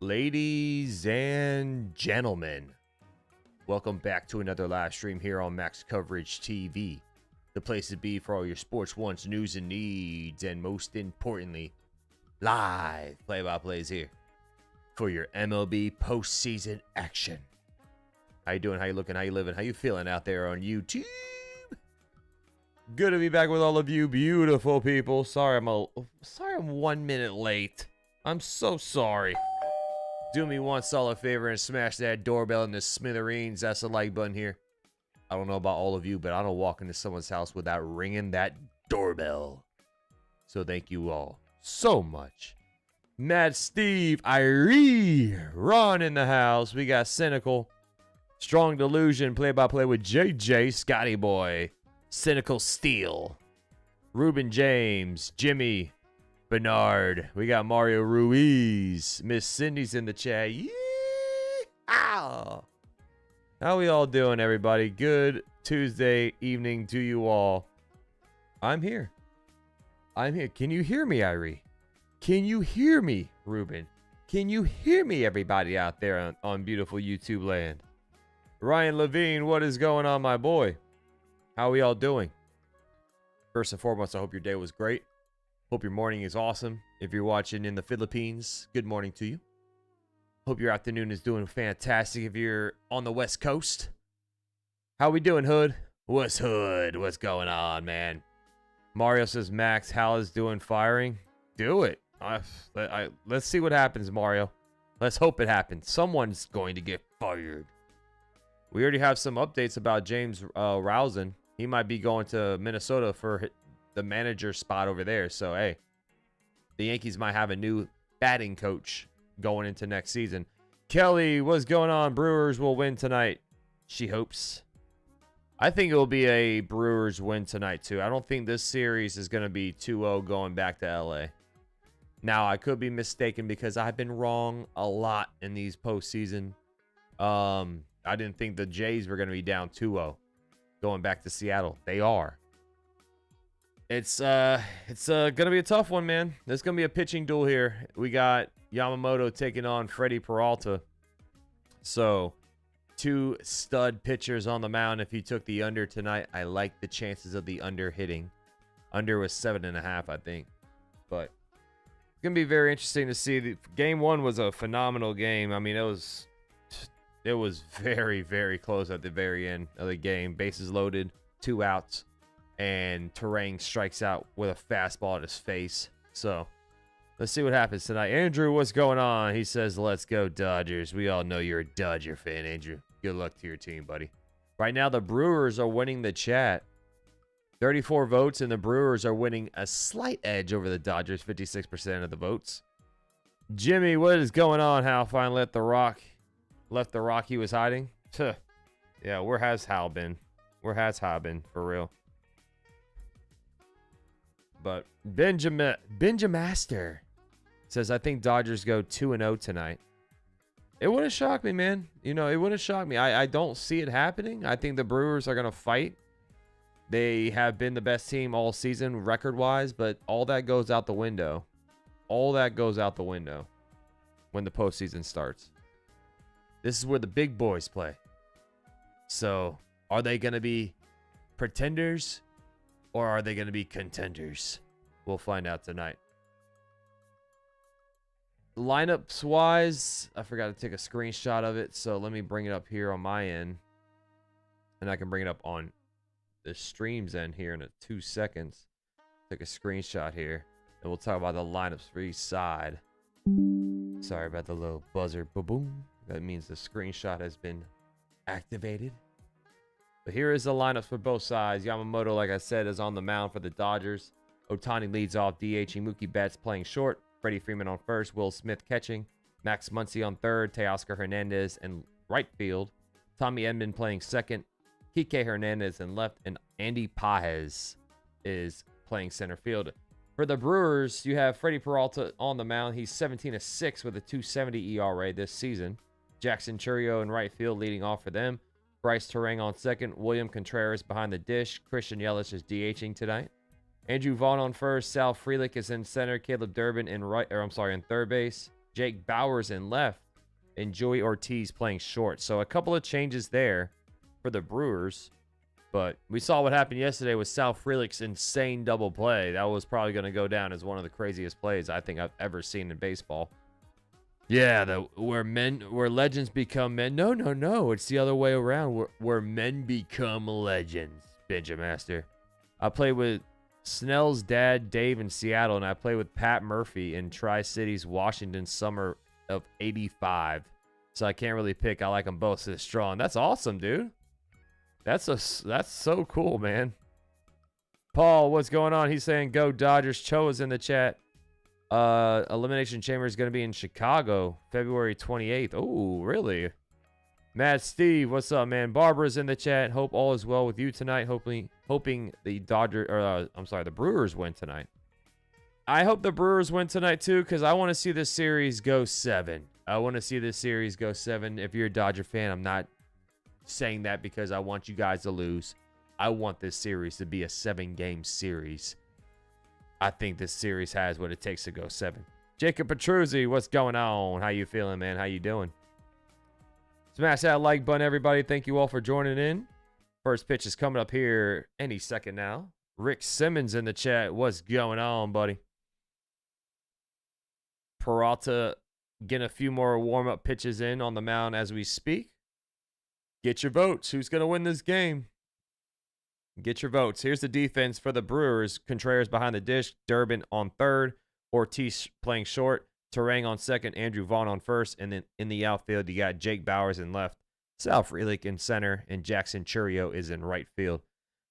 Ladies and gentlemen, welcome back to another live stream here on Max Coverage TV, the place to be for all your sports wants, news, and needs, and most importantly, live play-by-plays here for your MLB postseason action. How you doing? How you looking? How you living? How you feeling out there on YouTube? Good to be back with all of you beautiful people. Sorry I'm 1 minute late. I'm so sorry. Do me one solid favor and smash that doorbell in the smithereens. That's the like button here. I don't know about all of you, but I don't walk into someone's house without ringing that doorbell. So thank you all so much. Mad Steve, Irie, Ron in the house. We got Cynical, Strong Delusion, play-by-play with JJ, Scotty Boy, Cynical Steel, Ruben James, Jimmy, Bernard. We got Mario Ruiz. Miss Cindy's in the chat. Yeehaw! How we all doing, everybody? Good Tuesday evening to you all. I'm here. I'm here. Can you hear me, Irie? Can you hear me, Ruben? Can you hear me, everybody out there on beautiful YouTube land? Ryan Levine, what is going on, my boy? How we all doing? First and foremost, I hope your day was great. Hope your morning is awesome. If you're watching in the Philippines, good morning to you. Hope your afternoon is doing fantastic if you're on the West Coast. How we doing, Hood? What's Hood? What's going on, man? Mario says, Max, Hal is doing firing. Do it. Let's see what happens, Mario. Let's hope it happens. Someone's going to get fired. We already have some updates about James Rousing. He might be going to Minnesota for the manager spot over there. So, hey, the Yankees might have a new batting coach going into next season. Kelly, what's going on? Brewers will win tonight. She hopes. I think it will be a Brewers win tonight, too. I don't think this series is going to be 2-0 going back to LA. Now, I could be mistaken because I've been wrong a lot in these postseason. I didn't think the Jays were going to be down 2-0 going back to Seattle. They are. It's gonna be a tough one, man. There's gonna be a pitching duel here. We got Yamamoto taking on Freddie Peralta. So, two stud pitchers on the mound. If you took the under tonight, I like the chances of the under hitting. Under was 7.5, I think. But it's gonna be very interesting to see. Game one was a phenomenal game. I mean, it was very, very close at the very end of the game. Bases loaded, 2 outs. And Turang strikes out with a fastball at his face. So, let's see what happens tonight. Andrew, what's going on? He says, let's go Dodgers. We all know you're a Dodger fan, Andrew. Good luck to your team, buddy. Right now, the Brewers are winning the chat. 34 votes, and the Brewers are winning a slight edge over the Dodgers. 56% of the votes. Jimmy, what is going on? Hal finally left the rock he was hiding. Yeah, where has Hal been? Where has Hal been, for real? But Benjamaster says, I think Dodgers go 2-0 tonight. It wouldn't shock me, man. You know, it wouldn't shock me. I don't see it happening. I think the Brewers are going to fight. They have been the best team all season record-wise, but all that goes out the window. All that goes out the window when the postseason starts. This is where the big boys play. So, are they going to be pretenders? Or are they going to be contenders? We'll find out tonight. Lineups wise, I forgot to take a screenshot of it. So let me bring it up here on my end. And I can bring it up on the stream's end here in 2 seconds. Take a screenshot here. And we'll talk about the lineups for each side. Sorry about the little buzzer. Boom. That means the screenshot has been activated. But here is the lineups for both sides. Yamamoto, like I said, is on the mound for the Dodgers. Ohtani leads off, DHing. Mookie Betts playing short. Freddie Freeman on first. Will Smith catching. Max Muncy on third. Teoscar Hernandez in right field. Tommy Edman playing second. Kike Hernandez in left. And Andy Pages is playing center field. For the Brewers, you have Freddie Peralta on the mound. He's 17-6 with a 2.70 ERA this season. Jackson Chourio in right field leading off for them. Brice Turang on second. William Contreras behind the dish. Christian Yelich is DHing tonight. Andrew Vaughn on first. Sal Frelick is in center. Caleb Durbin in third base. Jake Bauers in left, and Joey Ortiz playing short. So a couple of changes there for the Brewers. But we saw what happened yesterday with Sal Frelick's insane double play. That was probably going to go down as one of the craziest plays I think I've ever seen in baseball. Yeah, where legends become men. No. It's the other way around. Where men become legends. Benjamin Master. I played with Snell's dad, Dave, in Seattle, and I played with Pat Murphy in Tri-Cities, Washington, summer of '85. So I can't really pick. I like them both so strong. That's awesome, dude. That's so cool, man. Paul, what's going on? He's saying go Dodgers. Cho is in the chat. Elimination Chamber is going to be in Chicago, February 28th. Oh, really? Matt Steve, what's up, man? Barbara's in the chat. Hope all is well with you tonight. Hoping the Brewers win tonight. I hope the Brewers win tonight too, because I want to see this series go 7. I want to see this series go 7. If you're a Dodger fan, I'm not saying that because I want you guys to lose. I want this series to be a 7-game series. I think this series has what it takes to go 7. Jacob Petruzzi, what's going on? How you feeling, man? How you doing? Smash that like button, everybody. Thank you all for joining in. First pitch is coming up here any second now. Rick Simmons in the chat. What's going on, buddy? Peralta getting a few more warm-up pitches in on the mound as we speak. Get your votes. Who's going to win this game? Get your votes. Here's the defense for the Brewers. Contreras behind the dish. Durbin on third. Ortiz playing short. Turang on second. Andrew Vaughn on first. And then in the outfield, you got Jake Bauers in left. Sal Frelick in center. And Jackson Chourio is in right field.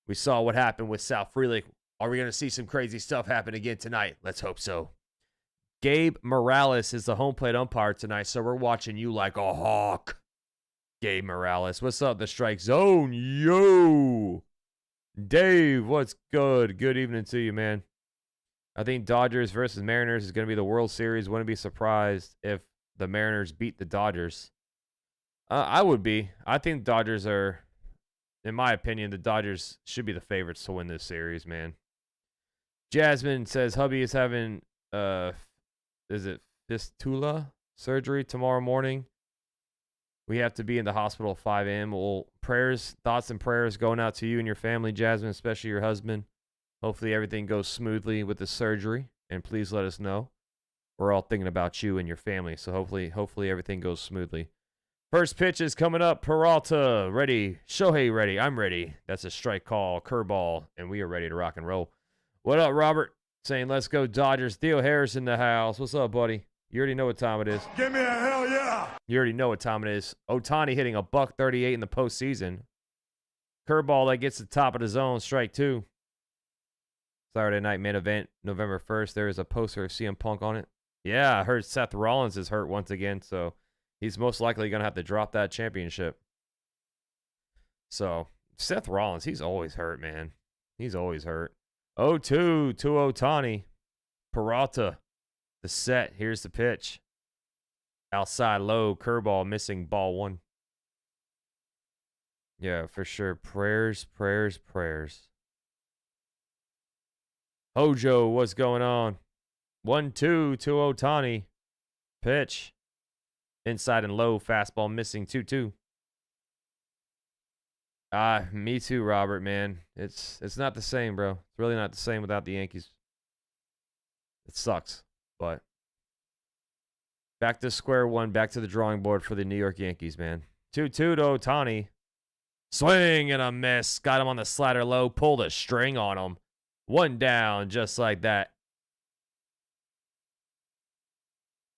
We saw what happened with Sal Frelick. Are we going to see some crazy stuff happen again tonight? Let's hope so. Gabe Morales is the home plate umpire tonight, so we're watching you like a hawk. Gabe Morales. What's up, the strike zone? Yo! Dave, what's good? Good evening to you, man. I think Dodgers versus Mariners is going to be the World Series. Wouldn't be surprised if the Mariners beat the Dodgers. I would be. I think Dodgers are, in my opinion, the Dodgers should be the favorites to win this series, man. Jasmine says hubby is having, is it fistula surgery tomorrow morning? We have to be in the hospital at 5 a.m. Well, thoughts and prayers going out to you and your family, Jasmine, especially your husband. Hopefully everything goes smoothly with the surgery, and please let us know. We're all thinking about you and your family, so hopefully everything goes smoothly. First pitch is coming up. Peralta, ready. Shohei, ready. I'm ready. That's a strike call, curveball, and we are ready to rock and roll. What up, Robert? Saying let's go Dodgers. Theo Harris in the house. What's up, buddy? You already know what time it is. Give me a hell yeah. You already know what time it is. Ohtani hitting a $138 in the postseason. Curveball that gets the top of the zone. Strike 2. Saturday night main event, November 1st. There is a poster of CM Punk on it. Yeah, I heard Seth Rollins is hurt once again, so he's most likely going to have to drop that championship. So, Seth Rollins, he's always hurt, man. He's always hurt. 0-2 to Ohtani. Peralta. The set. Here's the pitch. Outside low. Curveball missing. Ball 1. Yeah, for sure. Prayers. Hojo, what's going on? 1-2 to Ohtani. Pitch. Inside and low. Fastball missing. 2-2. Me too, Robert, man. It's not the same, bro. It's really not the same without the Yankees. It sucks, but back to square one, back to the drawing board for the New York Yankees, man. 2-2 to Ohtani. Swing and a miss. Got him on the slider low. Pulled a string on him. 1 down, just like that.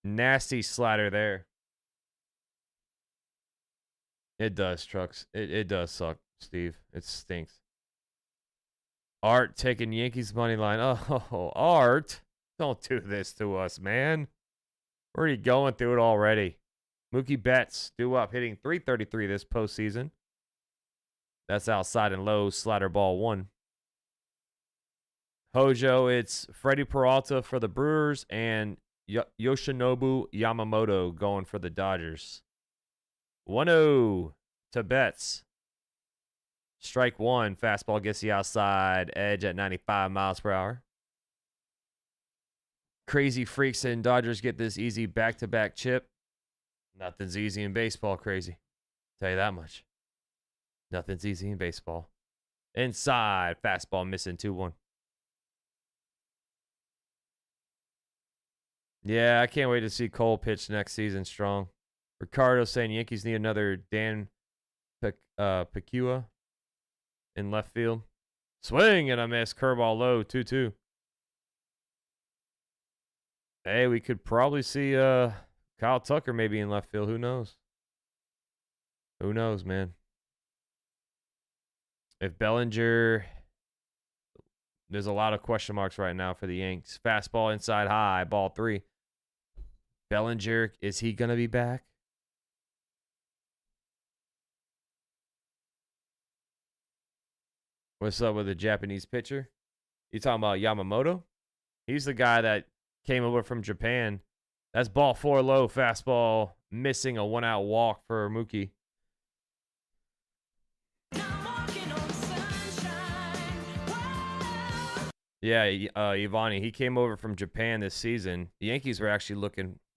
Nasty slider there. It does, Trucks. It does suck, Steve. It stinks. Art taking Yankees money line. Oh, Art. Don't do this to us, man. We're already going through it already. Mookie Betts due up, hitting .333 this postseason. That's outside and low. Slider ball 1. Hojo, it's Freddie Peralta for the Brewers and Yoshinobu Yamamoto going for the Dodgers. 1-0 to Betts. Strike 1. Fastball gets the outside edge at 95 miles per hour. Crazy freaks and Dodgers get this easy back-to-back chip. Nothing's easy in baseball, crazy. Tell you that much. Nothing's easy in baseball. Inside, fastball missing 2-1. Yeah, I can't wait to see Cole pitch next season strong. Ricardo saying Yankees need another Dan Pecua in left field. Swing and a miss. Curveball low, 2-2. Hey, we could probably see Kyle Tucker maybe in left field. Who knows? Who knows, man? If Bellinger... There's a lot of question marks right now for the Yanks. Fastball inside high, ball 3. Bellinger, is he going to be back? What's up with the Japanese pitcher? You talking about Yamamoto? He's the guy that came over from Japan. That's ball 4 low, fastball missing, a 1-out walk for Mookie. Yeah, Ivani, he came over from Japan this season. The Yankees were actually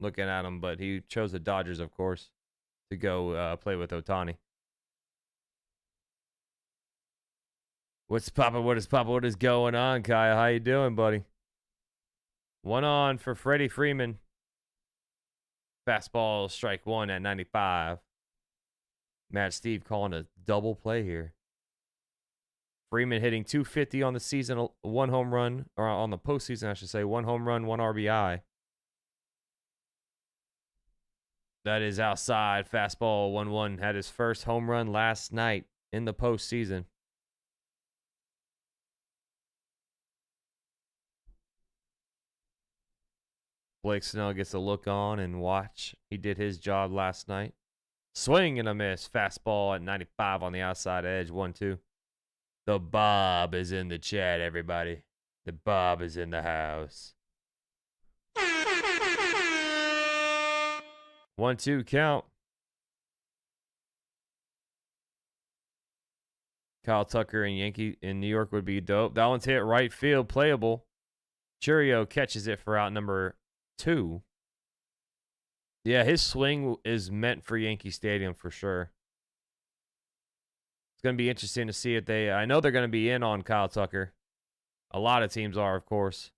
looking at him, but he chose the Dodgers, of course, to go play with Ohtani. What's poppin'? What is poppin'? What is going on, Kaya? How you doing, buddy? 1 on for Freddie Freeman. Fastball, strike 1 at 95. Matt Steve calling a double play here. Freeman hitting .250 on the season, 1 home run, or on the postseason, I should say. 1 home run, 1 RBI. That is outside. Fastball, 1-1. Had his first home run last night in the postseason. Blake Snell gets a look on and watch. He did his job last night. Swing and a miss. Fastball at 95 on the outside edge, 1-2. The Bob is in the chat, everybody. The Bob is in the house. 1-2 count. Kyle Tucker and Yankee in New York would be dope. That one's hit right field, playable. Chourio catches it for out number 2. Yeah, his swing is meant for Yankee Stadium for sure. It's going to be interesting to see if they... I know they're going to be in on Kyle Tucker. A lot of teams are, of course.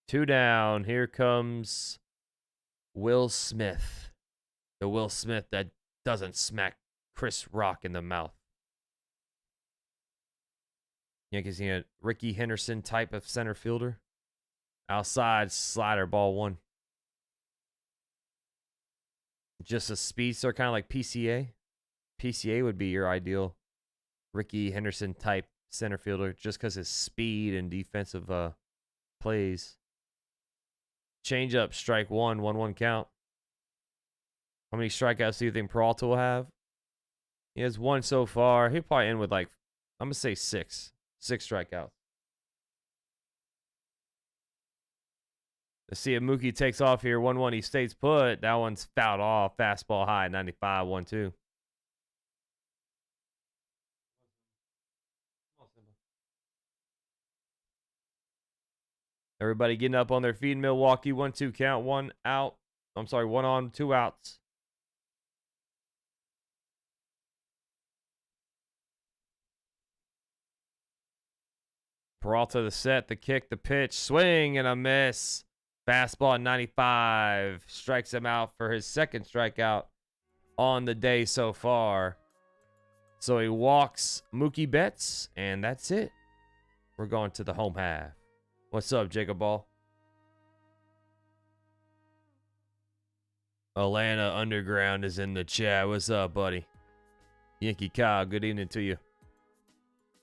2 down. Here comes Will Smith. The Will Smith that doesn't smack Chris Rock in the mouth. Yankees need a Ricky Henderson type of center fielder. Outside slider, ball 1. Just a speedster, kind of like PCA. PCA would be your ideal Ricky Henderson type center fielder just because his speed and defensive plays. Change up, strike 1, 1-1 count. How many strikeouts do you think Peralta will have? He has 1 so far. He'll probably end with like, I'm going to say 6. 6 strikeouts. Let's see if Mookie takes off here. 1-1, he stays put. That one's fouled off. Fastball high, 95, 1-2. Everybody getting up on their feet in Milwaukee. 1-2 count, 1 out. I'm sorry, 1 on, 2 outs. Peralta the set, the kick, the pitch, swing and a miss. Fastball at 95. Strikes him out for his 2nd strikeout on the day so far. So he walks Mookie Betts, and that's it. We're going to the home half. What's up, Jacob Ball? Atlanta Underground is in the chat. What's up, buddy? Yankee Kyle, good evening to you.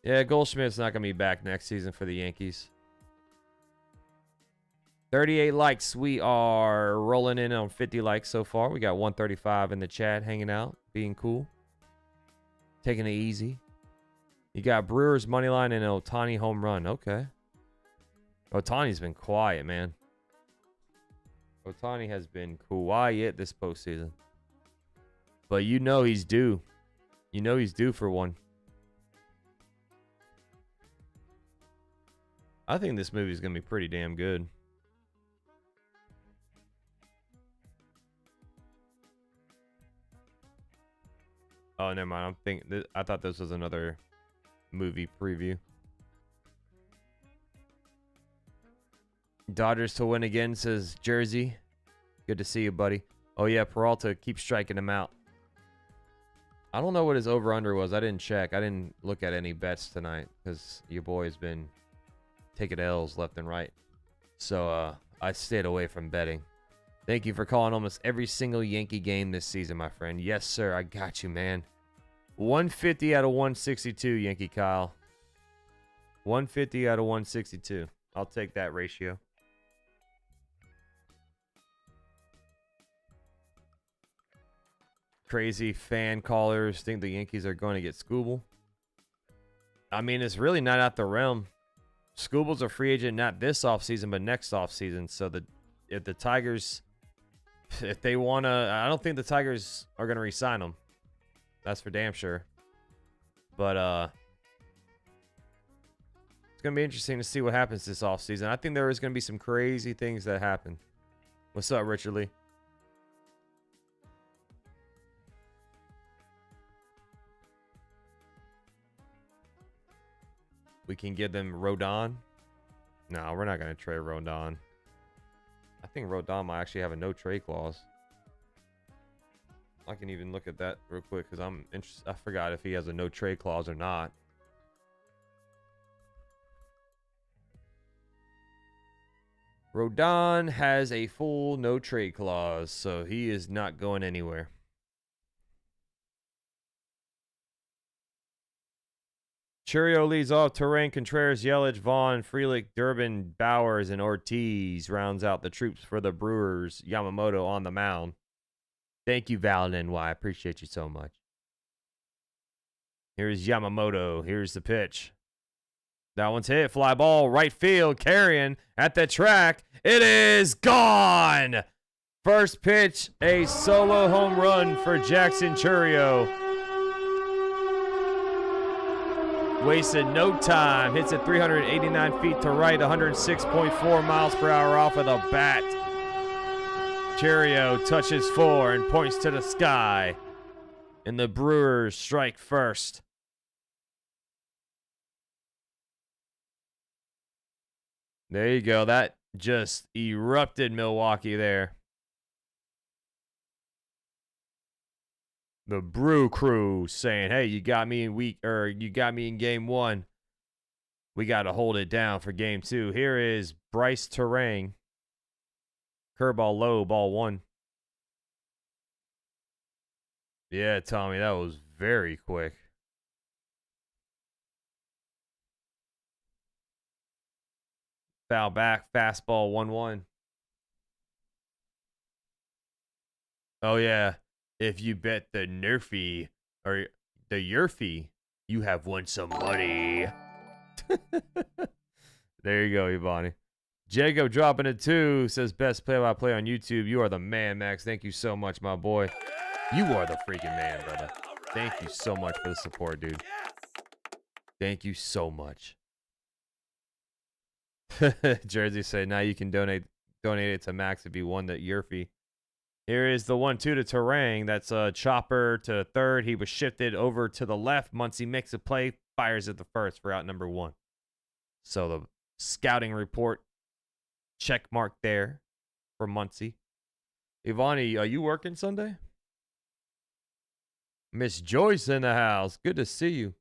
Yeah, Goldschmidt's not going to be back next season for the Yankees. 38 likes. We are rolling in on 50 likes so far. We got 135 in the chat hanging out, being cool. Taking it easy. You got Brewers money line and an Ohtani home run. Okay. Ohtani's been quiet, man. Ohtani has been quiet this postseason. But you know he's due. You know he's due for one. I think this movie is going to be pretty damn good. Oh, never mind. I thought this was another movie preview. Dodgers to win again, says Jersey. Good to see you, buddy. Oh, yeah, Peralta keeps striking him out. I don't know what his over-under was. I didn't check. I didn't look at any bets tonight because your boy has been taking L's left and right. So I stayed away from betting. Thank you for calling almost every single Yankee game this season, my friend. Yes, sir. I got you, man. 150 out of 162, Yankee Kyle. 150 out of 162. I'll take that ratio. Crazy fan callers think the Yankees are going to get Skubal. I mean, it's really not out the realm. Skubal's a free agent not this offseason, but next offseason. So if the Tigers, if they want to, I don't think the Tigers are going to re-sign him. That's for damn sure. But it's going to be interesting to see what happens this offseason. I think there is going to be some crazy things that happen. What's up, Richard Lee? We can give them Rodon. No, we're not going to trade Rodon. I think Rodon might actually have a no trade clause. I can even look at that real quick because I'm interested. I forgot if he has a no trade clause or not. Rodon has a full no trade clause, so he is not going anywhere. Chourio leads off. Turang, Contreras, Yelich, Vaughn, Frelick, Durbin, Bowers, and Ortiz rounds out the troops for the Brewers. Yamamoto on the mound. Thank you, Val NY. I appreciate you so much. Here's Yamamoto. Here's the pitch. That one's hit. Fly ball, right field. Carrying at the track. It is gone. First pitch, a solo home run for Jackson Chourio. Wasted no time. Hits it 389 feet to right, 106.4 miles per hour off of the bat. Chourio touches 4 and points to the sky. And the Brewers strike first. There you go. That just erupted Milwaukee there. The Brew Crew saying, "Hey, you got me in game 1. We got to hold it down for game 2." Here is Brice Turang. Curveball low, ball 1. Yeah, Tommy, that was very quick. Foul back, fastball 1-1. Oh yeah. If you bet the Nerfy or the Yerfy, you have won some money. There you go, Ivani. Jacob dropping it 2 says best play-by-play on YouTube. You are the man, Max. Thank you so much, my boy. You are the freaking man, brother. Thank you so much for the support, dude. Thank you so much. Jersey said now you can donate it to Max if you won the Yerfy. Here is the 1-2 to Turang. That's a chopper to third. He was shifted over to the left. Muncy makes a play, fires at the first for out number 1. So the scouting report check mark there for Muncy. Ivani, are you working Sunday? Miss Joyce in the house. Good to see you.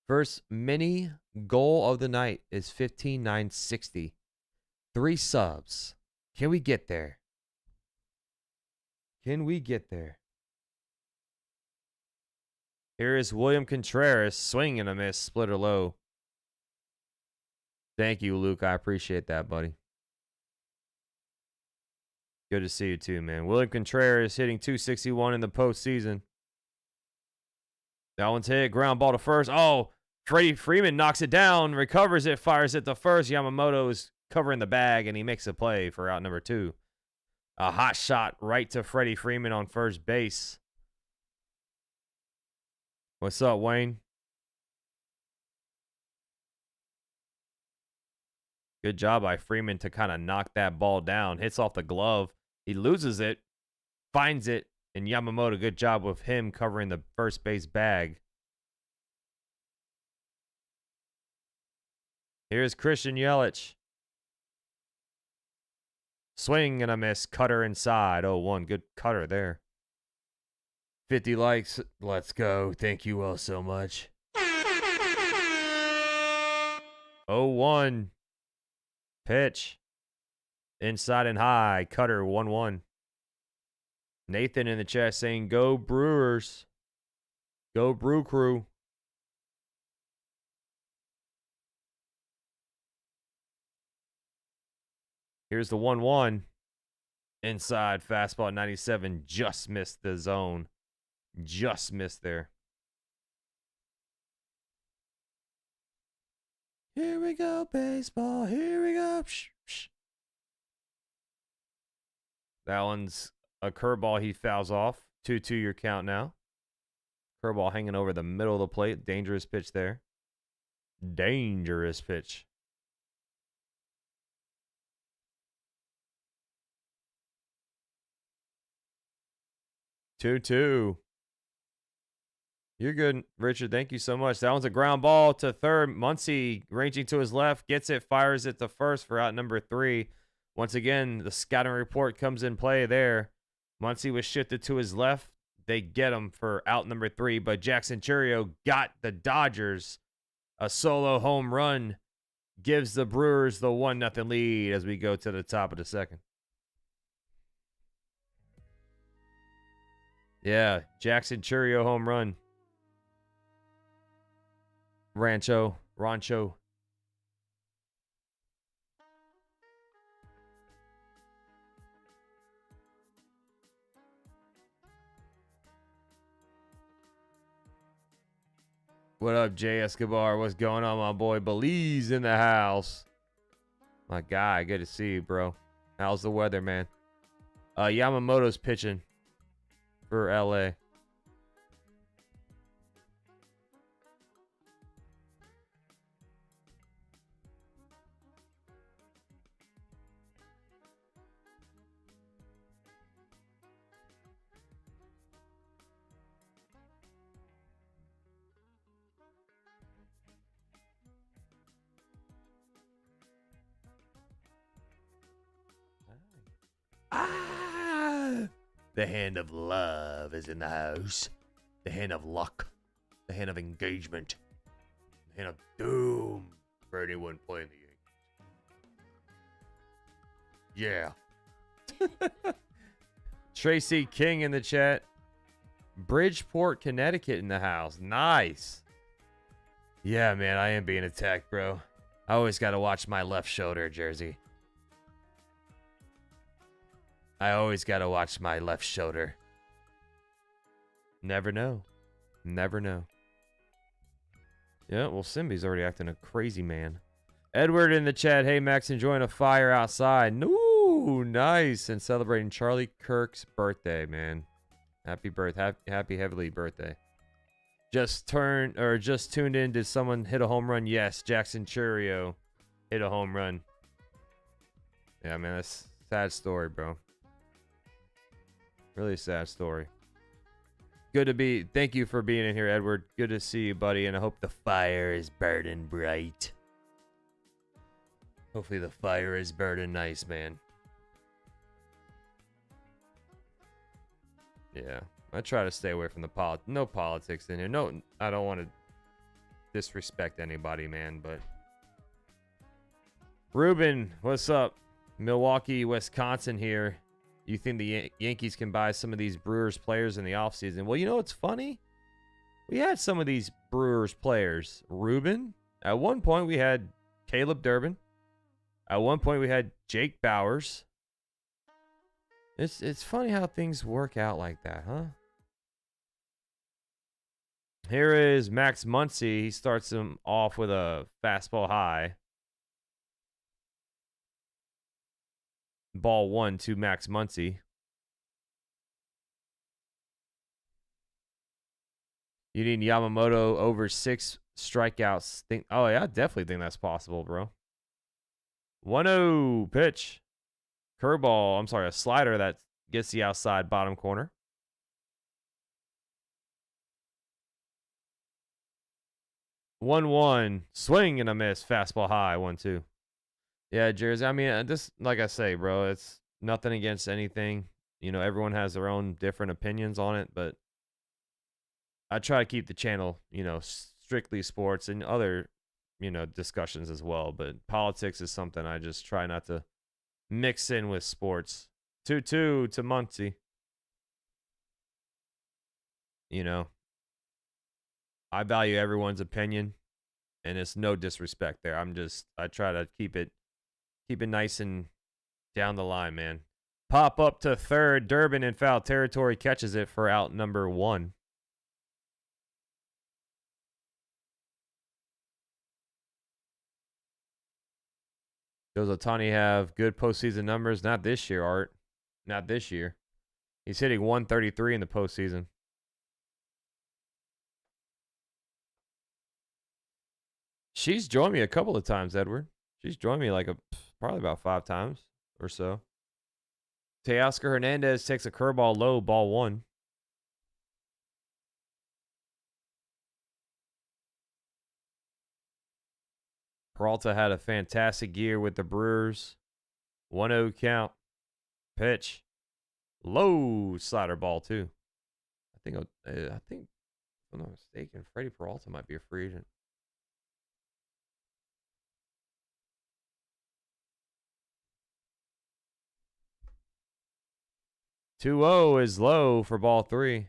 First mini goal of the night is 15,960. 3 subs. Can we get there? Can we get there? Here is William Contreras. Swing and a miss. Splitter low. Thank you, Luke. I appreciate that, buddy. Good to see you too, man. William Contreras hitting 261 in the postseason. That one's hit. Ground ball to first. Oh, Freddie Freeman knocks it down. Recovers it. Fires it to first. Yamamoto is covering the bag, and he makes a play for out number 2. A hot shot right to Freddie Freeman on first base. What's up, Wayne? Good job by Freeman to kind of knock that ball down. Hits off the glove. He loses it, finds it, and Yamamoto, good job with him covering the first base bag. Here's Christian Yelich. Swing and a miss. Cutter inside. 0-1. Good cutter there. 50 likes. Let's go. Thank you all so much. 0-1. Pitch. Inside and high. Cutter 1-1. Nathan in the chat saying, go Brewers. Go Brew Crew. Here's the 1-1. Inside fastball at 97. Just missed the zone. Just missed there. Here we go, baseball. Here we go. Psh, psh. That one's a curveball he fouls off. 2-2 your count now. Curveball hanging over the middle of the plate. Dangerous pitch there. Dangerous pitch. Two. You're good, Richard. Thank you so much. That one's a ground ball to third. Muncy ranging to his left. Gets it. Fires it to first for out number 3. Once again, the scouting report comes in play there. Muncy was shifted to his left. They get him for out number 3. But Jackson Chourio got the Dodgers. A solo home run gives the Brewers the 1-0 lead as we go to the top of the second. Yeah, Jackson Chourio home run. Rancho. What up, Jay Escobar? What's going on, my boy? Belize in the house. My guy, good to see you, bro. How's the weather, man? Yamamoto's pitching for LA. The hand of love is in the house. The hand of luck. The hand of engagement. The hand of doom for anyone playing the Yankees. Yeah. Tracy King in the chat. Bridgeport, Connecticut in the house. Nice. Yeah, man, I am being attacked, bro. I always got to watch my left shoulder, Jersey. I always got to watch my left shoulder. Never know. Never know. Yeah, well, Simbi's already acting a crazy man. Edward in the chat. Hey, Max, enjoying a fire outside. No, nice. And celebrating Charlie Kirk's birthday, man. Happy birthday. Happy heavily birthday. Just tuned in. Did someone hit a home run? Yes, Jackson Chourio hit a home run. Yeah, man, that's a sad story, bro. Really sad story. Good to be. Thank you for being in here, Edward. Good to see you, buddy. And I hope the fire is burning bright. Hopefully the fire is burning nice, man. Yeah. I try to stay away from the no politics in here. No, I don't want to disrespect anybody, man. But Ruben, what's up? Milwaukee, Wisconsin here. You think the Yankees can buy some of these Brewers players in the offseason? Well, you know what's funny? We had some of these Brewers players. Ruben. At one point, we had Caleb Durbin. At one point, we had Jake Bowers. It's funny how things work out like that, huh? Here is Max Muncy. He starts him off with a fastball high. Ball 1 to Max Muncy. You need Yamamoto over 6 strikeouts. Oh, yeah, I definitely think that's possible, bro. 1-0 pitch. Curveball. I'm sorry, a slider that gets the outside bottom corner. 1-1. Swing and a miss. Fastball high. 1-2. Yeah, Jersey. I mean, this, like I say, bro, it's nothing against anything. You know, everyone has their own different opinions on it, but I try to keep the channel, you know, strictly sports and other, you know, discussions as well. But politics is something I just try not to mix in with sports. 2-2 to Muncy. You know, I value everyone's opinion, and it's no disrespect there. I try to keep it nice and down the line, man. Pop up to third. Durbin in foul territory catches it for out number 1. Does Ohtani have good postseason numbers? Not this year, Art. Not this year. He's hitting 133 in the postseason. She's joined me a couple of times, Edward. She's joined me like probably about 5 times or so. Teoscar Hernandez takes a curveball low, ball 1. Peralta had a fantastic year with the Brewers. 1-0 count. Pitch. Low slider ball 2. I think if I'm not mistaken, Freddie Peralta might be a free agent. (2-0) is low for ball 3.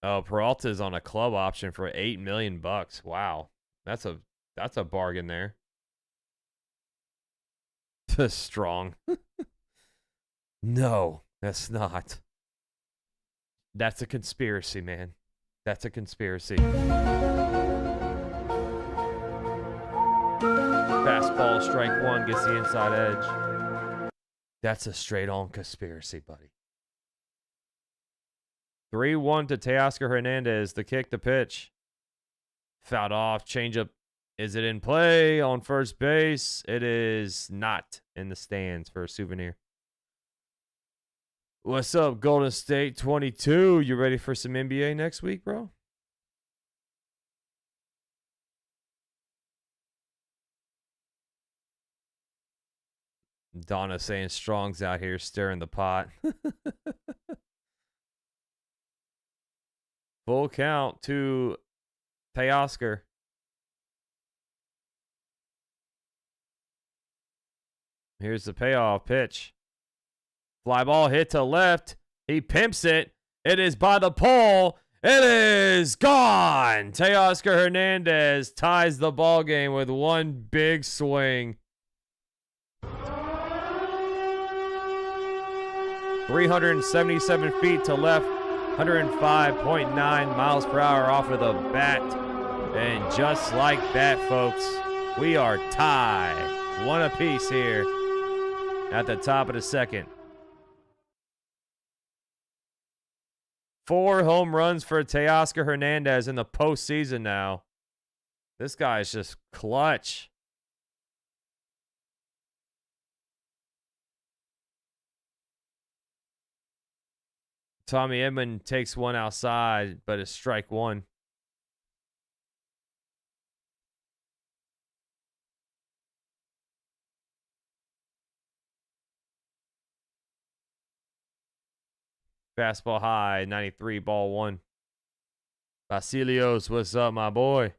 Oh, Peralta is on a club option for $8 million. Wow, that's a bargain there. Strong. No, that's not. That's a conspiracy, man. That's a conspiracy. Fastball, strike 1, gets the inside edge. That's a straight-on conspiracy, buddy. 3-1 to Teoscar Hernandez. The kick, the pitch. Fouled off. Changeup. Is it in play on first base? It is not in the stands for a souvenir. What's up, Golden State 22? You ready for some NBA next week, bro? Donna saying Strong's out here stirring the pot. Full count to Teoscar. Here's the payoff pitch. Fly ball hit to left. He pimps it. It is by the pole. It is gone. Teoscar Hernandez ties the ball game with one big swing. 377 feet to left. 105.9 miles per hour off of the bat. And just like that, folks, we are tied. One apiece here at the top of the second. 4 home runs for Teoscar Hernandez in the postseason now. This guy is just clutch. Tommy Edman takes one outside, but it's strike 1. Fastball high, 93, ball 1. Vasilios, what's up, my boy?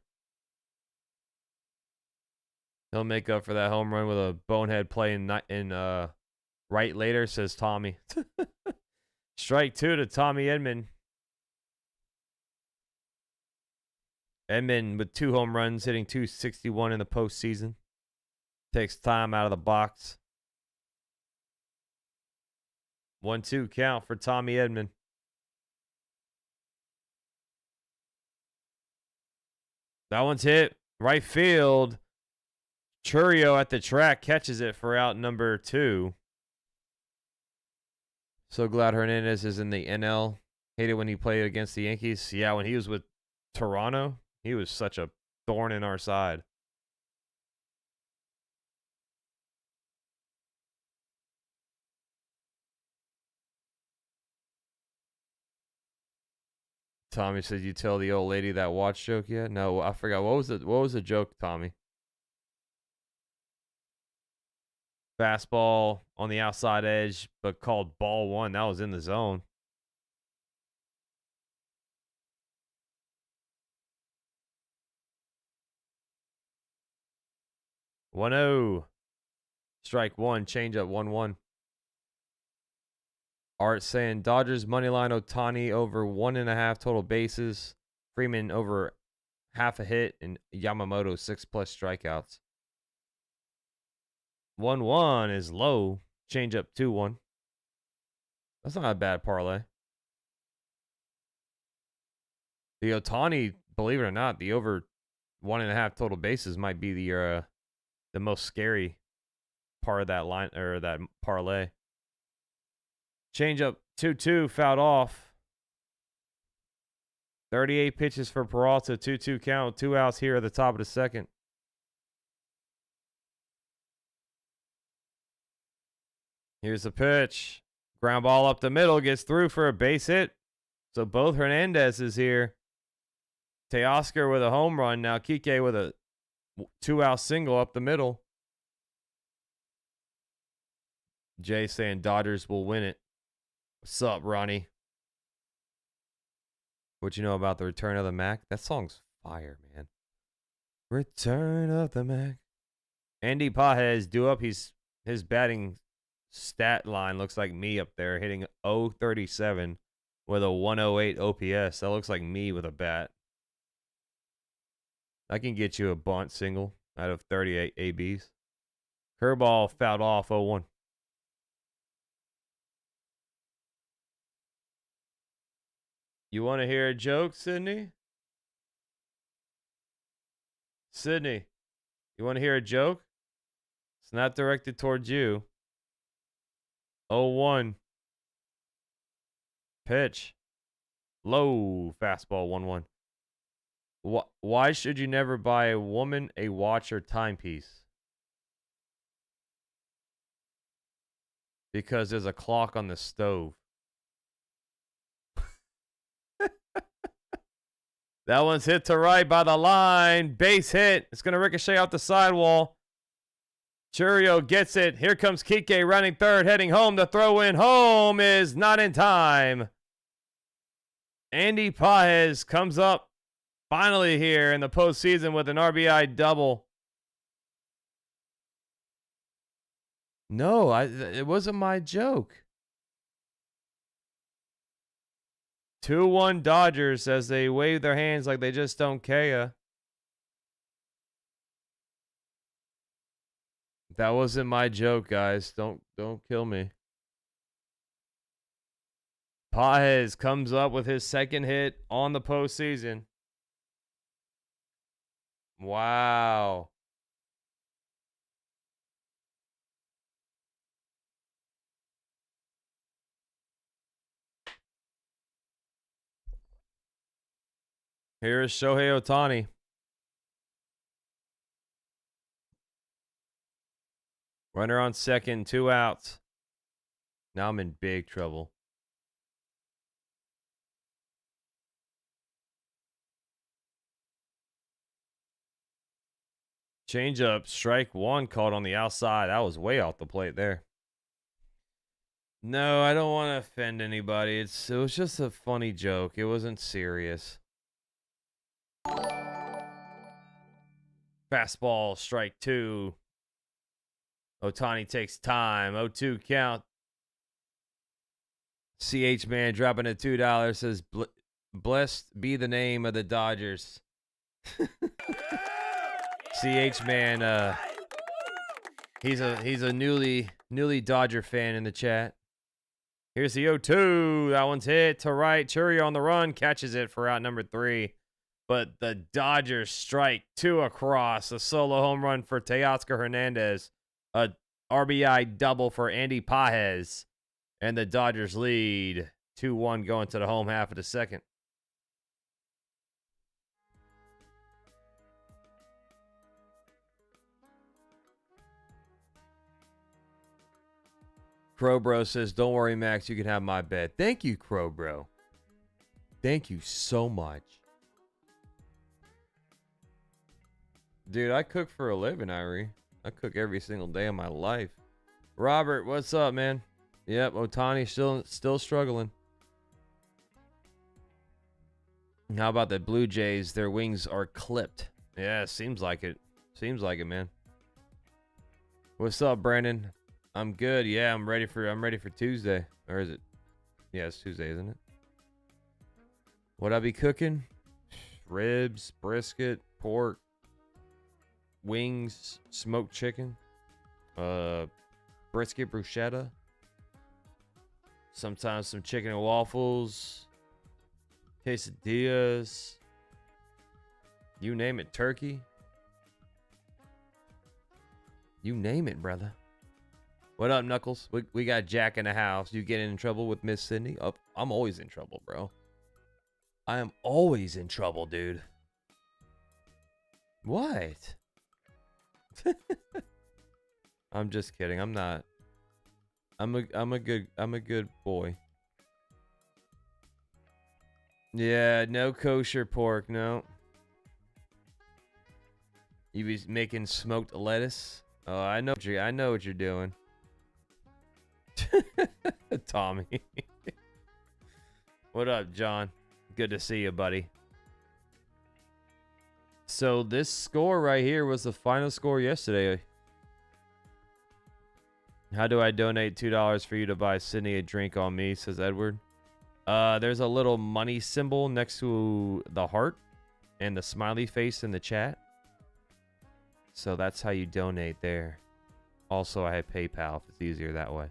He'll make up for that home run with a bonehead play in right later, says Tommy. Strike 2 to Tommy Edman. Edman with 2 home runs, hitting .261 in the postseason. Takes time out of the box. 1-2 count for Tommy Edman. That one's hit right field. Chourio at the track catches it for out number 2. So glad Hernandez is in the NL. Hated when he played against the Yankees. Yeah, when he was with Toronto, he was such a thorn in our side. Tommy said, "You tell the old lady that watch joke yet?" No, I forgot. What was the joke, Tommy? Fastball on the outside edge, but called ball one. That was in the zone. One 0. Strike one. Change up 1-1. Art saying Dodgers moneyline Ohtani over 1.5 total bases. Freeman over half a hit, and Yamamoto 6+ strikeouts. 1-1 is low. Change up 2-1. That's not a bad parlay. The Ohtani, believe it or not, the over 1.5 total bases might be the most scary part of that line or that parlay. Change up 2-2, fouled off. 38 pitches for Peralta, 2-2 count, 2 outs here at the top of the second. Here's the pitch. Ground ball up the middle, gets through for a base hit. So both Hernandez is here. Teoscar with a home run. Now Kike with a 2-out single up the middle. Jay saying Dodgers will win it. What's up, Ronnie? What you know about the Return of the Mac? That song's fire, man. Return of the Mac. Andy Pages due up. His batting stat line looks like me up there, hitting .037 with a 108 OPS. That looks like me with a bat. I can get you a bunt single out of 38 ABs. Curveball fouled off 0-1. You want to hear a joke, Sydney? Sydney, you want to hear a joke? It's not directed towards you. 0-1. Pitch. Low fastball 1-1. Why should you never buy a woman a watch or timepiece? Because there's a clock on the stove. That one's hit to right by the line. Base hit. It's going to ricochet off the sidewall. Chourio gets it. Here comes Kike running third, heading home. The throw in home is not in time. Andy Pages comes up finally here in the postseason with an RBI double. No, it wasn't my joke. 2-1 Dodgers as they wave their hands like they just don't care. That wasn't my joke, guys. Don't kill me. Pages comes up with his second hit on the postseason. Wow. Here is Shohei Ohtani. Runner on second, 2 outs. Now I'm in big trouble. Change up, strike one, called on the outside. That was way off the plate there. No, I don't want to offend anybody. It was just a funny joke. It wasn't serious. Fastball, strike two. Ohtani takes time. 0-2 count. CH Man dropping a $2 says, "Blessed be the name of the Dodgers." CH Man, he's a newly Dodger fan in the chat. Here's the 0-2. That one's hit to right. Chourio on the run, catches it for out number 3. But the Dodgers strike 2 across. A solo home run for Teoscar Hernandez. A RBI double for Andy Pages. And the Dodgers lead 2-1 going to the home half of the second. Crowbro says, "Don't worry, Max. You can have my bet." Thank you, Crowbro. Thank you so much. Dude, I cook for a living, Irie. I cook every single day of my life. Robert, what's up, man? Yep, Ohtani still struggling. How about the Blue Jays? Their wings are clipped. Yeah, seems like it. Seems like it, man. What's up, Brandon? I'm good. Yeah, I'm ready for Tuesday. Or is it? Yeah, it's Tuesday, isn't it? What I be cooking? Ribs, brisket, pork, wings, smoked chicken, brisket bruschetta, sometimes some chicken and waffles, quesadillas, you name it, turkey. You name it, brother. What up, Knuckles? We got Jack in the house. You getting in trouble with Miss Sydney? Oh, I'm always in trouble, bro. I am always in trouble, dude. What? I'm just kidding. I'm not. I'm a good boy. Yeah, no kosher pork, no. You be making smoked lettuce? Oh, I know what you're doing. Tommy. What up, John? Good to see you, buddy. So this score right here was the final score yesterday. How do I donate $2 for you to buy Sydney a drink on me, says Edward. There's a little money symbol next to the heart and the smiley face in the chat. So that's how you donate there. Also, I have PayPal if it's easier that way.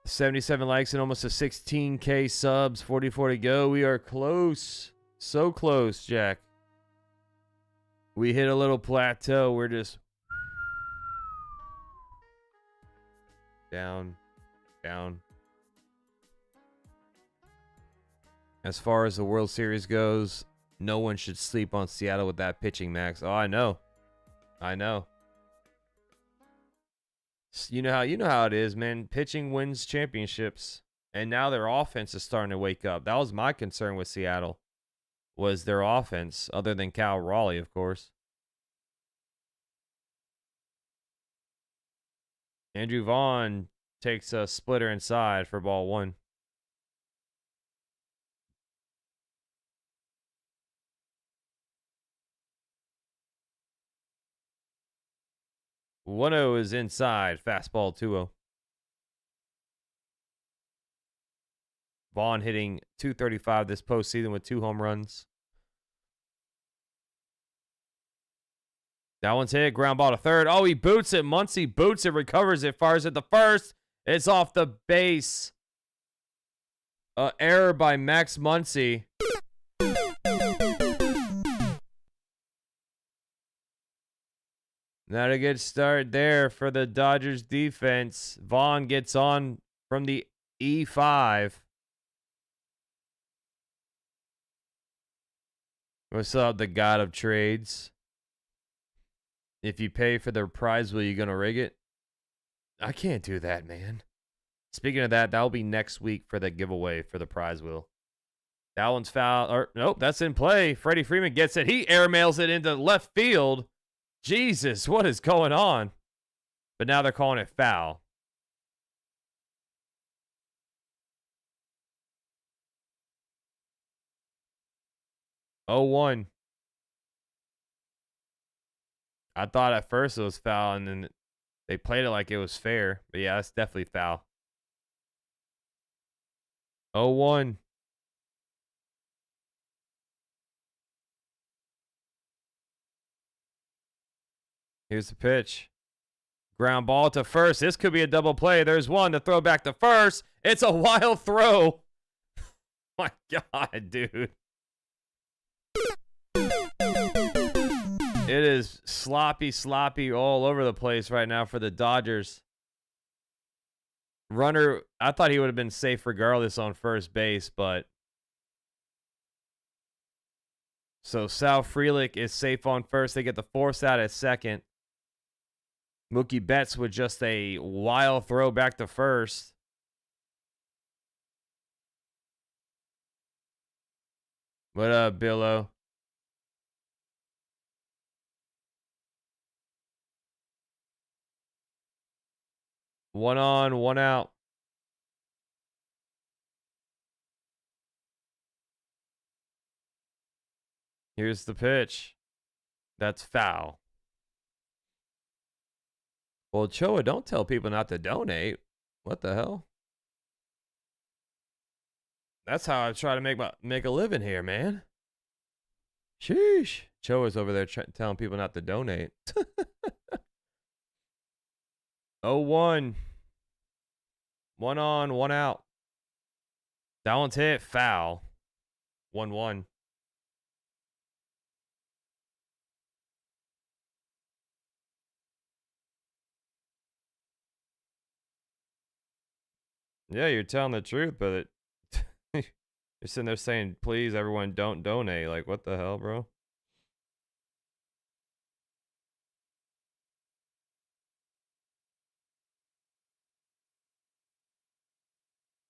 77 likes and almost a 16K subs. 44 to go. We are close. So close, Jack. We hit a little plateau. We're just down, down. As far as the World Series goes, no one should sleep on Seattle with that pitching, Max. Oh, I know. I know. You know how it is, man. Pitching wins championships. And now their offense is starting to wake up. That was my concern with Seattle. Was their offense, other than Cal Raleigh, of course. Andrew Vaughn takes a splitter inside for ball one. One-0 is inside. Fastball 2-0. Vaughn hitting .235 this postseason with 2 home runs. That one's hit. Ground ball to third. Oh, he boots it. Muncy boots it, recovers it, fires it to first. It's off the base. Error by Max Muncy. Not a good start there for the Dodgers defense. Vaughn gets on from the E5. What's up, the god of trades? If you pay for the prize wheel, you gonna rig it? I can't do that, man. Speaking of that, that'll be next week for the giveaway for the prize wheel. That one's foul. Or nope, that's in play. Freddie Freeman gets it. He airmails it into left field. Jesus, what is going on? But now they're calling it foul. Oh, 1. I thought at first it was foul, and then they played it like it was fair. But yeah, that's definitely foul. 0-1. Here's the pitch. Ground ball to first. This could be a double play. There's one to throw back to first. It's a wild throw. My God, dude. It is sloppy all over the place right now for the Dodgers. Runner, I thought he would have been safe regardless on first base, but... So Sal Frelick is safe on first. They get the force out at second. Mookie Betts with just a wild throw back to first. What up, Billo? One on, one out. Here's the pitch. That's foul. Well, Choa, don't tell people not to donate. What the hell? That's how I try to make a living here, man. Sheesh. Choa's over there telling people not to donate. 0-1. One on, one out. That one's hit. Foul. 1-1. Yeah, you're telling the truth, but you're sitting there saying, please, everyone, don't donate. Like, what the hell, bro?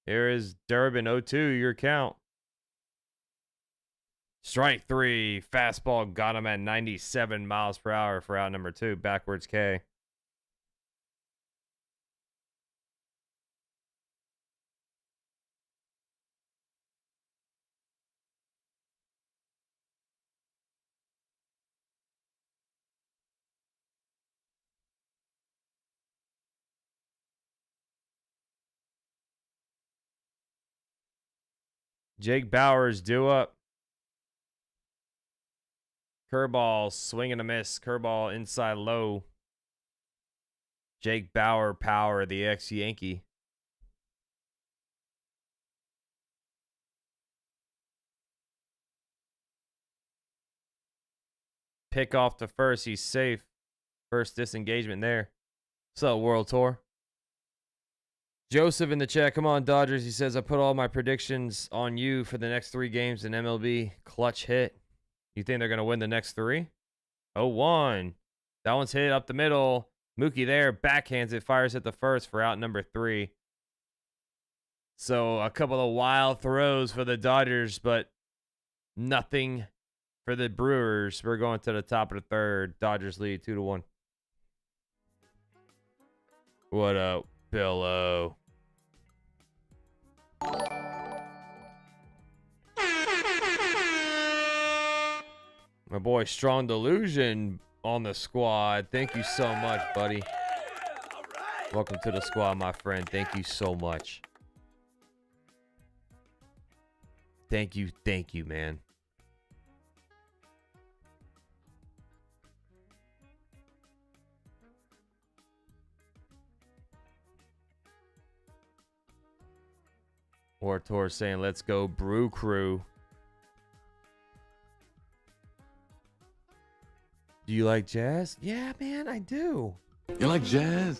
Here is Durbin 0-2, your count. Strike 3. Fastball got him at 97 miles per hour for out number 2. Backwards K. Jake Bauers due up. Curveball, swing and a miss. Curveball inside low. Jake Bauer power, the ex-Yankee. Pick off to first. He's safe. First disengagement there. What's up, World Tour? Joseph in the chat. Come on, Dodgers. He says, I put all my predictions on you for the next 3 games in MLB. Clutch hit. You think they're going to win the next 3? 0-1. That one's hit up the middle. Mookie there. Backhands it. Fires at the first for out number 3. So a couple of wild throws for the Dodgers, but nothing for the Brewers. We're going to the top of the 3rd. Dodgers lead 2-1. What up, Billo? My boy Strong Delusion on the squad. Thank you so much, buddy. Right. Welcome to the squad, my friend. Thank you so much. Thank you, man. Ortor saying, let's go Brew Crew. Do you like jazz? Yeah, man, I do. You like jazz?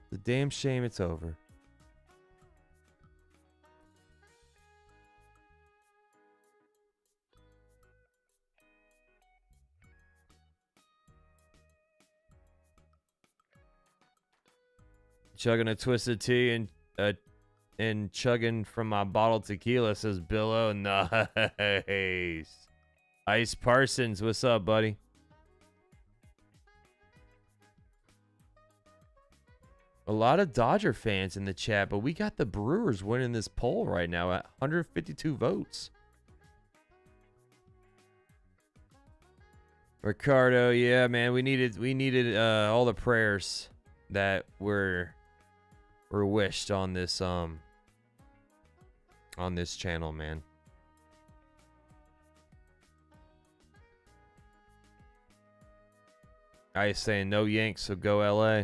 It's a damn shame it's over. Chugging a twisted tea and chugging from my bottled tequila, says Billo. Nice. Ice Parsons, what's up, buddy? A lot of Dodger fans in the chat, but we got the Brewers winning this poll right now at 152 votes. Ricardo, yeah, man, we needed all the prayers that were wished on this channel, man. I saying no Yanks, so go LA.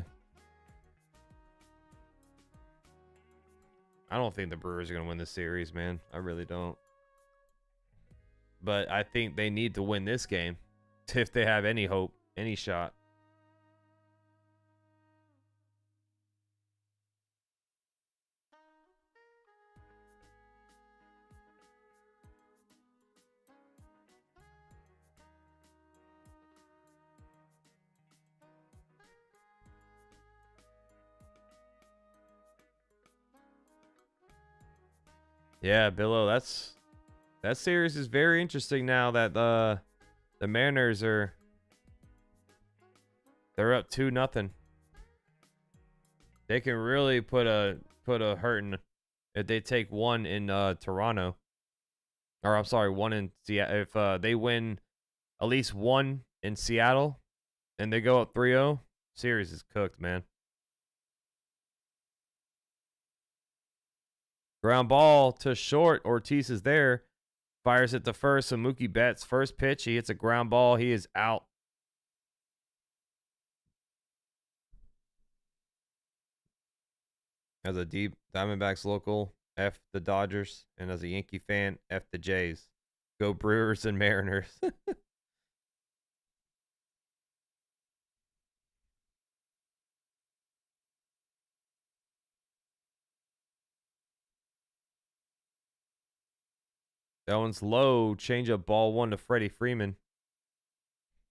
I don't think the Brewers are going to win this series, man. I really don't. But I think they need to win this game if they have any hope, any shot. Yeah, Billo, that series is very interesting now that the Mariners they're up 2-0. They can really put a hurting if they take one in Toronto. Or I'm sorry, one in Seattle. If they win at least one in Seattle and they go up 3-0, series is cooked, man. Ground ball to short. Ortiz is there. Fires it to first. So Mookie Betts, first pitch. He hits a ground ball. He is out. As a deep Diamondbacks local, F the Dodgers. And as a Yankee fan, F the Jays. Go Brewers and Mariners. That one's low. Change up ball one to Freddie Freeman.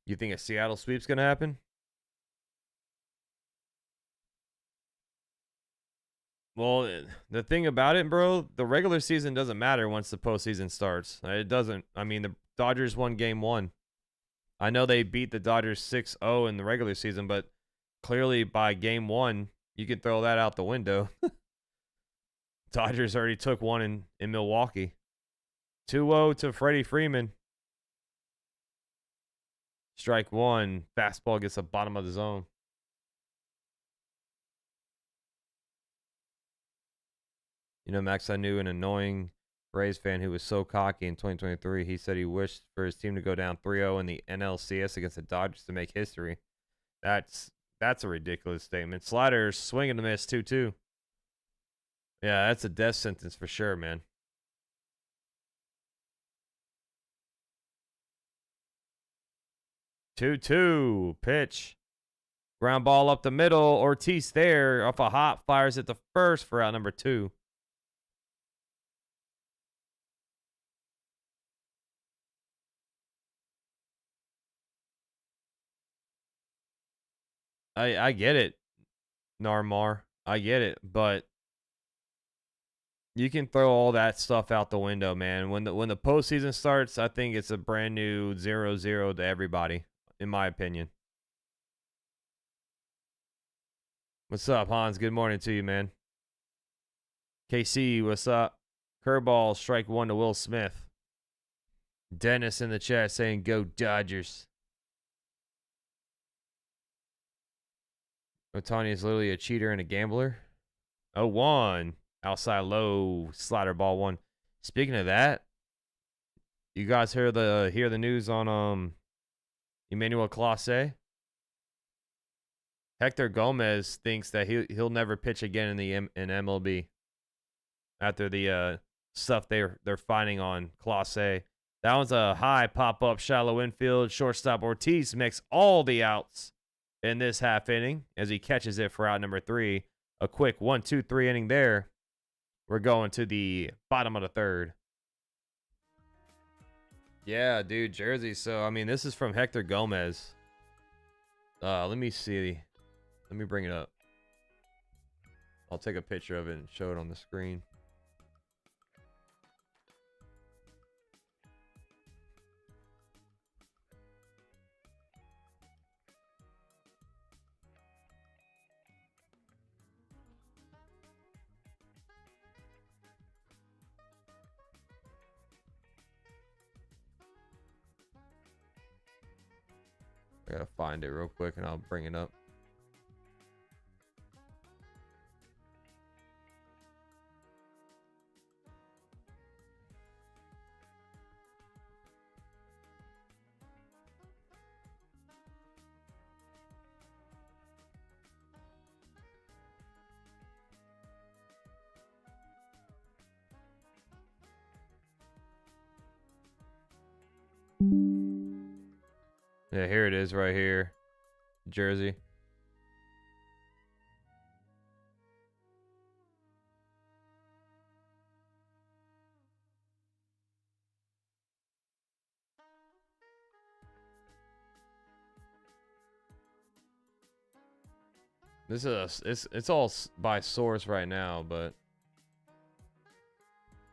You think a Seattle sweep's going to happen? Well, the thing about it, bro, the regular season doesn't matter once the postseason starts. It doesn't. I mean, the Dodgers won game 1. I know they beat the Dodgers 6-0 in the regular season, but clearly by game 1, you can throw that out the window. Dodgers already took one in Milwaukee. 2-0 to Freddie Freeman. Strike one. Fastball gets the bottom of the zone. You know, Max, I knew an annoying Braves fan who was so cocky in 2023. He said he wished for his team to go down 3-0 in the NLCS against the Dodgers to make history. That's a ridiculous statement. Sliders swing and a miss 2-2. Yeah, that's a death sentence for sure, man. 2-2 pitch. Ground ball up the middle. Ortiz there off a hop fires it to first for out number 2. I get it, Narmar. I get it, but you can throw all that stuff out the window, man. When the postseason starts, I think it's a brand new 0-0 to everybody, in my opinion. What's up, Hans? Good morning to you, man. KC, what's up? Curveball, strike one to Will Smith. Dennis in the chat saying, go Dodgers. Ohtani is literally a cheater and a gambler. 0-1. Outside low. Slider ball one. Speaking of that, you guys hear the news on Emmanuel Clase? Hector Gomez thinks that he'll never pitch again in MLB after the stuff they're finding on Clase. That one's a high pop-up, shallow infield. Shortstop Ortiz makes all the outs in this half inning as he catches it for out number 3. A quick 1-2-3 inning there. We're going to the bottom of the 3rd. Yeah, dude, jersey. So, I mean, this is from Hector Gomez. Let me see. Let me bring it up. I'll take a picture of it and show it on the screen. I gotta find it real quick and I'll bring it up. Yeah, here it is right here. Jersey. This is it's all by source right now, but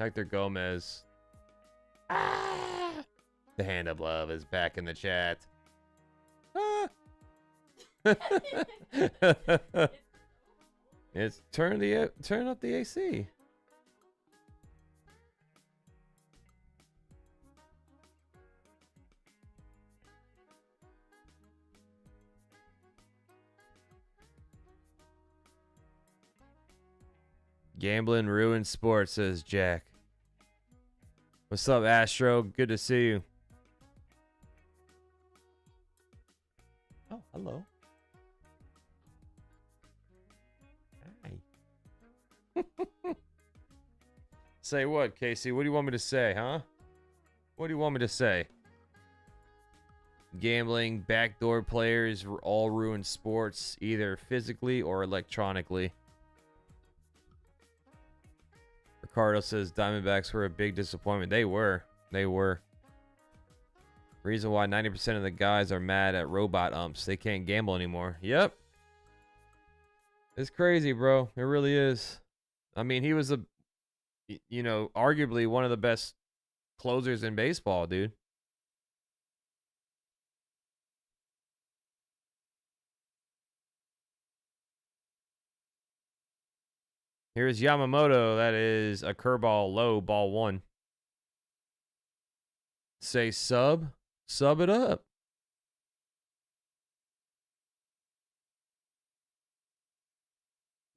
Hector Gomez. Ah! The hand of love is back in the chat. Ah! It's turn up the AC. Gambling ruins sports, says Jack. What's up, Astro? Good to see you. Oh, hello. Hi. Say what, Casey? What do you want me to say, huh? What do you want me to say? Gambling, backdoor players all ruin sports, either physically or electronically. Ricardo says Diamondbacks were a big disappointment. They were. They were. Reason why 90% of the guys are mad at robot umps. They can't gamble anymore. Yep. It's crazy, bro. It really is. I mean, he was arguably one of the best closers in baseball, dude. Here's Yamamoto. That is a curveball low, ball one. Say sub. Sub it up.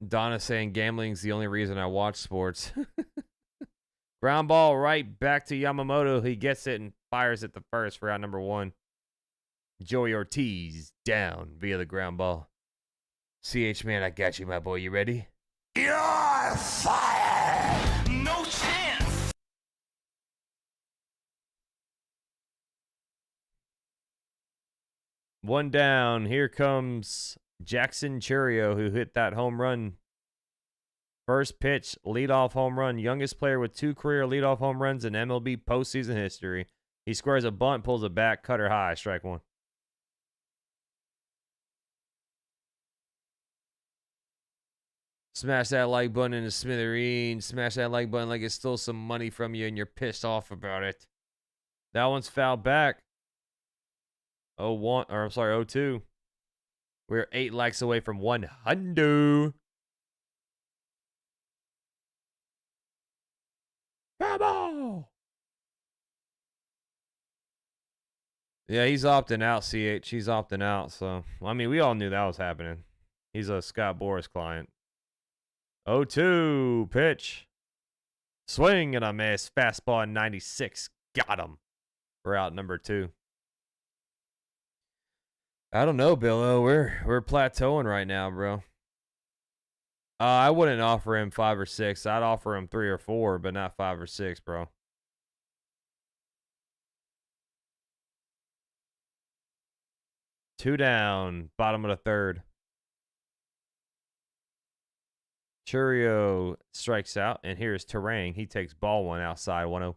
Donna saying gambling's the only reason I watch sports. Ground ball right back to Yamamoto. He gets it and fires it the first for out number one. Joey Ortiz down via the ground ball. CH, man, I got you, my boy. You ready? You're fired! No chance! One down. Here comes Jackson Chourio, who hit that home run. First pitch, leadoff home run. Youngest player with 2 career leadoff home runs in MLB postseason history. He squares a bunt, pulls it back, cutter high, strike one. Smash that like button in the smithereen. Smash that like button like it stole some money from you and you're pissed off about it. That one's fouled back. 0-2. We're 8 likes away from 100. Bravo! Yeah, he's opting out, CH. He's opting out, so I mean, we all knew that was happening. He's a Scott Boras client. 0-2 pitch. Swing and a miss. Fastball in 96. Got him. We're out number 2. I don't know, Billo. We're plateauing right now, bro. I wouldn't offer him 5 or 6. I'd offer him 3 or 4, but not 5 or 6, bro. Two down. Bottom of the third. Chourio strikes out, and here's Turang. He takes ball one outside, 1-0.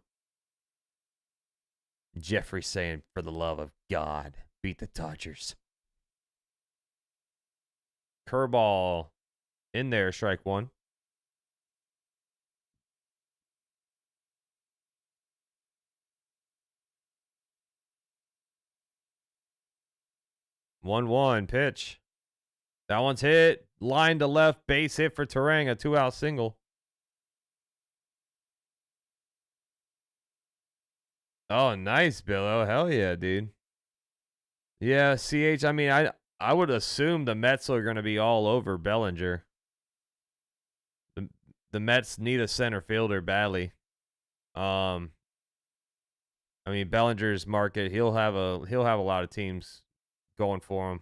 Jeffrey saying, for the love of God, beat the Dodgers. Curveball in there, strike one. One pitch. That one's hit. Line to left, base hit for Turang, a 2-out single. Oh, nice, Billo. Hell yeah, dude. Yeah, CH, I mean, I would assume the Mets are going to be all over Bellinger. The Mets need a center fielder badly. I mean, Bellinger's market, he'll have a lot of teams going for him.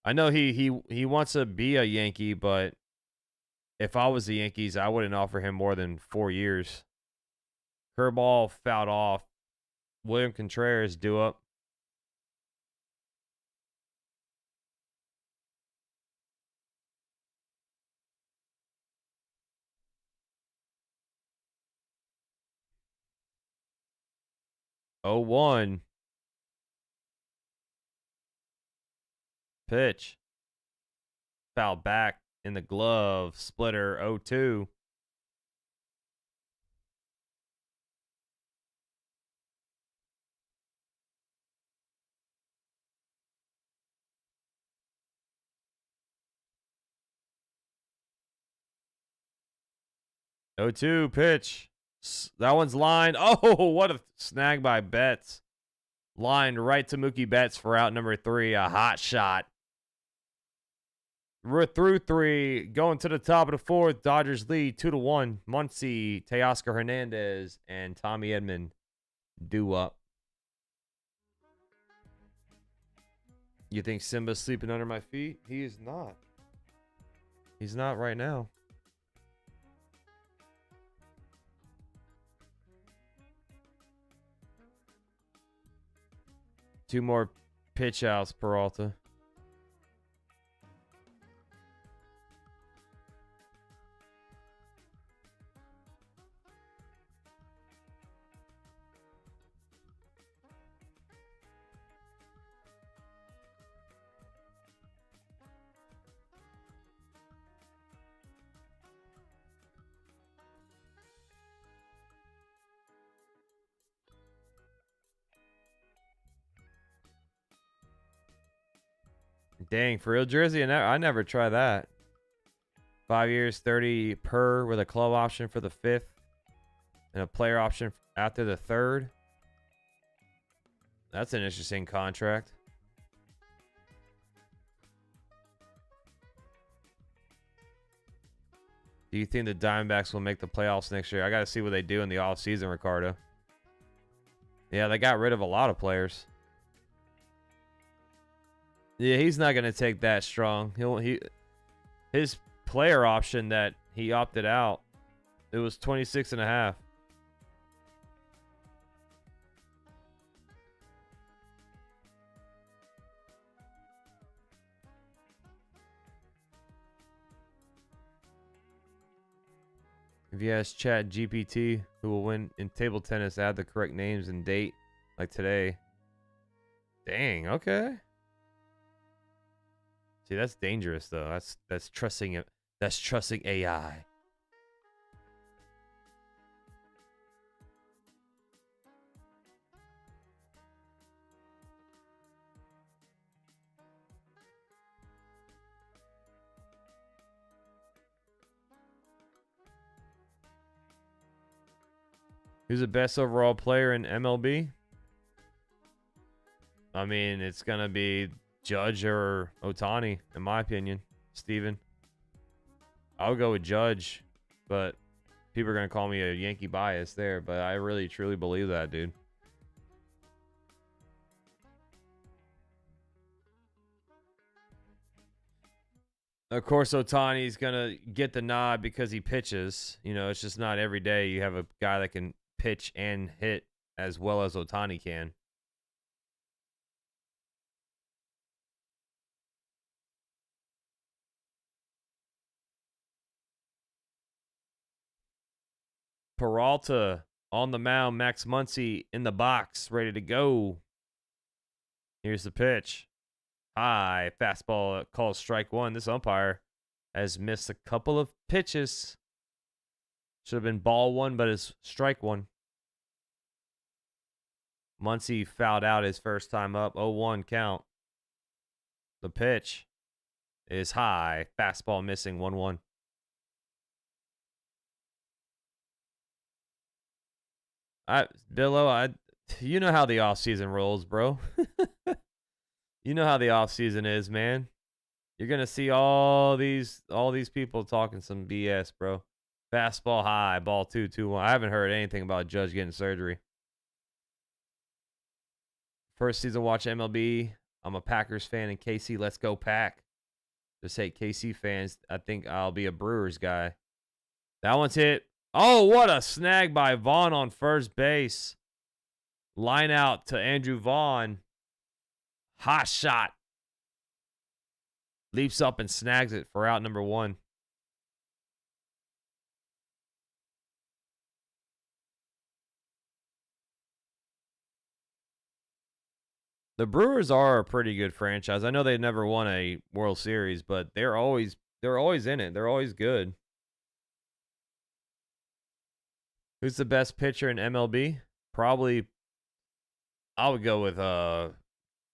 I know he wants to be a Yankee, but if I was the Yankees, I wouldn't offer him more than 4 years. Curveball fouled off. William Contreras due up. Oh, 1. Pitch. Foul back in the glove. Splitter 0-2. 0-2 pitch. That one's lined. Oh, what a snag by Betts. Lined right to Mookie Betts for out number 3. A hot shot. We're through 3. Going to the top of the 4th. Dodgers lead 2-1. Muncy, Teoscar Hernandez, and Tommy Edman due up. You think Simba's sleeping under my feet? He is not. He's not right now. Two more pitch outs, Peralta. Dang, for real jersey? I never try that. 5 years, 30 per with a club option for the 5th and a player option after the 3rd. That's an interesting contract. Do you think the Diamondbacks will make the playoffs next year? I got to see what they do in the offseason, Ricardo. Yeah, they got rid of a lot of players. Yeah, he's not going to take that strong. His player option that he opted out, it was 26.5. If you ask Chat GPT who will win in table tennis, add the correct names and date, like today. Dang, okay. See, that's dangerous though. That's trusting it. That's trusting AI. Who's the best overall player in MLB? I mean, it's gonna be Judge or Ohtani, in my opinion. Steven. I'll go with Judge, but people are going to call me a Yankee bias there, but I really, truly believe that, dude. Of course, Ohtani's going to get the nod because he pitches. You know, it's just not every day you have a guy that can pitch and hit as well as Ohtani can. Peralta on the mound. Max Muncy in the box, ready to go. Here's the pitch. High fastball calls strike 1. This umpire has missed a couple of pitches. Should have been ball 1, but it's strike 1. Muncy fouled out his first time up. 0-1 count. The pitch is high. Fastball missing. 1-1. Billo, you know how the offseason rolls, bro. You know how the offseason is, man. You're gonna see all these people talking some BS, bro. Fastball high, ball 2-2-1. I haven't heard anything about Judge getting surgery. First season watch MLB. I'm a Packers fan in KC. Let's go Pack. Just hate KC fans. I think I'll be a Brewers guy. That one's hit. Oh, what a snag by Vaughn on first base. Line out to Andrew Vaughn. Hot shot. Leaps up and snags it for out number 1. The Brewers are a pretty good franchise. I know they've never won a World Series, but they're always in it. They're always good. Who's the best pitcher in MLB? Probably, I would go with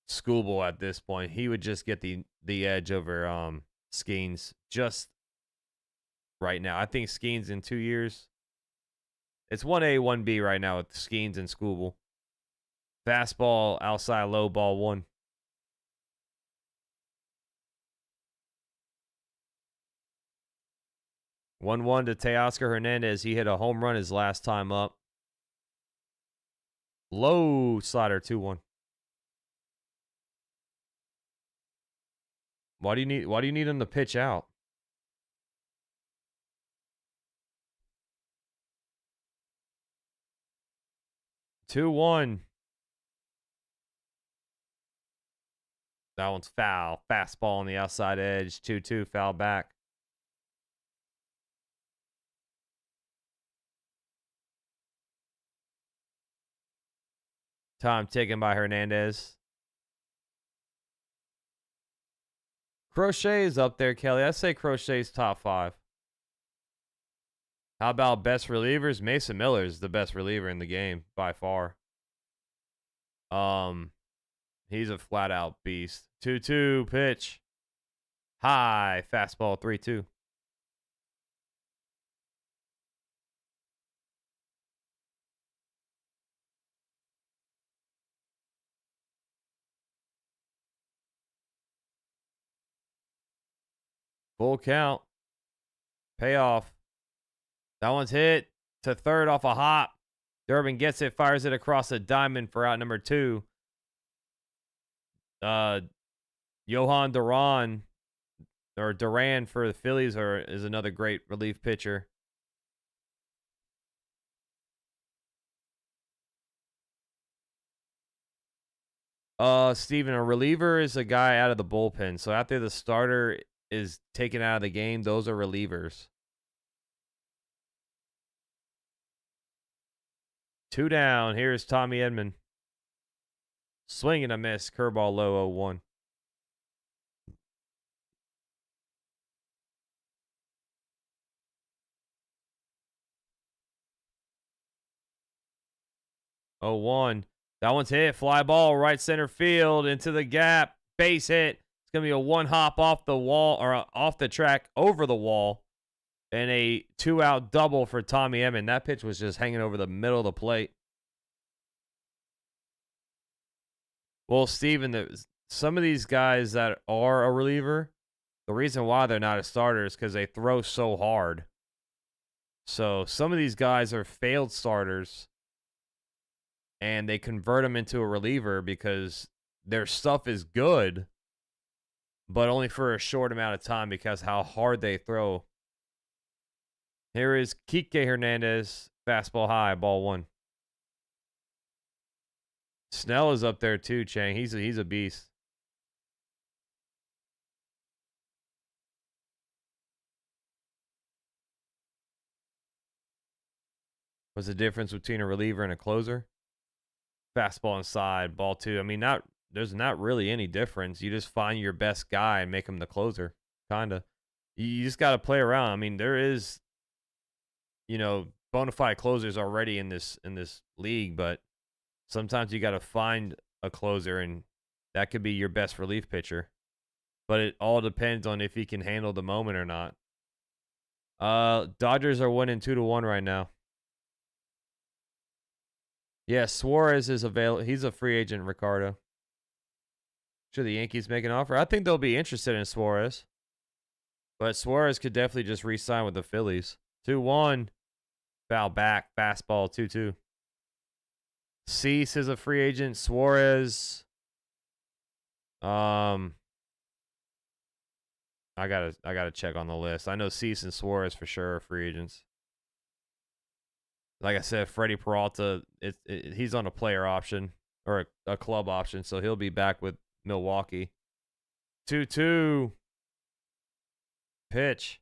Schoolboy at this point. He would just get the edge over Skeens just right now. I think Skeens in 2 years It's 1A, 1B right now with Skeens and Scooble. Fastball outside, low ball 1. 1-1 to Teoscar Hernandez. He hit a home run his last time up. Low slider 2-1. Why do you need him to pitch out? Two one. That one's foul. Fastball on the outside edge. 2-2. Foul back. Time taken by Hernandez. Crochet is up there, Kelly. I say Crochet's top 5. How about best relievers? Mason Miller is the best reliever in the game by far. He's a flat out beast. 2-2 pitch. High fastball 3-2. Full count. Payoff. That one's hit to third off a hop. Durbin gets it, fires it across the diamond for out number 2. Johan Duran or Duran for the Phillies is another great relief pitcher. Steven, a reliever is a guy out of the bullpen. So after the starter is taken out of the game, those are relievers. 2 down. Here's Tommy Edman. Swing and a miss. Curveball low 0-1. Oh, 1. That one's hit. Fly ball right center field into the gap. Base hit. It's going to be a 1 hop off the wall or off the track over the wall. And a 2-out double for Tommy Edman. That pitch was just hanging over the middle of the plate. Well, Steven, some of these guys that are a reliever, the reason why they're not a starter is because they throw so hard. So some of these guys are failed starters, and they convert them into a reliever because their stuff is good, but only for a short amount of time because how hard they throw. Here is Kike Hernandez, fastball high, ball 1. Snell is up there too, Chang. He's a beast. What's the difference between a reliever and a closer? Fastball inside, ball 2. I mean, there's not really any difference. You just find your best guy and make him the closer, kind of. You just got to play around. I mean, there is, bona fide closers already in this league, but sometimes you got to find a closer, and that could be your best relief pitcher. But it all depends on if he can handle the moment or not. Dodgers are winning 2-1 right now. Yeah, Suarez is available. He's a free agent, Ricardo. Should the Yankees make an offer? I think they'll be interested in Suarez. But Suarez could definitely just re-sign with the Phillies. 2-1. Foul back. Fastball 2-2. Cease is a free agent. Suarez. I gotta check on the list. I know Cease and Suarez for sure are free agents. Like I said, Freddy Peralta, he's on a player option or a club option, so he'll be back with Milwaukee. 2-2. Pitch.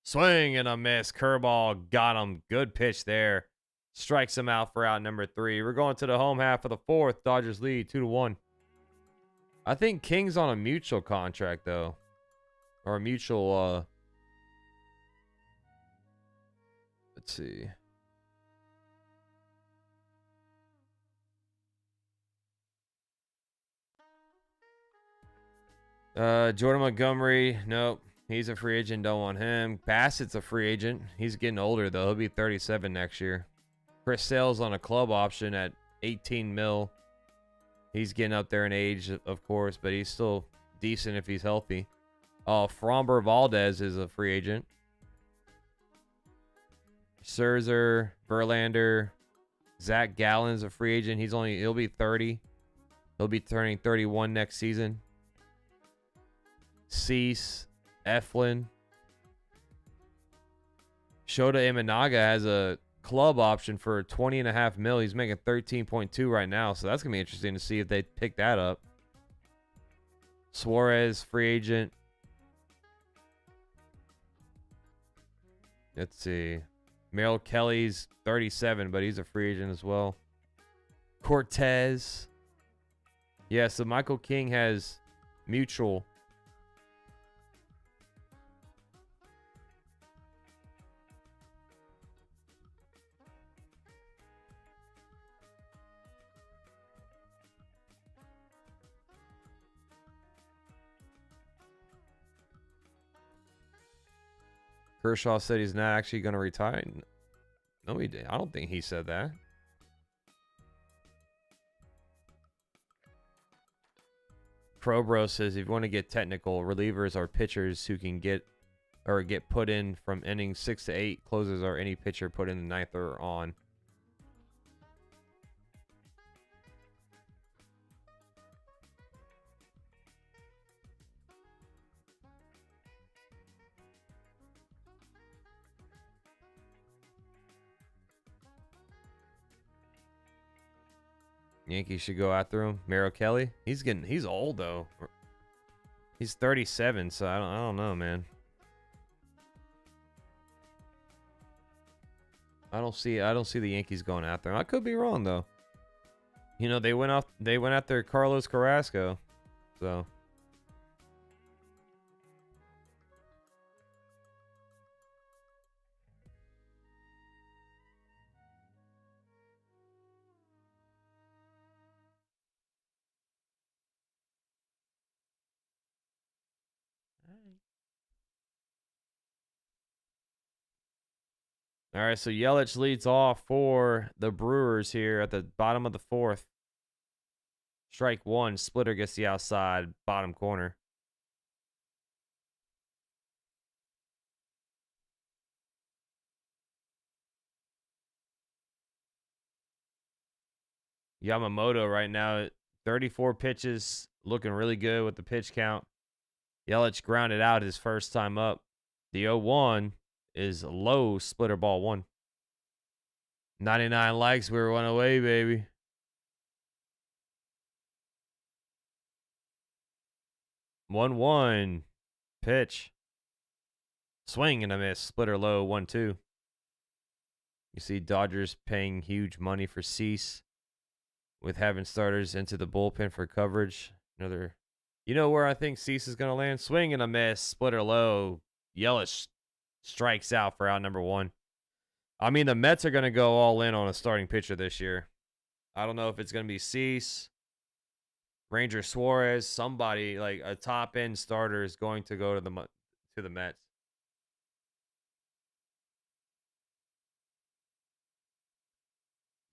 Swing and a miss. Curveball got him. Good pitch there. Strikes him out for out number 3. We're going to the home half of the 4th. Dodgers lead 2-1. I think King's on a mutual contract, though. Or a mutual, let's see. Jordan Montgomery, nope. He's a free agent. Don't want him. Bassett's a free agent. He's getting older, though. He'll be 37 next year. Chris Sale's on a club option at 18 mil. He's getting up there in age, of course, but he's still decent if he's healthy. Framber Valdez is a free agent. Scherzer, Verlander, Zach Gallen's a free agent. He'll be 30. He'll be turning 31 next season. Cease, Eflin. Shota Imanaga has a club option for 20.5 mil. He's making 13.2 right now, so that's gonna be interesting to see if they pick that up. Suarez, free agent. Let's see. Merrill Kelly's 37, but he's a free agent as well. Cortez. Yeah, so Michael King has mutual. Kershaw said he's not actually going to retire. No, he did. I don't think he said that. Crowbro says if you want to get technical, relievers are pitchers who can get put in from innings 6 to 8. Closers are any pitcher put in the ninth or on. Yankees should go after him. Merrill Kelly. He's old though. He's 37, so I don't know, man. I don't see the Yankees going after him. I could be wrong though. You know, they went after Carlos Carrasco. So all right, so Yelich leads off for the Brewers here at the bottom of the fourth. Strike one, splitter gets the outside bottom corner. Yamamoto right now at 34 pitches, looking really good with the pitch count. Yelich grounded out his first time up. The 0-1 is low, splitter ball one. 99 likes, we were one away, baby. One pitch. Swing and a miss, splitter low, 1-2. You see Dodgers paying huge money for Cease with having starters into the bullpen for coverage. You know where I think Cease is going to land? Swing and a miss, splitter low. Yelich strikes out for out number one. I mean, the Mets are going to go all in on a starting pitcher this year. I don't know if it's going to be Cease, Ranger Suarez, somebody like a top end starter is going to go to the Mets.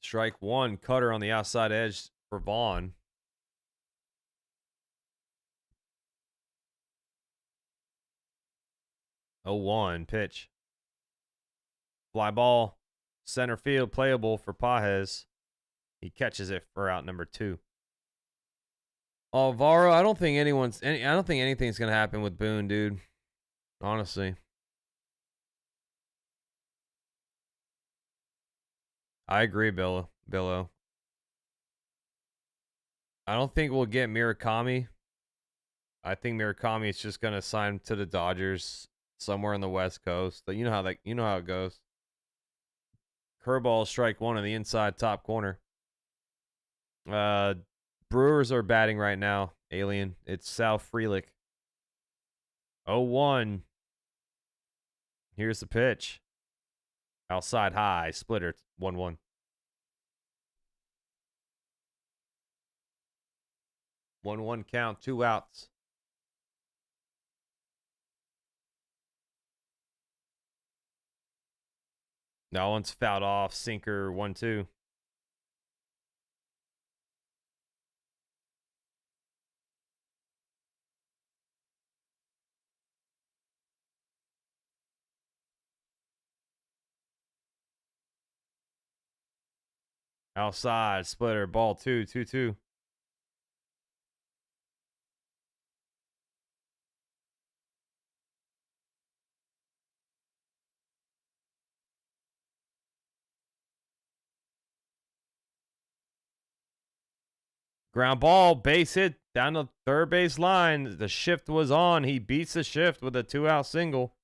Strike one, cutter on the outside edge for Vaughn. Oh, 1 pitch. Fly ball, center field, playable for Pages. He catches it for out number 2. Alvaro, I don't think anything's gonna happen with Boone, dude. Honestly, I agree, Billo. I don't think we'll get Murakami. I think Murakami is just gonna sign to the Dodgers somewhere on the West Coast. But you know how it goes. Curveball, strike one on the inside top corner. Brewers are batting right now. Alien. It's Sal Frelick. 0-1. Here's the pitch. Outside high. Splitter. 1-1. 1-1 count. 2 outs. That one's fouled off. Sinker 1-2. Outside, splitter, ball 2-2. Ground ball, base hit down the third base line. The shift was on. He beats the shift with a 2-out single.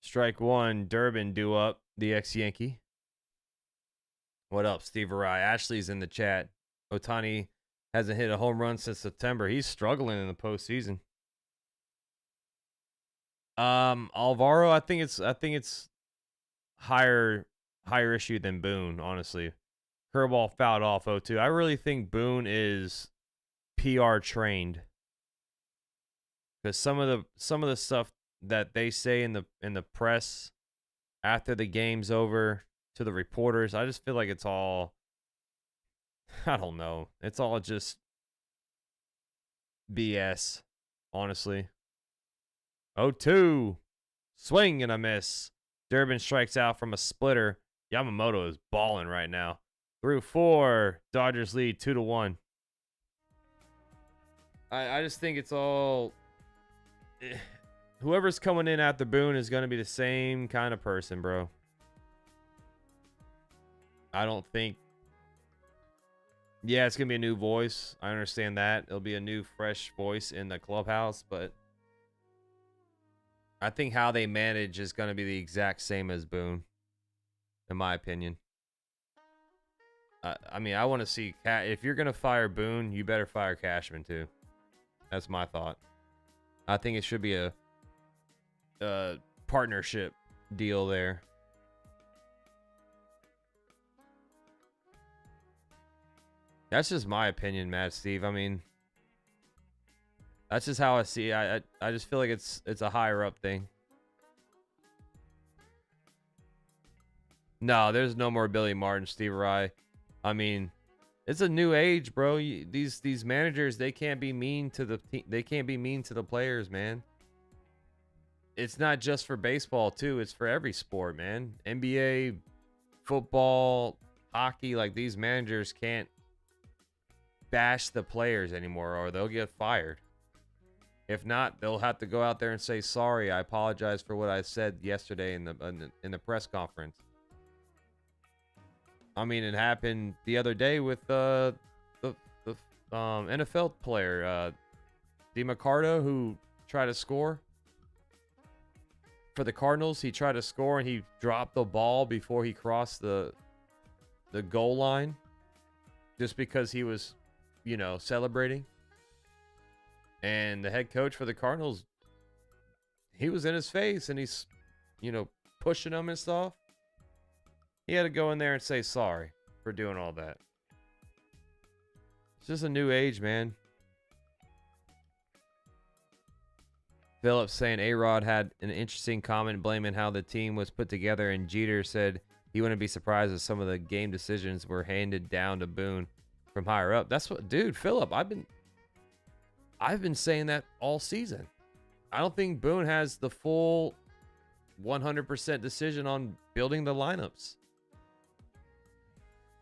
Strike one, Durbin due up, the ex-Yankee. What up, Steve Arai? Ashley's in the chat. Ohtani hasn't hit a home run since September. He's struggling in the postseason. Alvaro, I think it's higher issue than Boone, honestly. Curveball fouled off 0-2. I really think Boone is PR trained. Because some of the stuff that they say in the press after the game's over to the reporters, I just feel like it's all, I don't know, it's all just BS, honestly. 0-2, swing and a miss. Durbin strikes out from a splitter. Yamamoto is balling right now. Through 4, Dodgers lead 2-1. I just think it's all, whoever's coming in after Boone is going to be the same kind of person, bro. I don't think. Yeah, it's going to be a new voice. I understand that. It'll be a new, fresh voice in the clubhouse, but I think how they manage is going to be the exact same as Boone, in my opinion. I mean, I want to see, if you're going to fire Boone, you better fire Cashman too. That's my thought. I think it should be a partnership deal there. That's just my opinion, Mad Steve. I mean, that's just how I see it. I just feel like it's a higher up thing. No, there's no more Billy Martin, Steve Rye. I mean, it's a new age, bro. These managers, they can't be mean to the players, man. It's not just for baseball too. It's for every sport, man. NBA, football, hockey. Like, these managers can't bash the players anymore, or they'll get fired. If not, they'll have to go out there and say, sorry, I apologize for what I said yesterday in the press conference. I mean, it happened the other day with the NFL player, DeMarcado, who tried to score for the Cardinals. He tried to score and he dropped the ball before he crossed the goal line, just because he was, you know, celebrating. And the head coach for the Cardinals, he was in his face and he's, you know, pushing him and stuff. He had to go in there and say sorry for doing all that. It's just a new age, man. Phillips saying A-Rod had an interesting comment blaming how the team was put together, and Jeter said he wouldn't be surprised if some of the game decisions were handed down to Boone from higher up. That's what, dude, Phillip, I've been saying that all season. I don't think Boone has the full 100% decision on building the lineups.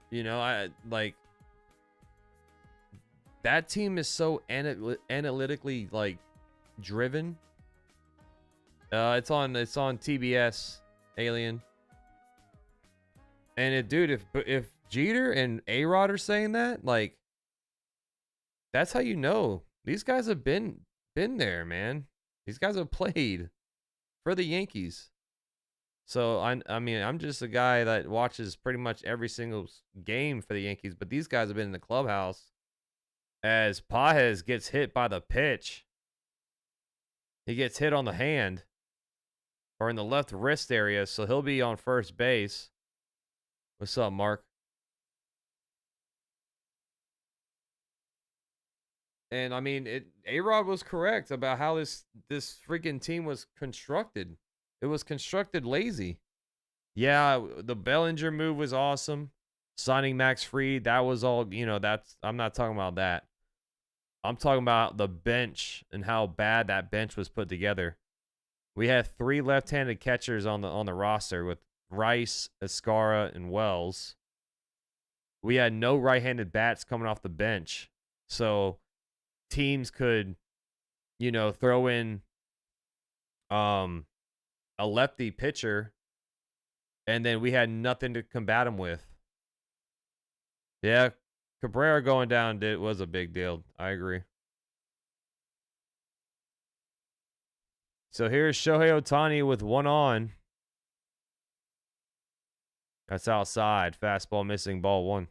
You know, I like, that team is so analytically like driven. It's on TBS, Alien. And if Jeter and A-Rod are saying that, like, that's how you know these guys have been there, man. These guys have played for the Yankees. So I mean, I'm just a guy that watches pretty much every single game for the Yankees, but these guys have been in the clubhouse as Pages gets hit by the pitch. He gets hit on the hand or in the left wrist area, so he'll be on first base. What's up, Mark? And I mean, A-Rod was correct about how this freaking team was constructed. It was constructed lazy. Yeah, the Bellinger move was awesome. Signing Max Fried, that was all, I'm not talking about that. I'm talking about the bench and how bad that bench was put together. We had 3 left-handed catchers on the roster with Rice, Escara, and Wells. We had no right-handed bats coming off the bench. So teams could, throw in a lefty pitcher, and then we had nothing to combat him with. Yeah, Cabrera going down was a big deal. I agree. So here's Shohei Ohtani with 1 on. That's outside. Fastball missing, ball 1.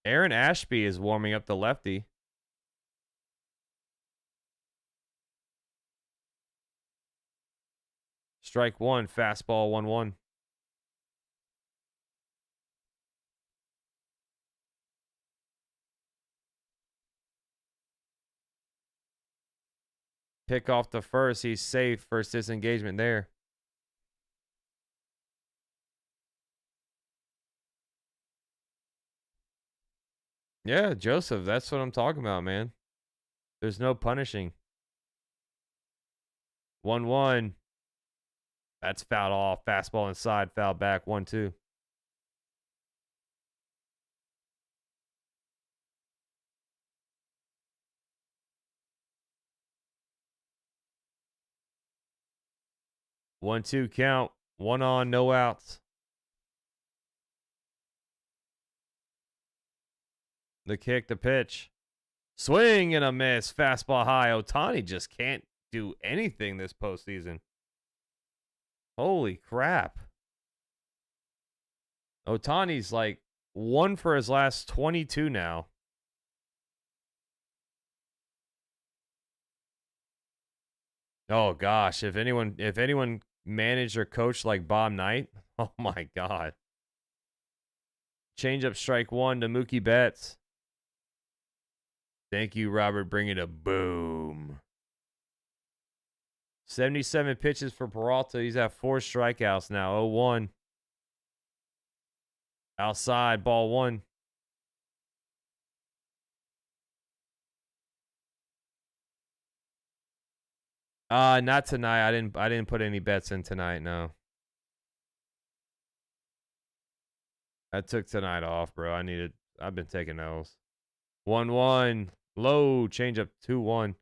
Aaron Ashby is warming up the lefty. Strike 1, fastball 1-1. Pick off the first. He's safe. First disengagement there. Yeah, Joseph, that's what I'm talking about, man. There's no punishing. 1-1. That's fouled off. Fastball inside, foul back, 1-2. One, 2 count. 1 on, no outs. The kick, the pitch. Swing and a miss. Fastball high. Ohtani just can't do anything this postseason. Holy crap. Ohtani's like 1 for his last 22 now. Oh gosh, if anyone managed or coached like Bob Knight, oh my god. Change up strike 1 to Mookie Betts. Thank you, Robert. Bring it a boom. 77 pitches for Peralta. He's at 4 strikeouts now. 0-1. Outside, ball 1. Not tonight. I didn't put any bets in tonight, no. I took tonight off, bro. I've been taking those. 1-1. Low. Change up 2-1.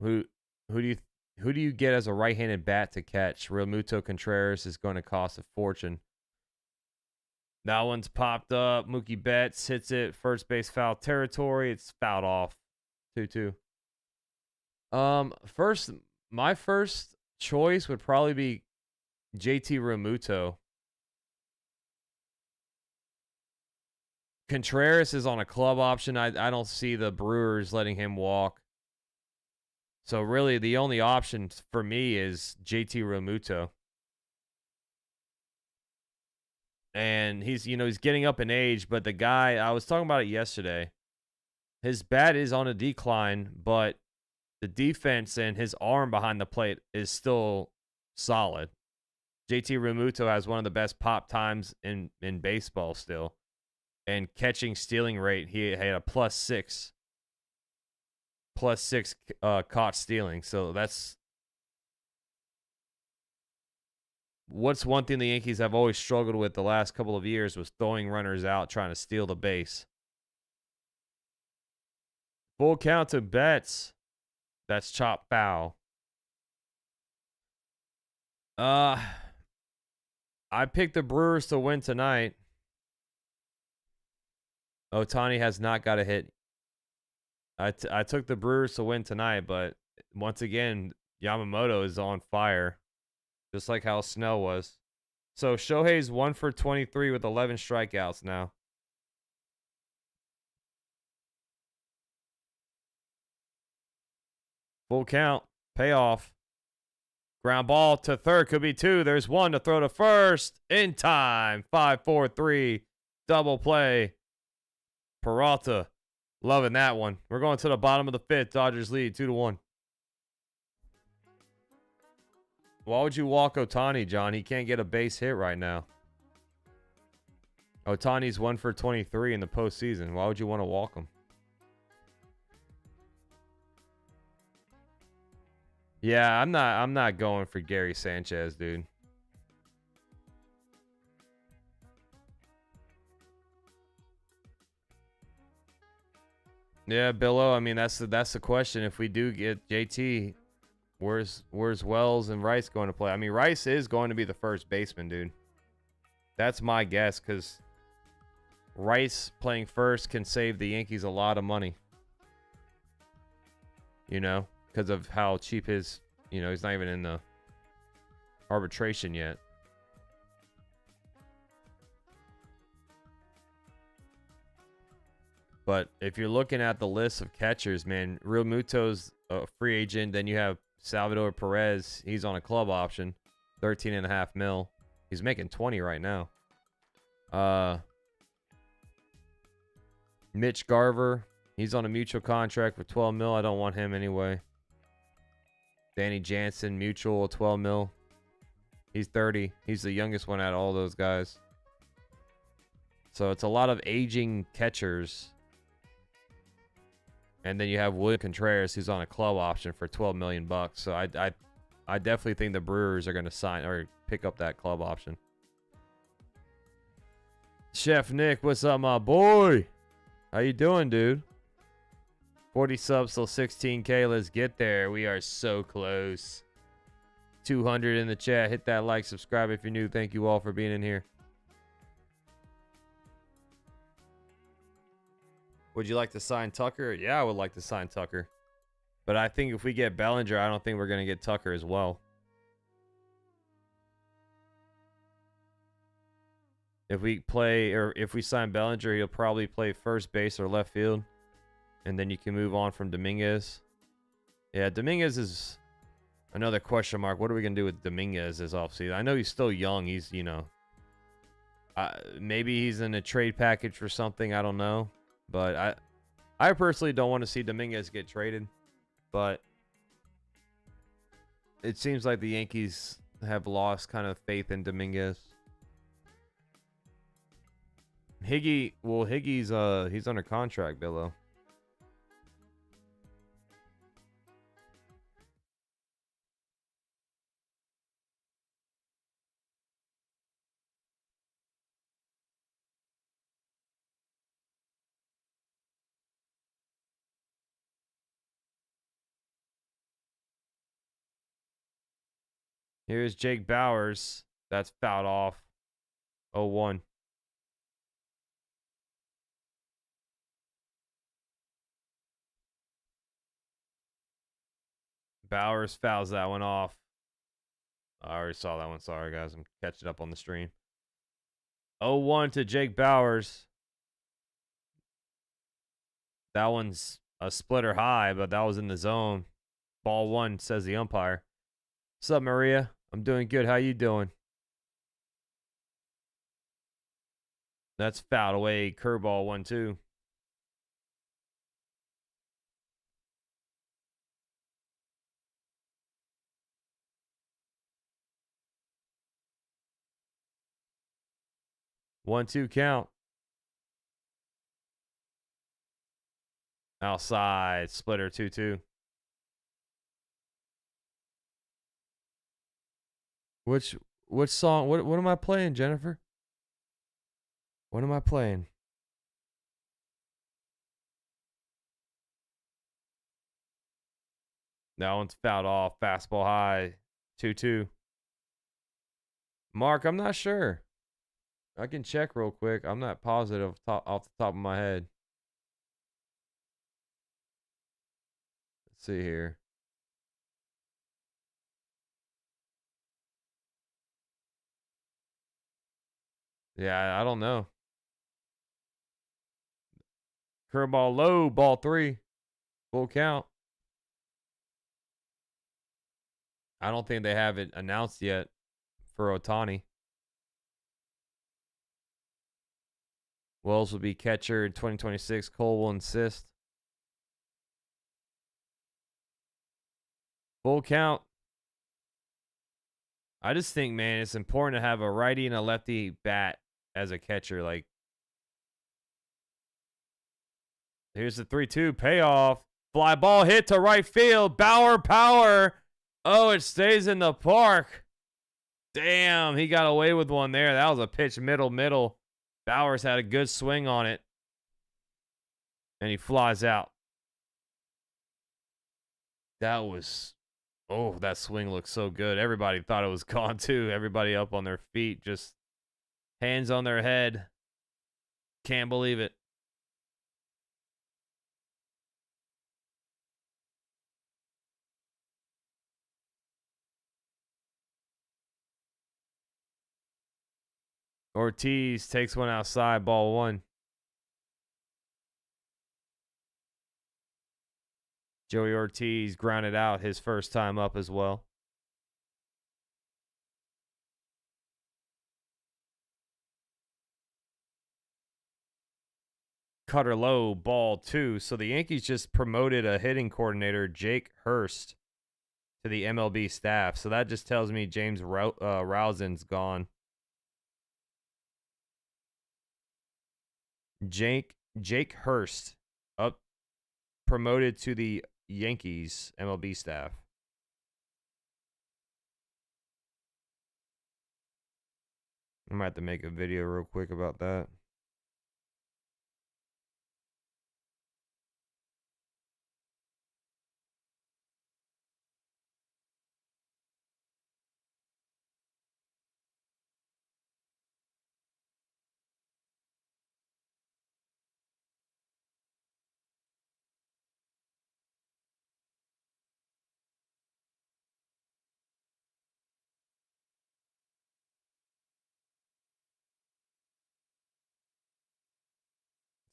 Who do you get as a right-handed bat to catch? William Contreras is going to cost a fortune. That one's popped up. Mookie Betts hits it. First base foul territory. It's fouled off. 2-2. My first choice would probably be JT Realmuto. Contreras is on a club option. I don't see the Brewers letting him walk. So really, the only option for me is JT Realmuto. And he's getting up in age, but the guy, I was talking about it yesterday. His bat is on a decline, but the defense and his arm behind the plate is still solid. JT Realmuto has one of the best pop times in baseball still. And catching stealing rate, he had a +6 caught stealing. So that's what's one thing the Yankees have always struggled with the last couple of years was throwing runners out, trying to steal the base. Full count to Betts. That's chop foul. I picked the Brewers to win tonight. Ohtani has not got a hit. I took the Brewers to win tonight, but once again, Yamamoto is on fire, just like how Snell was. So Shohei's 1 for 23 with 11 strikeouts now. Full count. Payoff. Ground ball to third. Could be two. There's one to throw to first. In time. 5-4-3. Double play. Peralta. Loving that one. We're going to the bottom of the fifth. Dodgers lead 2-1. Why would you walk Ohtani, John? He can't get a base hit right now. Ohtani's 1 for 23 in the postseason. Why would you want to walk him? Yeah, I'm not going for Gary Sanchez, dude. Yeah, Billo, I mean that's the question. If we do get JT, where's Wells and Rice going to play? I mean, Rice is going to be the first baseman, dude. That's my guess, because Rice playing first can save the Yankees a lot of money. You know, because of how cheap his, he's not even in the arbitration yet. But if you're looking at the list of catchers, man, Real Muto's a free agent. Then you have Salvador Perez. He's on a club option, $13.5 million. He's making 20 right now. Mitch Garver. He's on a mutual contract for $12 million. I don't want him anyway. Danny Jansen, mutual, $12 million. He's 30. He's the youngest one out of all those guys. So it's a lot of aging catchers. And then you have William Contreras, who's on a club option for $12 million. So I definitely think the Brewers are going to sign or pick up that club option. Chef Nick, what's up, my boy? How you doing, dude? 40 subs till 16K. Let's get there. We are so close. 200 in the chat. Hit that like, subscribe if you're new. Thank you all for being in here. Would you like to sign Tucker? Yeah, I would like to sign Tucker. But I think if we get Bellinger, I don't think we're going to get Tucker as well. If we sign Bellinger, he'll probably play first base or left field. And then you can move on from Dominguez. Yeah, Dominguez is another question mark. What are we going to do with Dominguez this offseason? I know he's still young. He's, maybe he's in a trade package for something. I don't know. But I personally don't want to see Dominguez get traded. But it seems like the Yankees have lost kind of faith in Dominguez. Higgy's he's under contract, Billo. Here's Jake Bauers. That's fouled off. 0-1. Bauers fouls that one off. I already saw that one. Sorry, guys. I'm catching up on the stream. 0-1 to Jake Bauers. That one's a splitter high, but that was in the zone. Ball one, says the umpire. What's up, Maria? I'm doing good. How you doing? That's fouled away. Curveball 1-2. One, two count. Outside. Splitter 2-2. Which song? What am I playing, Jennifer? What am I playing? That one's fouled off. Fastball high. 2-2. Mark, I'm not sure. I can check real quick. I'm not positive off the top of my head. Let's see here. Yeah, I don't know. Curveball low, ball 3. Full count. I don't think they have it announced yet for Ohtani. Wells will be catcher in 2026. Cole will insist. Full count. I just think, man, it's important to have a righty and a lefty bat as a catcher. Like, here's the 3-2 payoff. Fly ball hit to right field. Bauer power. Oh, it stays in the park. Damn, he got away with one there. That was a pitch middle. Bowers had a good swing on it. And he flies out. That was, oh, that swing looked so good. Everybody thought it was gone too. Everybody up on their feet, just hands on their head. Can't believe it. Ortiz takes one outside, ball 1. Joey Ortiz grounded out his first time up as well. Cutter low, ball 2. So the Yankees just promoted a hitting coordinator, Jake Hurst, to the MLB staff. So that just tells me James Rousen's gone. Jake Hurst up promoted to the Yankees MLB staff. I might have to make a video real quick about that.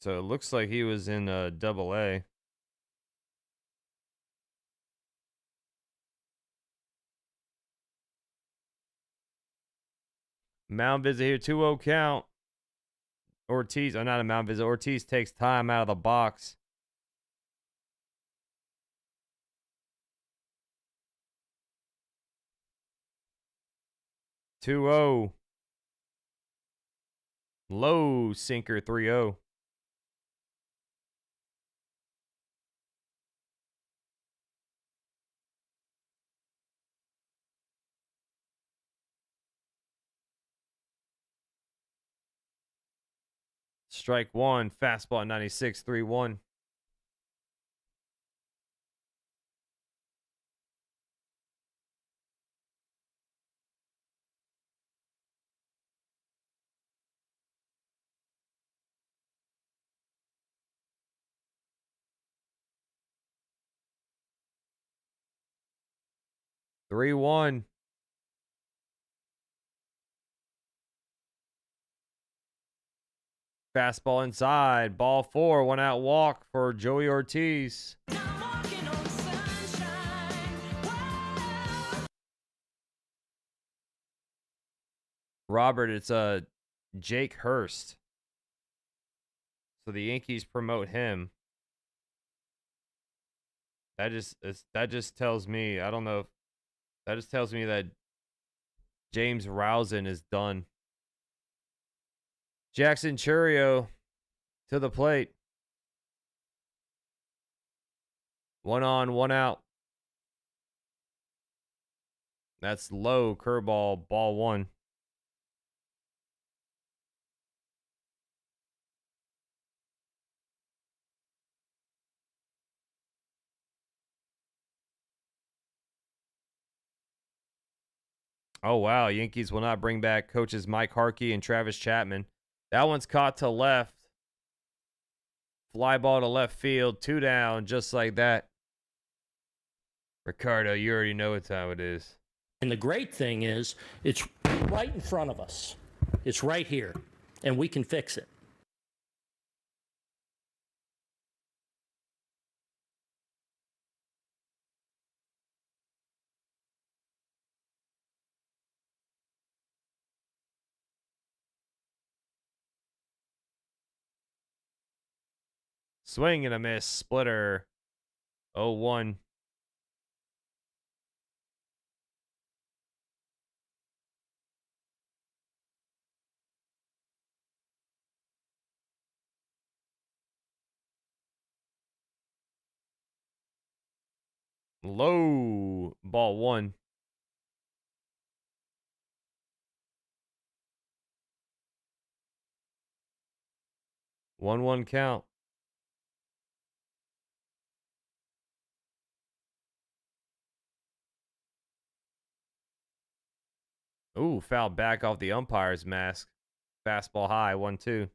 So it looks like he was in Double-A. Mound visit here, 2-0 count. Ortiz, not a mound visit. Ortiz takes time out of the box. Two-0. Low sinker, 3-0. Strike 1, fastball 96, 3-1. Three one. Fastball inside. Ball 4. 1 out walk for Joey Ortiz. Robert, it's Jake Hurst. So the Yankees promote him. That just tells me, I don't know if that just tells me that James Rousen is done. Jackson Chourio to the plate. 1 on, 1 out. That's low curveball, ball 1. Oh, wow. Yankees will not bring back coaches Mike Harkey and Travis Chapman. That one's caught to left. Fly ball to left field. 2 down, just like that. Ricardo, you already know what time it is. And the great thing is, it's right in front of us. It's right here, and we can fix it. Swing and a miss. Splitter. 0-1. Low. Ball 1. One count. Ooh, foul back off the umpire's mask. Fastball high. 1-2.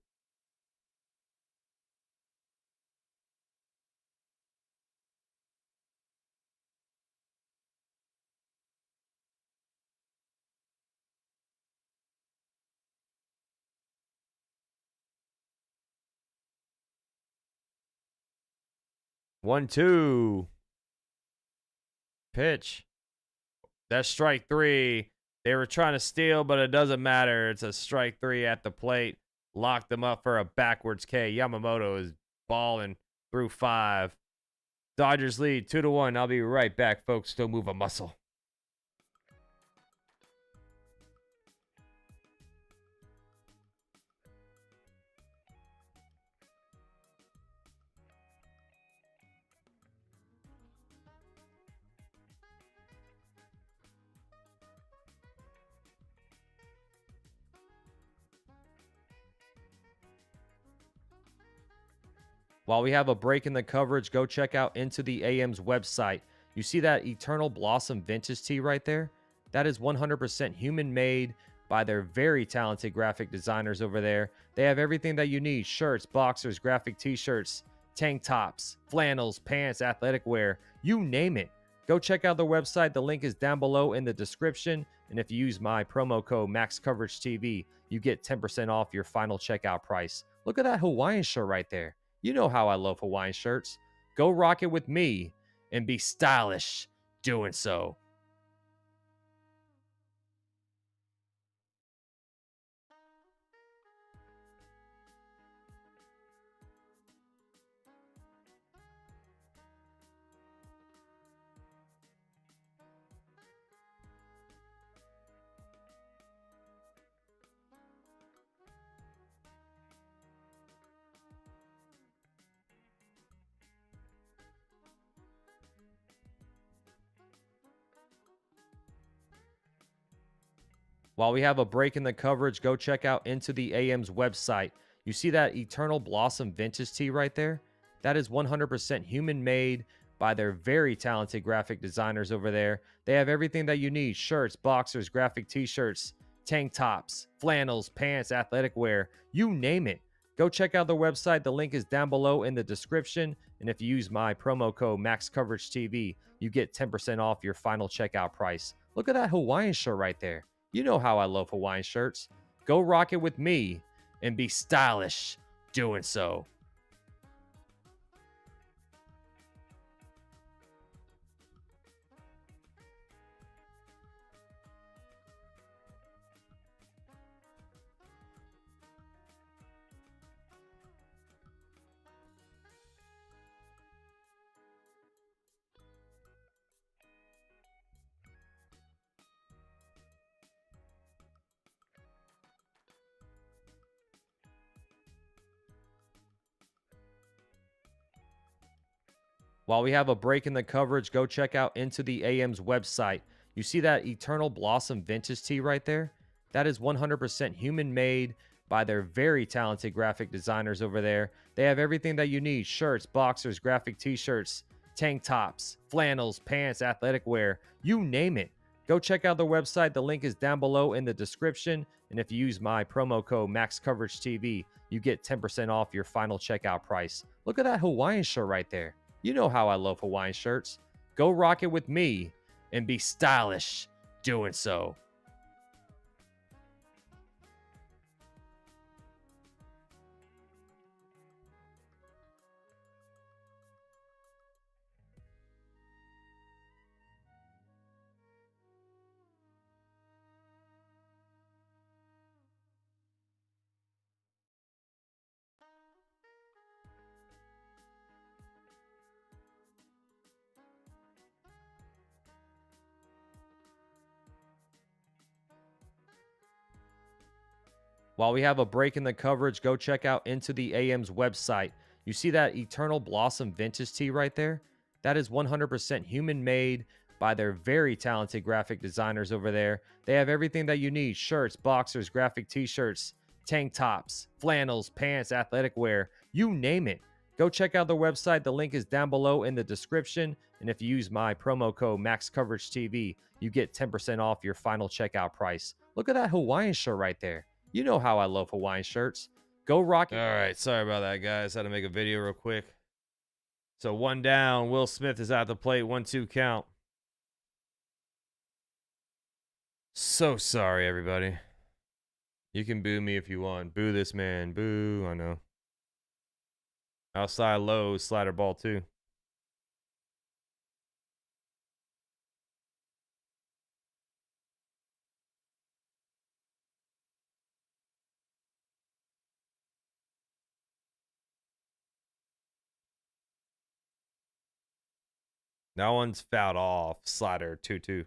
One, two. Pitch. That's strike 3. They were trying to steal, but it doesn't matter. It's a strike 3 at the plate. Locked them up for a backwards K. Yamamoto is balling through 5. Dodgers lead 2-1. I'll be right back, folks. Don't move a muscle. While we have a break in the coverage, go check out Into the AM's website. You see that Eternal Blossom vintage tee right there? That is 100% human-made by their very talented graphic designers over there. They have everything that you need: shirts, boxers, graphic t-shirts, tank tops, flannels, pants, athletic wear, you name it. Go check out their website. The link is down below in the description. And if you use my promo code MaxCoverageTV, you get 10% off your final checkout price. Look at that Hawaiian shirt right there. You know how I love Hawaiian shirts. Go rock it with me and be stylish doing so. While we have a break in the coverage, go check out Into the AM's website. You see that Eternal Blossom vintage tee right there? That is 100% human-made by their very talented graphic designers over there. They have everything that you need: shirts, boxers, graphic t-shirts, tank tops, flannels, pants, athletic wear, you name it. Go check out their website. The link is down below in the description. And if you use my promo code MaxCoverageTV, you get 10% off your final checkout price. Look at that Hawaiian shirt right there. You know how I love Hawaiian shirts. Go rock it with me and be stylish doing so. While we have a break in the coverage, go check out Into the AM's website. You see that Eternal Blossom vintage tee right there? That is 100% human-made by their very talented graphic designers over there. They have everything that you need: shirts, boxers, graphic t-shirts, tank tops, flannels, pants, athletic wear, you name it. Go check out their website. The link is down below in the description. And if you use my promo code MaxCoverageTV, you get 10% off your final checkout price. Look at that Hawaiian shirt right there. You know how I love Hawaiian shirts. Go rock it with me and be stylish doing so. While we have a break in the coverage, go check out Into the AM's website. You see that Eternal Blossom vintage tee right there? That is 100% human-made by their very talented graphic designers over there. They have everything that you need: shirts, boxers, graphic t-shirts, tank tops, flannels, pants, athletic wear, you name it. Go check out their website. The link is down below in the description. And if you use my promo code MaxCoverageTV, you get 10% off your final checkout price. Look at that Hawaiian shirt right there. You know how I love Hawaiian shirts. Go rock it. All right, sorry about that, guys. Had to make a video real quick. So 1 down. Will Smith is at the plate. 1-2 count. So sorry, everybody. You can boo me if you want. Boo this man. Boo. I know. Outside low, slider ball 2. That one's fouled off. Slider 2-2.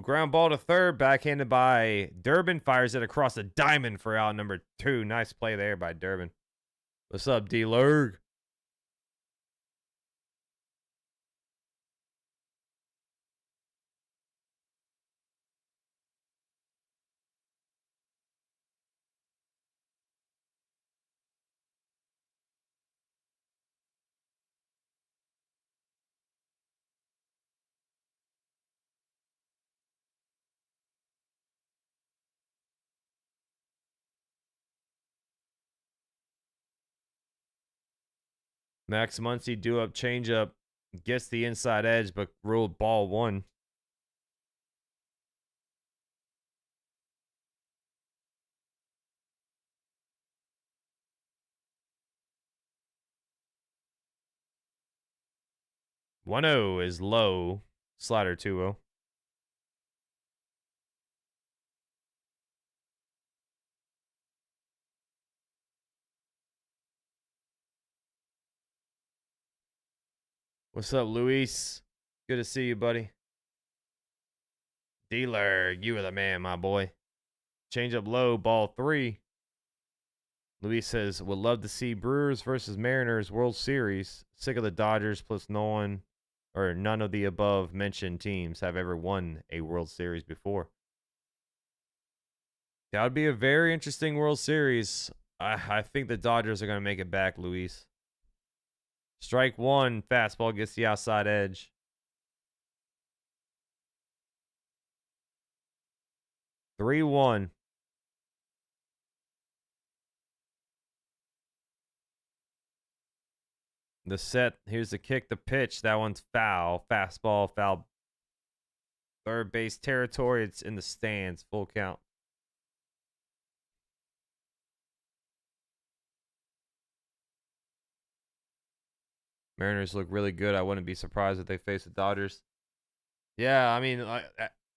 Ground ball to third. Backhanded by Durbin. Fires it across the diamond for out number 2. Nice play there by Durbin. What's up, D-Lurg? Max Muncy do up, change up, gets the inside edge, but ruled ball 1. One 0 is low. Slider 2-0. What's up, Luis? Good to see you, buddy. Dealer, you are the man, my boy. Change up low, ball 3. Luis says, would love to see Brewers versus Mariners World Series. Sick of the Dodgers, plus no one or none of the above mentioned teams have ever won a World Series before. That would be a very interesting World Series. I think the Dodgers are going to make it back, Luis. Strike 1, fastball gets the outside edge. Three 1. The set, here's the kick, the pitch. That one's foul. Fastball, foul. Third base territory. It's in the stands. Full count. Mariners look really good. I wouldn't be surprised if they face the Dodgers. Yeah, I mean,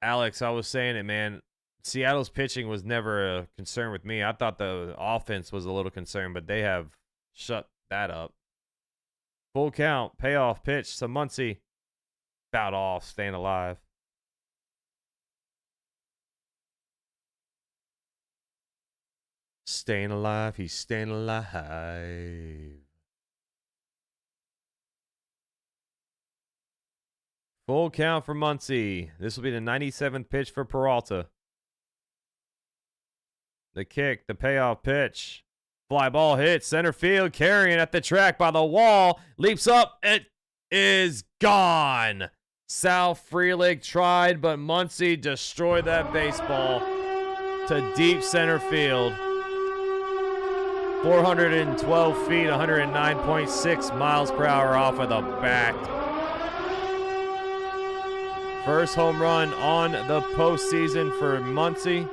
Alex, I was saying it, man. Seattle's pitching was never a concern with me. I thought the offense was a little concerned, but they have shut that up. Full count, payoff pitch to Muncy. Fouled off, staying alive. Staying alive, he's staying alive. Full count for Muncy. This will be the 97th pitch for Peralta. The kick, the payoff pitch. Fly ball hit center field, carrying at the track by the wall. Leaps up. It is gone. Sal Frelick tried, but Muncy destroyed that baseball to deep center field. 412 feet, 109.6 miles per hour off of the bat. First home run on the postseason for Muncy.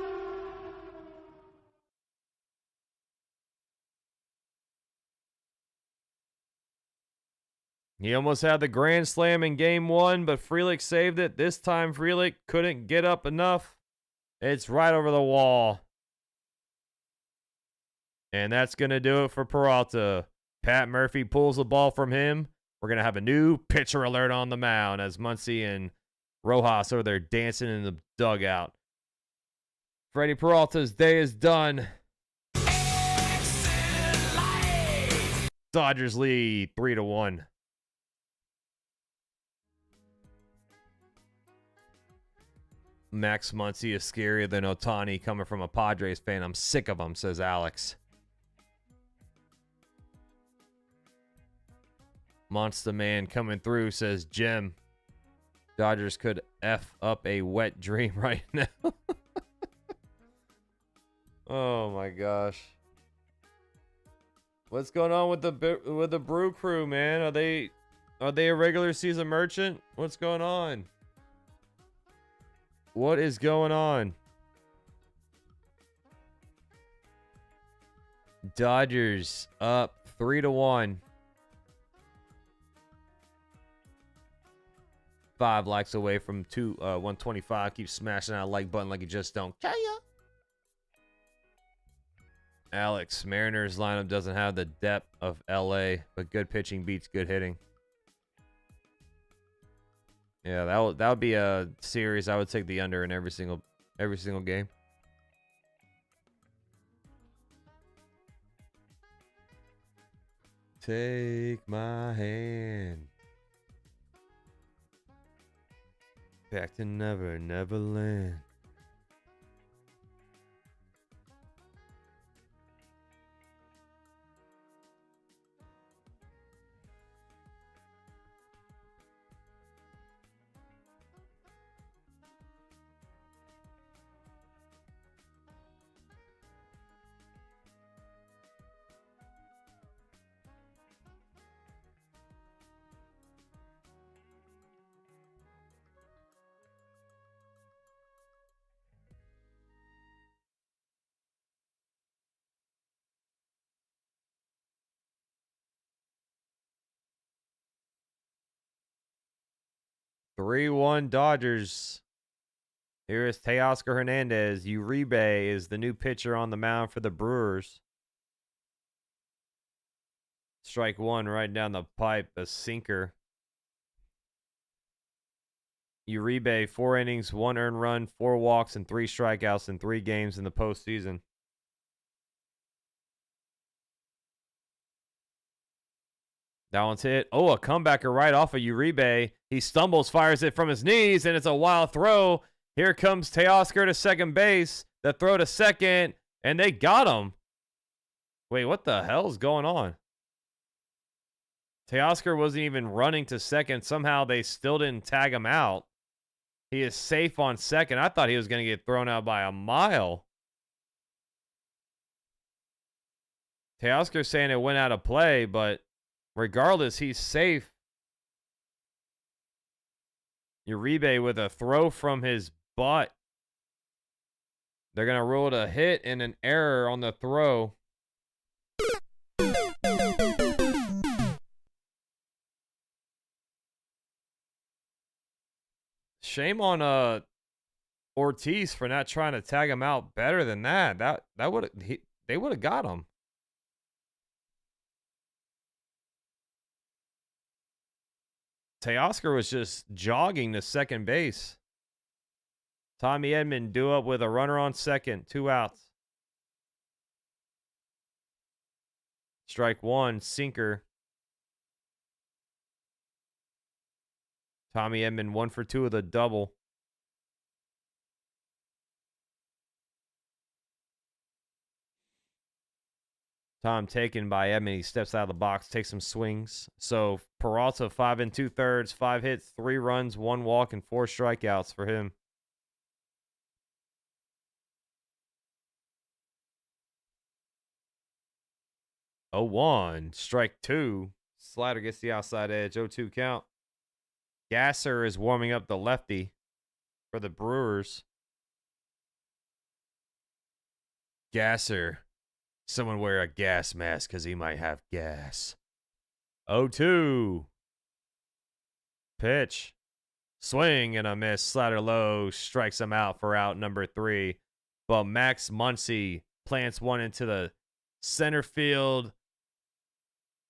He almost had the grand slam in game one, but Frelick saved it. This time, Frelick couldn't get up enough. It's right over the wall. And that's going to do it for Peralta. Pat Murphy pulls the ball from him. We're going to have a new pitcher alert on the mound as Muncy and Rojas over there dancing in the dugout. Freddie Peralta's day is done. Dodgers lead 3-1. Max Muncy is scarier than Ohtani coming from a Padres fan. I'm sick of him, says Alex. Monster Man coming through, says Jim. Dodgers could F up a wet dream right now. Oh my gosh. What's going on with the Brew Crew, man? Are they a regular season merchant? What's going on? What is going on? Dodgers up 3-1. 5 likes away from 125. Keep smashing that like button like you just don't care. Alex, Mariners lineup doesn't have the depth of LA, but good pitching beats good hitting. Yeah, that would be a series I would take the under in every single game. Take my hand back to Neverland. (3-1) Dodgers. Here is Teoscar Hernandez. Uribe is the new pitcher on the mound for the Brewers. Strike one right down the pipe, a sinker. Uribe, 4 innings, 1 earned run, 4 walks, and 3 strikeouts in 3 games in the postseason. That one's hit. Oh, a comebacker right off of Uribe. He stumbles, fires it from his knees, and it's a wild throw. Here comes Teoscar to second base. The throw to second, and they got him. Wait, what the hell's going on? Teoscar wasn't even running to second. Somehow they still didn't tag him out. He is safe on second. I thought he was going to get thrown out by a mile. Teoscar saying it went out of play, but regardless, he's safe. Uribe with a throw from his butt. They're going to rule it a hit and an error on the throw. Shame on Ortiz for not trying to tag him out better than that. They would have got him. Teoscar was just jogging to second base. Tommy Edman due up with a runner on second. 2 outs. Strike one, sinker. Tommy Edman 1 for 2 with a double. Tom taken by Edman. He steps out of the box, takes some swings. So Peralta 5 2/3, 5 hits, 3 runs, 1 walk, and 4 strikeouts for him. Oh, 1, strike 2. Slider gets the outside edge. 0-2 count. Gasser is warming up the lefty for the Brewers. Gasser. Someone wear a gas mask because he might have gas. 0-2. Pitch. Swing and a miss. Slider low. Strikes him out for out number 3. But Max Muncy plants one into the center field.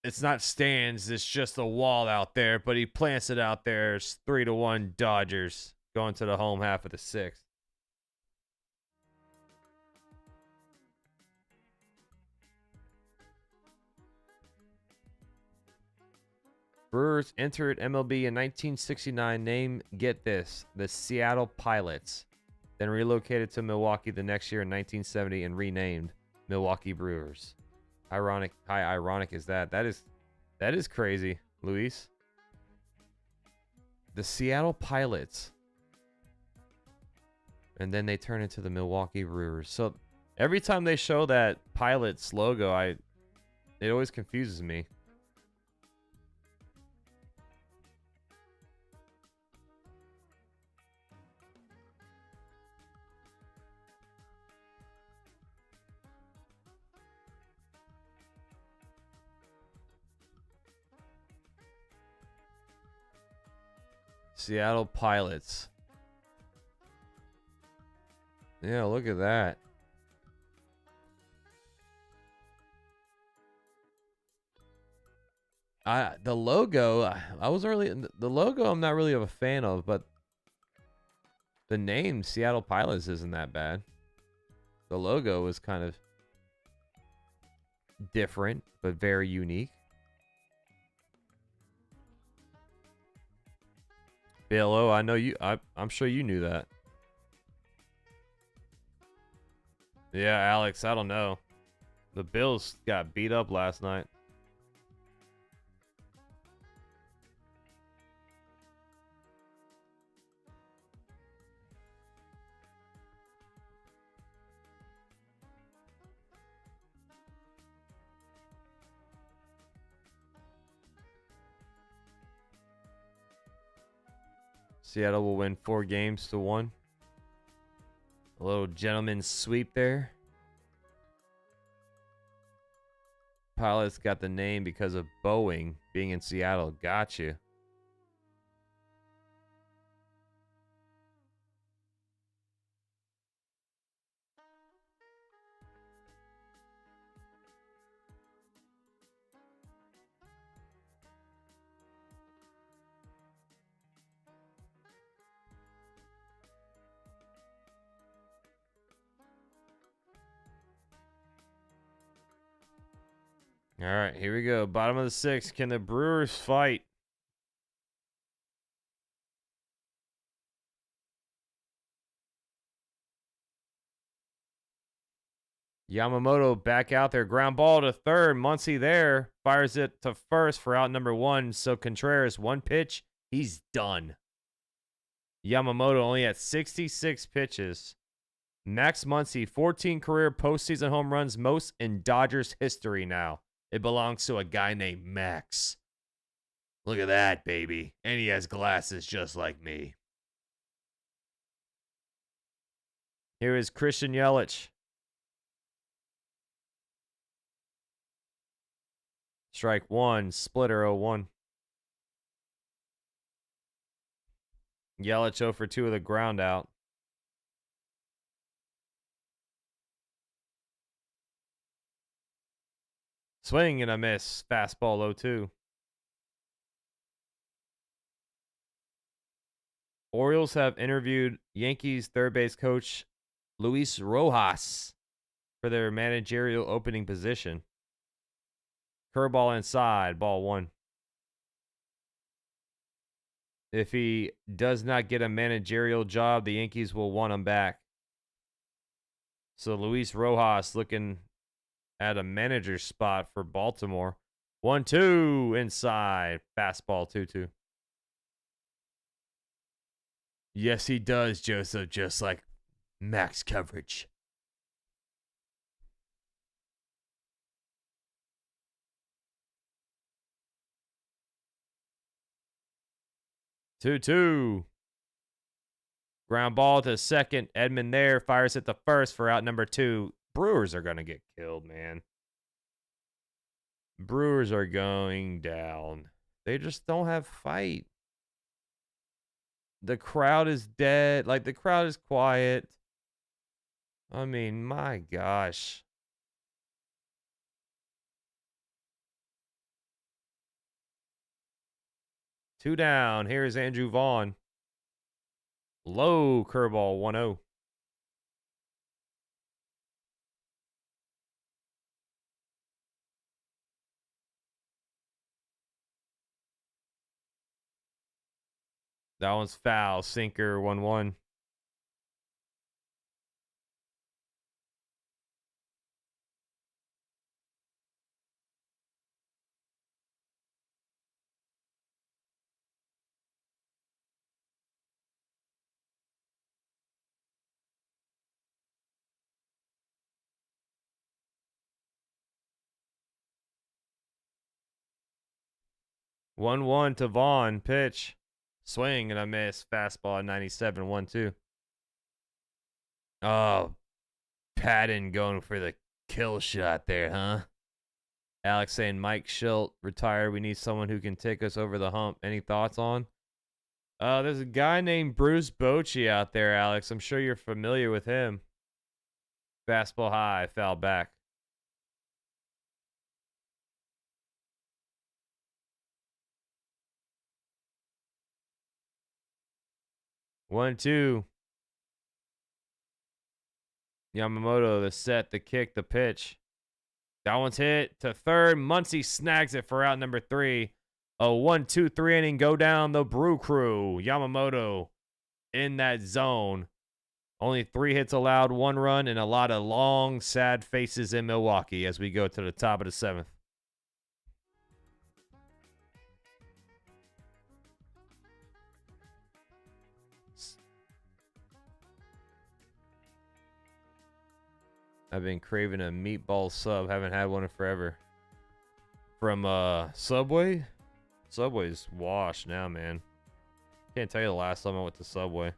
It's not stands. It's just a wall out there. But he plants it out there. It's 3-1 Dodgers going to the home half of the 6th. Brewers entered MLB in 1969. Name, get this, the Seattle Pilots. Then relocated to Milwaukee the next year in 1970 and renamed Milwaukee Brewers. Ironic. How ironic is that? That is crazy, Luis. The Seattle Pilots. And then they turn into the Milwaukee Brewers. So every time they show that Pilots logo, it always confuses me. Seattle Pilots. Yeah, look at that. The logo, the logo I'm not really a fan of, but the name Seattle Pilots isn't that bad. The logo is kind of different, but very unique. Bill O, I know you. I'm sure you knew that. Yeah, Alex, I don't know. The Bills got beat up last night. Seattle will win 4-1. A little gentleman's sweep there. Pilots got the name because of Boeing being in Seattle. Gotcha. All right, here we go. Bottom of the 6th. Can the Brewers fight? Yamamoto back out there. Ground ball to third. Muncy there. Fires it to first for out number 1. So Contreras, 1 pitch. He's done. Yamamoto only at 66 pitches. Max Muncy, 14 career postseason home runs, most in Dodgers history now. It belongs to a guy named Max. Look at that, baby. And he has glasses just like me. Here is Christian Yelich. Strike 1, splitter 0-1. Yelich 0 for 2 with a ground out. Swing and a miss. Fastball 0-2. Orioles have interviewed Yankees third base coach Luis Rojas for their managerial opening position. Curveball inside, ball 1. If he does not get a managerial job, the Yankees will want him back. So Luis Rojas looking at a manager spot for Baltimore. 1-2 inside. Fastball 2-2. Yes, he does, Joseph, just like max coverage. Two. Ground ball to second. Edman there. Fires it to first for out number 2. Brewers are going to get killed, man. Brewers are going down. They just don't have fight. The crowd is dead. Like, the crowd is quiet. I mean, my gosh. Two down. Here's Andrew Vaughn. Low curveball 1-0. That one's foul. Sinker 1-1. One one to Vaughn. Pitch. Swing and a miss. Fastball 97. 1-2. Oh, Patton going for the kill shot there, huh? Alex saying Mike Schilt retired. We need someone who can take us over the hump. Any thoughts on? There's a guy named Bruce Bochy out there, Alex. I'm sure you're familiar with him. Fastball high. Foul back. One, two. Yamamoto, the set, the kick, the pitch. That one's hit to third. Muncy snags it for out number 3. A 1-2-3 inning go down the Brew Crew. Yamamoto in that zone. Only 3 hits allowed, 1 run, and a lot of long, sad faces in Milwaukee as we go to the top of the 7th. I've been craving a meatball sub. Haven't had one in forever. From Subway? Subway's washed now, man. Can't tell you the last time I went to Subway.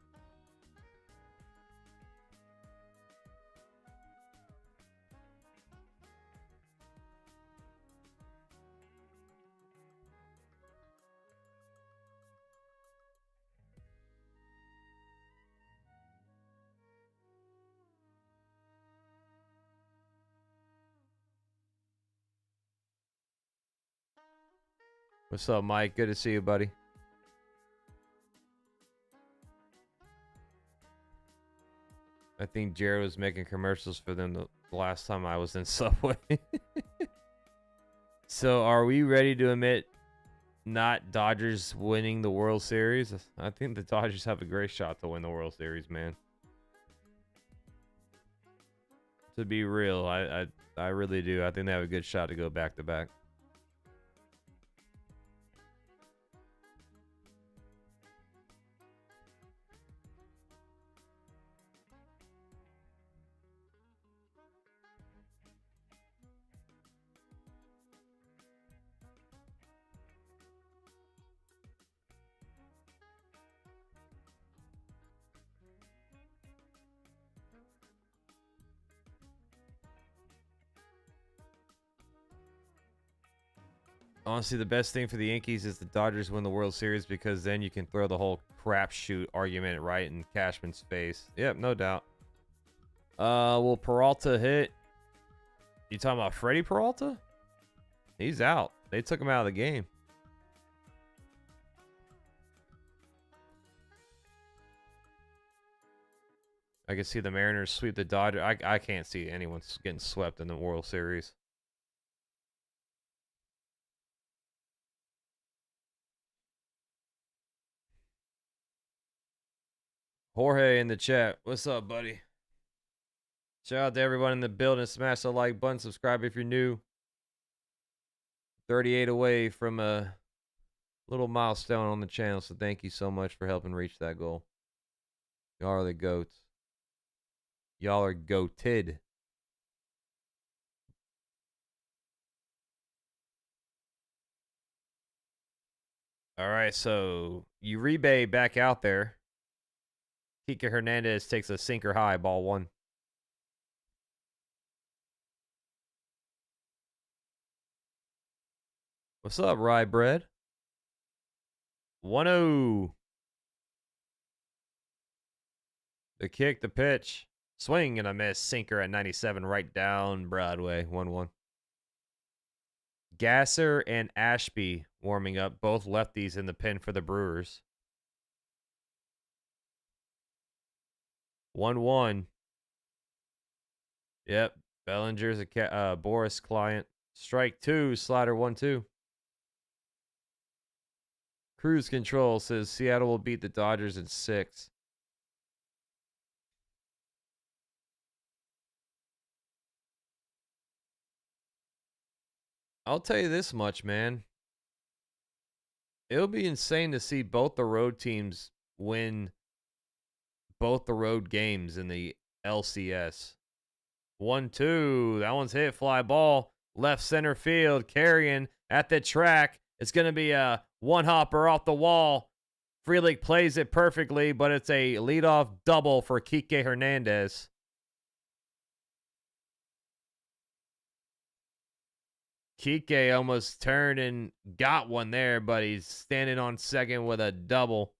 What's up, Mike? Good to see you, buddy. I think Jared was making commercials for them the last time I was in Subway. So, are we ready to admit not Dodgers winning the World Series? I think the Dodgers have a great shot to win the World Series, man. To be real, I really do. I think they have a good shot to go back-to-back. Honestly, the best thing for the Yankees is the Dodgers win the World Series because then you can throw the whole crapshoot argument right in Cashman's face. Yep, no doubt. Will Peralta hit? You talking about Freddie Peralta? He's out. They took him out of the game. I can see the Mariners sweep the Dodgers. I can't see anyone getting swept in the World Series. Jorge in the chat. What's up, buddy? Shout out to everyone in the building. Smash the like button. Subscribe if you're new. 38 away from a little milestone on the channel, so thank you so much for helping reach that goal. Y'all are the goats. Y'all are goated. All right, so Uribe back out there. Kike Hernandez takes a sinker high, ball one. What's up, Rye Bread? 1-0. The kick, the pitch. Swing and a miss. Sinker at 97 right down Broadway. 1-1. Gasser and Ashby warming up. Both lefties in the pen for the Brewers. 1-1. Yep. Bellinger's a Boris client. Strike 2. Slider 1-2. Cruise Control says Seattle will beat the Dodgers in 6. I'll tell you this much, man. It'll be insane to see both the road teams win both the road games in the LCS. 1-2. That one's hit. Fly ball. Left center field. Carrying at the track. It's going to be a one-hopper off the wall. Frelick plays it perfectly, but it's a leadoff double for Kike Hernandez. Kike almost turned and got one there, but he's standing on second with a double.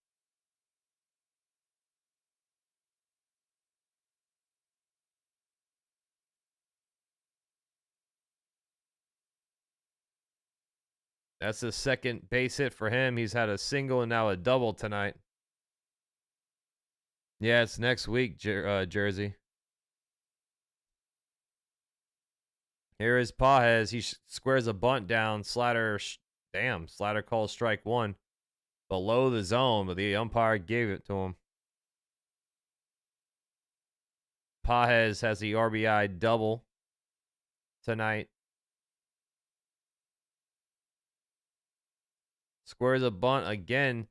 That's the second base hit for him. He's had a single and now a double tonight. Yeah, it's next week, Jersey. Here is Pages. He squares a bunt down. Slider, Slider calls strike 1. Below the zone, but the umpire gave it to him. Pages has the RBI double tonight. Squares a bunt again.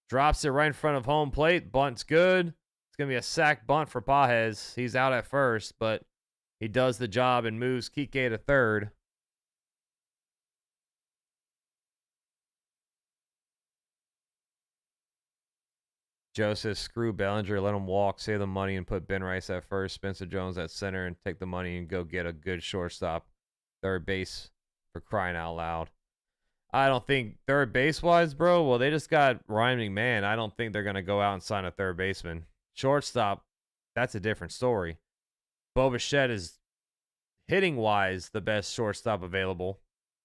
Drops it right in front of home plate. Bunt's good. It's going to be a sack bunt for Pages. He's out at first, but he does the job and moves Kike to third. Joe says, screw Bellinger, let him walk, save the money, and put Ben Rice at first, Spencer Jones at center, and take the money and go get a good shortstop. Third base, for crying out loud. I don't think third base-wise, bro, well, they just got Ryan McMahon. I don't think they're going to go out and sign a third baseman. Shortstop, that's a different story. Bo Bichette is, hitting-wise, the best shortstop available.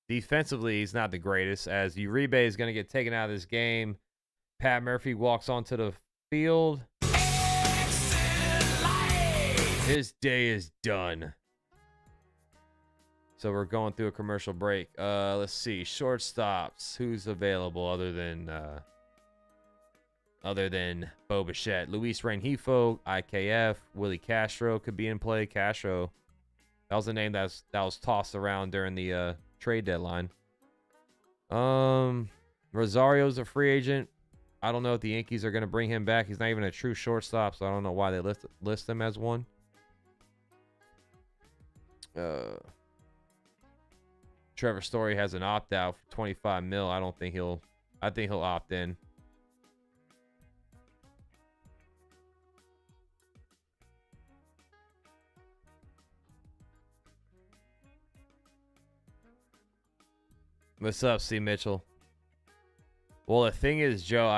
Defensively, he's not the greatest, as Uribe is going to get taken out of this game. Pat Murphy walks onto the field. His day is done. So we're going through a commercial break. Let's see. Shortstops. Who's available other than Bo Bichette? Luis Rengifo, IKF. Willie Castro could be in play. Castro. That was a name that was tossed around during the trade deadline. Rosario's a free agent. I don't know if the Yankees are going to bring him back. He's not even a true shortstop, so I don't know why they list him as one. Trevor Story has an opt-out for $25 million. I think he'll opt in. What's up, C. Mitchell? Well, the thing is, Joe,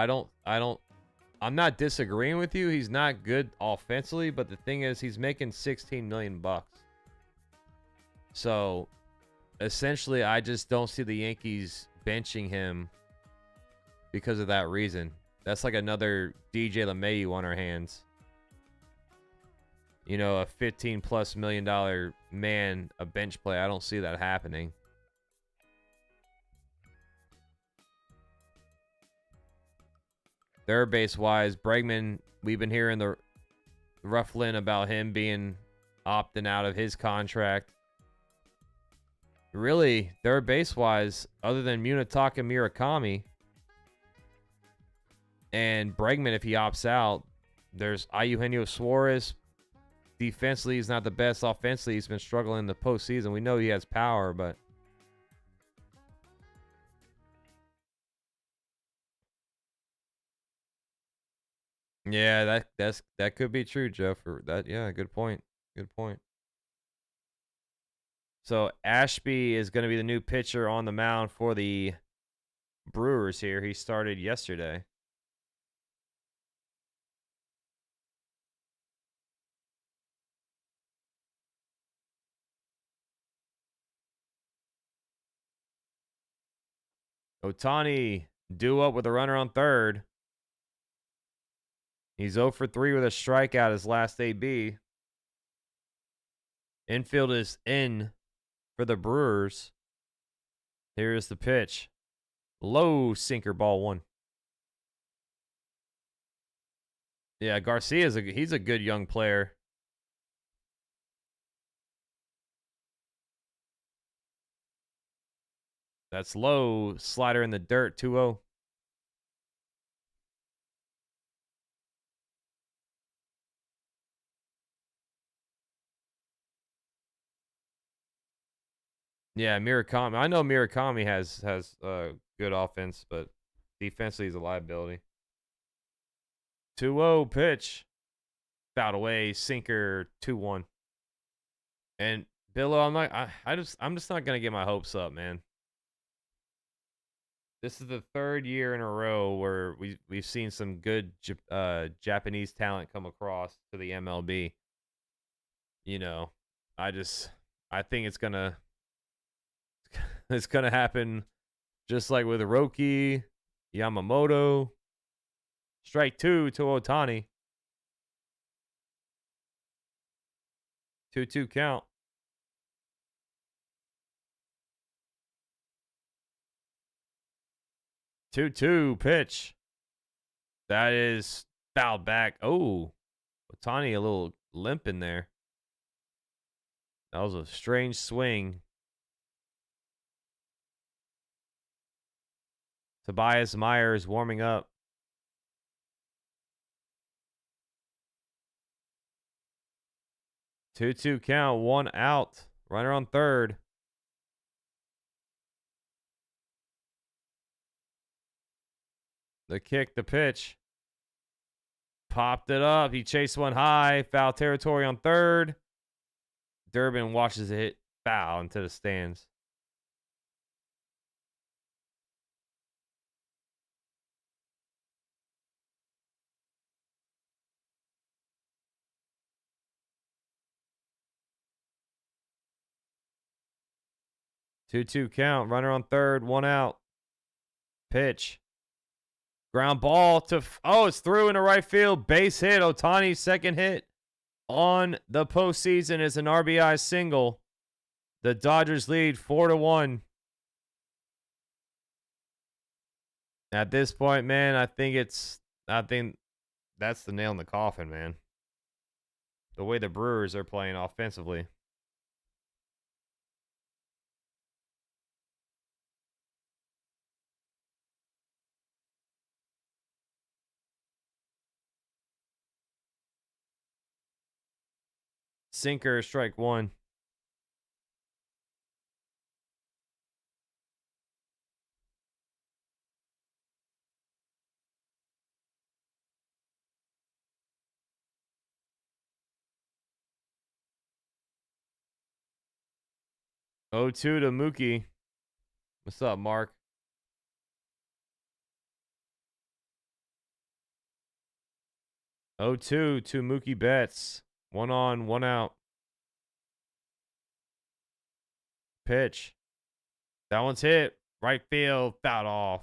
I'm not disagreeing with you. He's not good offensively, but the thing is, he's making $16 million bucks. So, essentially, I just don't see the Yankees benching him because of that reason. That's like another DJ LeMahieu on our hands. You know, a $15+ million man, a bench play. I don't see that happening. Third base wise, Bregman, we've been hearing the ruffling about him being opting out of his contract. Really, third base wise, other than Munetaka Murakami and Bregman, if he opts out, there's Eugenio Suarez. Defensively, he's not the best. Offensively, he's been struggling in the postseason. We know he has power, but yeah, that could be true, Jeff. Yeah, good point. Good point. So Ashby is going to be the new pitcher on the mound for the Brewers here. He started yesterday. Ohtani due up with a runner on third. He's 0 for 3 with a strikeout his last AB. Infield is in for the Brewers. Here's the pitch. Low sinker, ball one. Yeah, he's a good young player. That's low. Slider in the dirt, 2-0. Yeah, Murakami. I know Murakami has good offense, but defensively he's a liability. 2-0 pitch. Fouled away, sinker, 2-1. And Billo, I'm just not gonna get my hopes up, man. This is the third year in a row where we've seen some good Japanese talent come across to the MLB. You know, I think it's gonna happen just like with Roki, Yamamoto. Strike 2 to Ohtani. 2-2 count. 2-2 pitch. That is fouled back. Oh, Ohtani a little limp in there. That was a strange swing. Tobias Myers warming up. 2-2 count, 1 out. Runner on third. The kick, the pitch. Popped it up. He chased one high. Foul territory on third. Durbin watches it hit foul into the stands. Two count. Runner on third. 1 out. Pitch. Ground ball to... it's through into right field. Base hit. Ohtani's second hit on the postseason is an RBI single. The Dodgers lead 4-1. At this point, man, I think that's the nail in the coffin, man. The way the Brewers are playing offensively. Sinker, strike 1. Oh, 2 to Mookie. What's up, Mark? Oh, 2 to Mookie Betts. 1 on, 1 out. Pitch. That one's hit. Right field. Fouled off.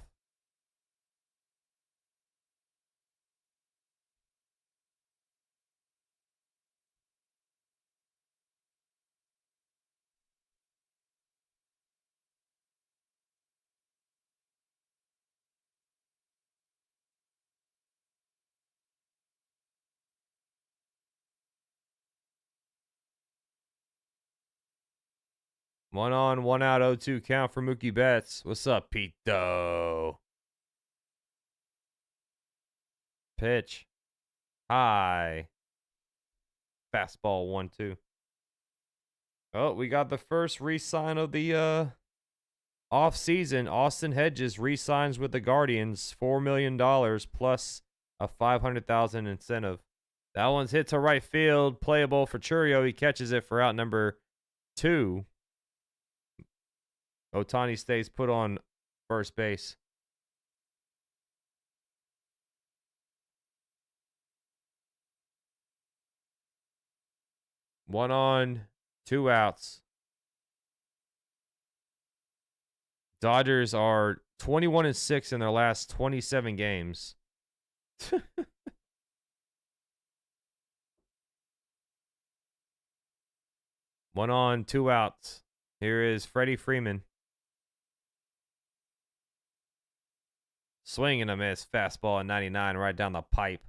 1 on, 1 out, 0-2 count for Mookie Betts. What's up, Pito? Pitch. High. Fastball 1-2. Oh, we got the first re-sign of the off-season. Austin Hedges re-signs with the Guardians. $4 million plus a $500,000 incentive. That one's hit to right field. Playable for Chourio. He catches it for out number 2. Ohtani stays put on first base. One on, 2 outs. Dodgers are 21-6 in their last 27 games. 1 on, 2 outs. Here is Freddie Freeman. Swing and a miss. Fastball at 99 right down the pipe.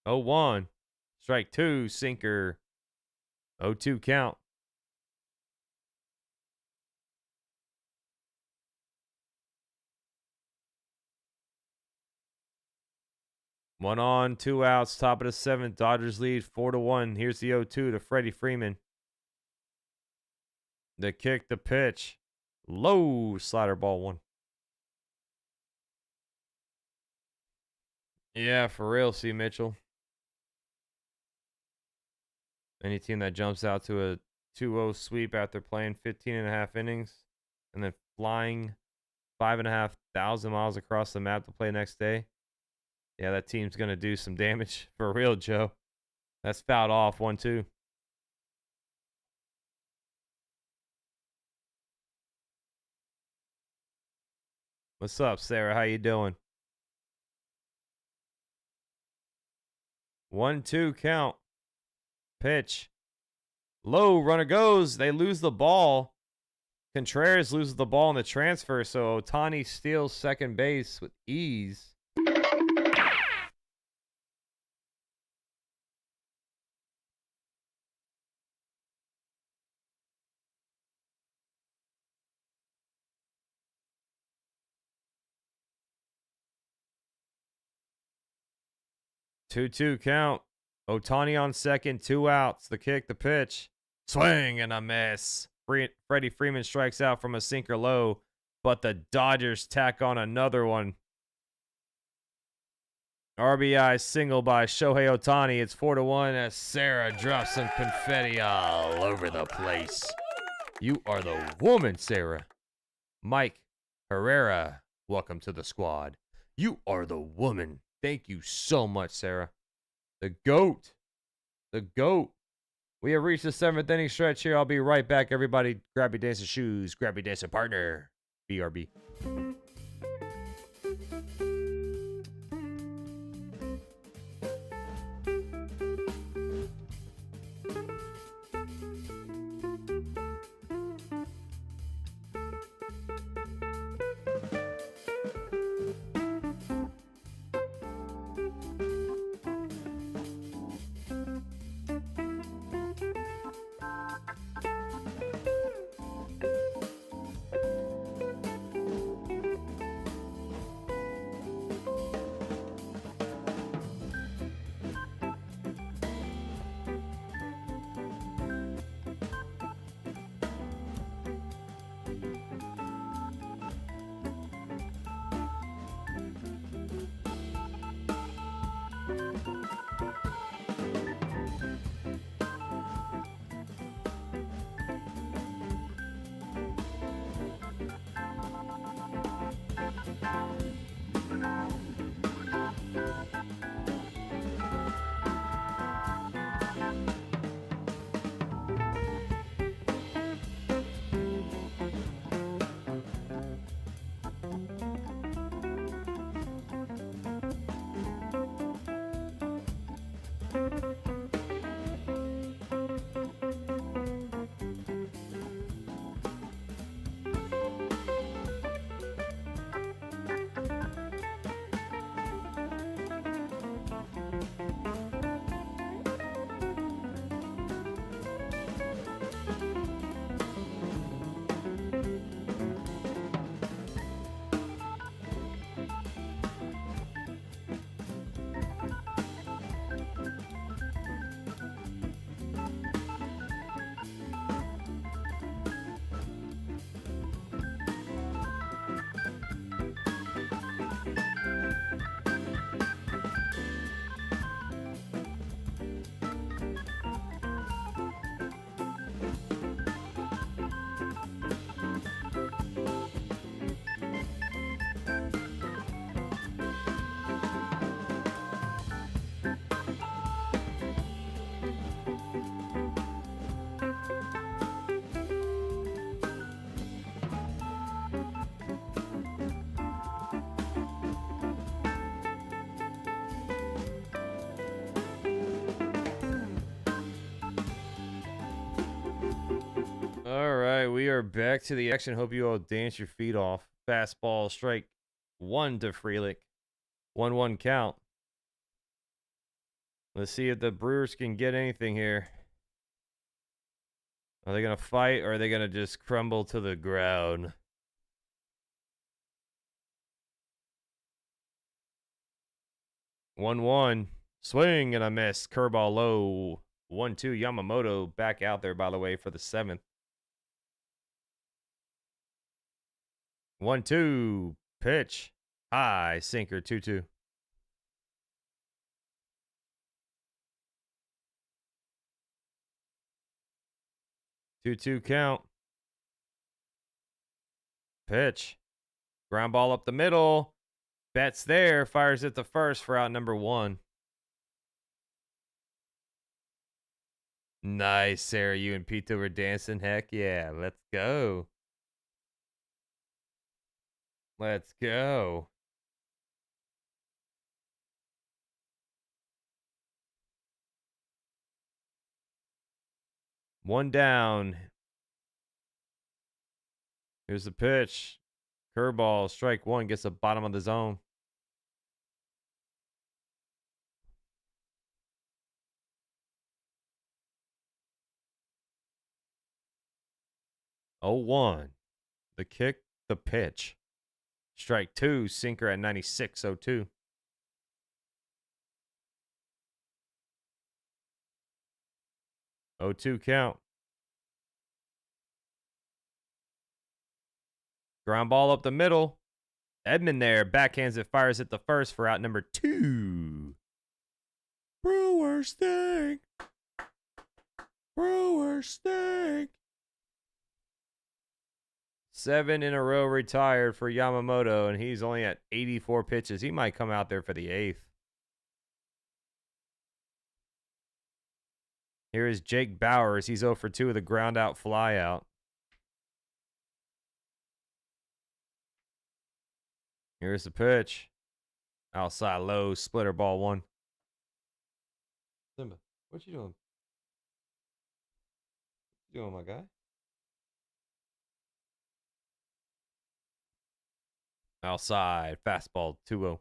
Oh, 1. Strike 2. Sinker. 0-2 count. One on, 2 outs, top of the 7th. Dodgers lead 4-1. Here's the 0-2 to Freddie Freeman. The kick, the pitch. Low slider ball 1. Yeah, for real, C. Mitchell. Any team that jumps out to a 2-0 sweep after playing 15.5 innings and then flying 5,500 miles across the map to play next day. Yeah, that team's going to do some damage for real, Joe. That's fouled off 1-2. What's up, Sarah? How you doing? 1-2 count. Pitch. Low, runner goes. They lose the ball. Contreras loses the ball in the transfer, so Ohtani steals second base with ease. 2-2 count. Ohtani on second, 2 outs. The kick, the pitch. Swing and a miss. Freddie Freeman strikes out from a sinker low, but the Dodgers tack on another one. RBI single by Shohei Ohtani. It's 4-1 as Sarah drops some confetti all over the place. You are the woman, Sarah. Mike Herrera, welcome to the squad. You are the woman. Thank you so much, Sarah. The GOAT. The GOAT. We have reached the 7th inning stretch here. I'll be right back, everybody. Grab your dancing shoes. Grab your dancing partner. BRB. right, we are back to the action. Hope you all dance your feet off. Fastball, strike one to Frelick. 1-1 count. Let's see if the Brewers can get anything here. Are they going to fight or are they going to just crumble to the ground? One, swing and a miss. Curveball low. 1-2. Yamamoto back out there, by the way, for the 7th. 1-2. Pitch. High. Sinker. 2-2. Two count. Pitch. Ground ball up the middle. Betts there. Fires it to first for out number 1. Nice, Sarah. You and Pito were dancing. Heck yeah. Let's go. Let's go. One down. Here's the pitch. Curveball, strike one, gets the bottom of the zone. Oh, 1. The kick, the pitch. Strike 2, sinker at 96, 0-2. Oh, 2 count. Ground ball up the middle. Edman there, backhands it, fires it the first for out number 2. Brewers stink. Brewers stink. 7 in a row retired for Yamamoto, and he's only at 84 pitches. He might come out there for the 8th. Here is Jake Bauers. He's 0 for 2 with a ground out fly out. Here's the pitch. Outside low, splitter ball 1. Simba, what you doing? What you doing, my guy? Outside, fastball 2-0.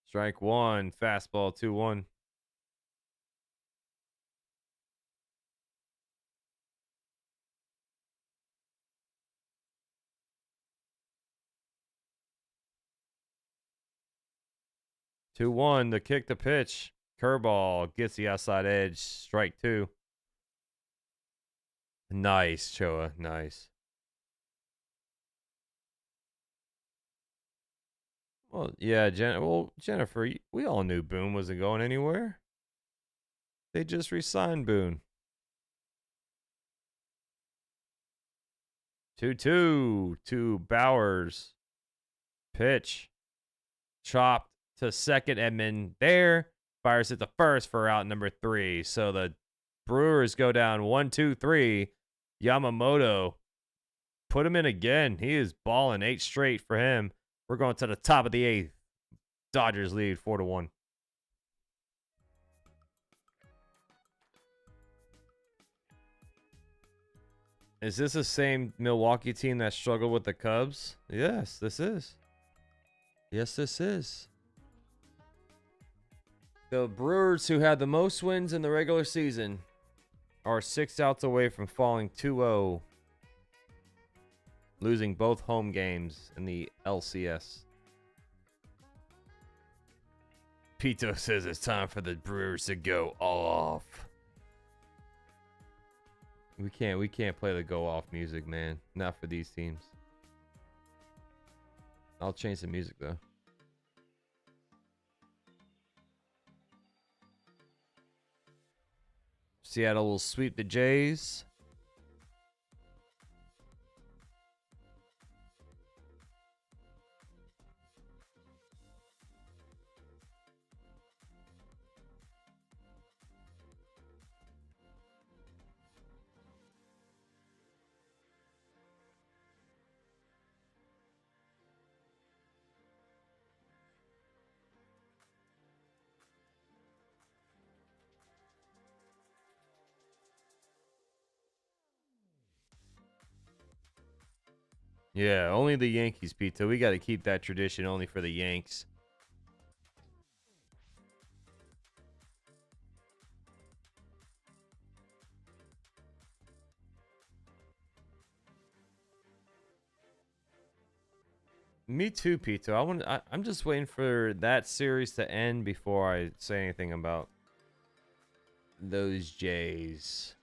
Strike 1, fastball 2-1. The kick, the pitch. Curveball gets the outside edge. Strike 2. Nice, Choa. Nice. Well, yeah, Jennifer, we all knew Boone wasn't going anywhere. They just re-signed Boone. 2-2 to Bauers. Pitch. Chopped to second. Edman there. Fires it to first for out number 3. So the Brewers go down 1-2-3. Yamamoto. Put him in again. He is balling 8 straight for him. We're going to the top of the 8th. Dodgers lead 4-1. Is this the same Milwaukee team that struggled with the Cubs? Yes, this is. Yes, this is. The Brewers, who had the most wins in the regular season, are 6 outs away from falling 2-0. Losing both home games in the LCS. Pito says it's time for the Brewers to go off. We can't play the go off music, man. Not for these teams. I'll change the music though. Seattle will sweep the Jays. Yeah, only the Yankees, Pizza. We got to keep that tradition only for the Yanks. Me too, Pito. I'm just waiting for that series to end before I say anything about those Jays.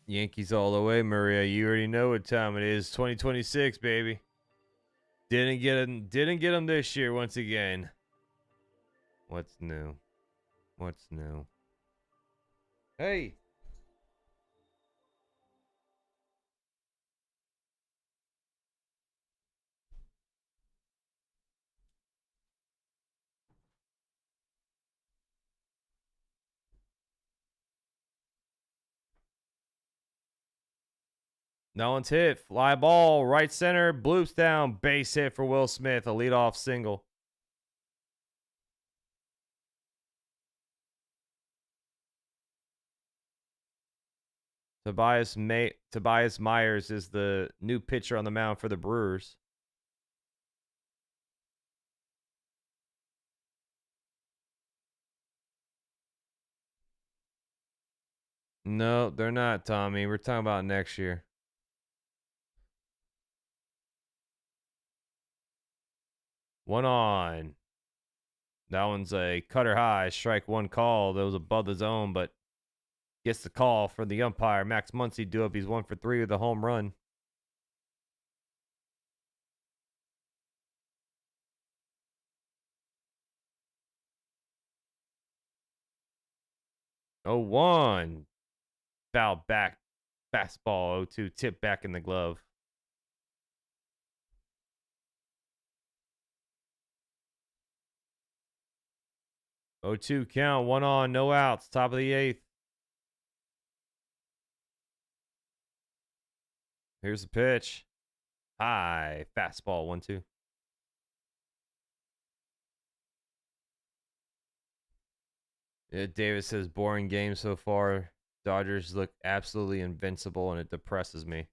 Yankees all the way, Maria. You already know what time it is. 2026, baby. Didn't get him this year once again. What's new? What's new? Hey. That one's hit. Fly ball, right center, bloops down, base hit for Will Smith, a leadoff single. Tobias Myers is the new pitcher on the mound for the Brewers. No, they're not, Tommy. We're talking about next year. One on. That one's a cutter high, strike one call. That was above the zone, but gets the call for the umpire. Max Muncy do up. He's 1 for 3 with a home run. Oh, 1. Foul back. Fastball 0-2. Tip back in the glove. Oh, 2 count. 1 on. No outs. Top of the 8th. Here's the pitch. High. Fastball 1-2. Yeah, Davis says boring game so far. Dodgers look absolutely invincible, and it depresses me. I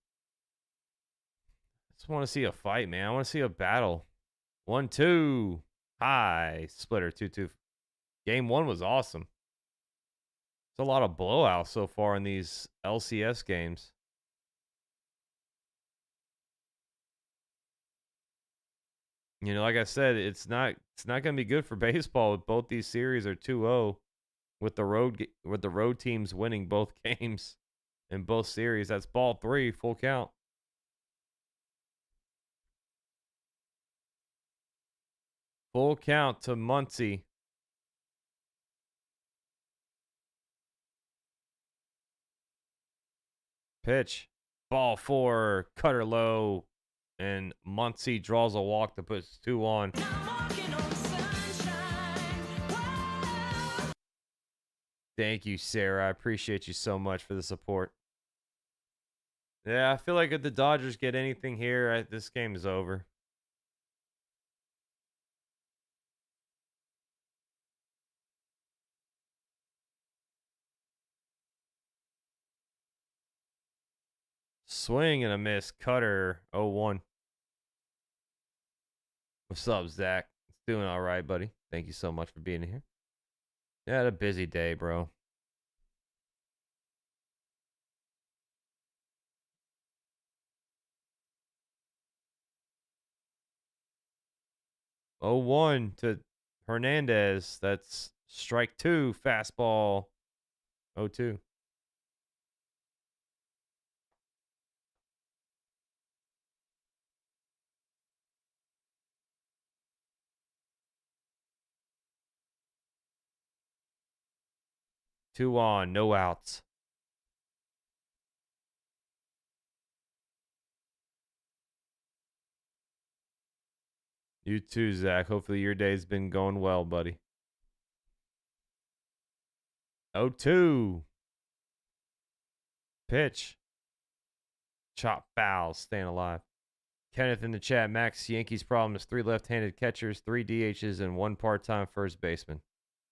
just want to see a fight, man. I want to see a battle. 1-2. High. Splitter 2-2. Game 1 was awesome. It's a lot of blowouts so far in these LCS games. You know, like I said, it's not going to be good for baseball with both these series are 2-0 with the road teams winning both games in both series. That's ball 3, full count. Full count to Muncy. Pitch. Ball 4, cutter low, and Muncy draws a walk to put 2 on. Thank you, Sarah. I appreciate you so much for the support. Yeah, I feel like if the Dodgers get anything here, this game is over. Swing and a miss. Cutter 0-1. What's up, Zach? It's doing all right, buddy. Thank you so much for being here. Yeah, had a busy day, bro. Oh, 1 to Hernandez. That's strike 2. Fastball 0-2. 2 on, no outs. You too, Zach. Hopefully your day's been going well, buddy. 0-2. Pitch. Chop foul. Staying alive. Kenneth in the chat. Max, Yankees' problem is 3 left-handed catchers, 3 DHs, and 1 part-time first baseman.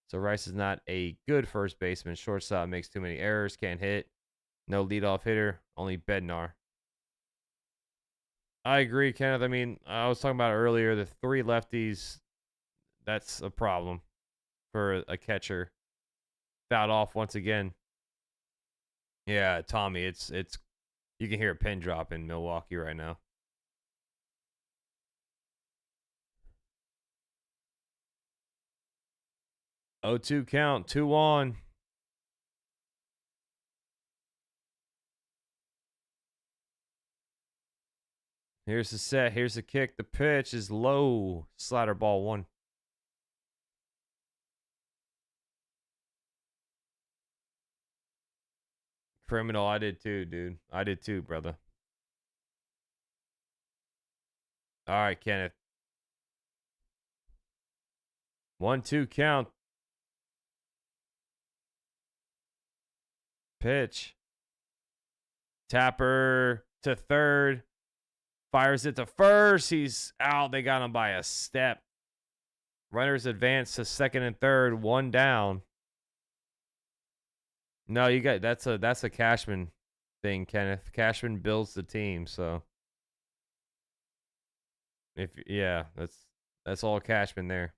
So Rice is not a good first baseman. Shortstop makes too many errors. Can't hit. No leadoff hitter. Only Bednar. I agree, Kenneth. I mean, I was talking about earlier, the 3 lefties, that's a problem for a catcher. Fouled off once again. Yeah, Tommy, it's you can hear a pin drop in Milwaukee right now. Oh, 2 count, 2 on. Here's the set. Here's the kick. The pitch is low. Slider ball 1. Criminal. I did too, dude. I did too, brother. All right, Kenneth. 1-2 count. Pitch. Tapper to third. Fires it to first. He's out. They got him by a step. Runners advance to second and third. 1 down. No, you got that's a Cashman thing, Kenneth. Cashman builds the team, so yeah, that's all Cashman there.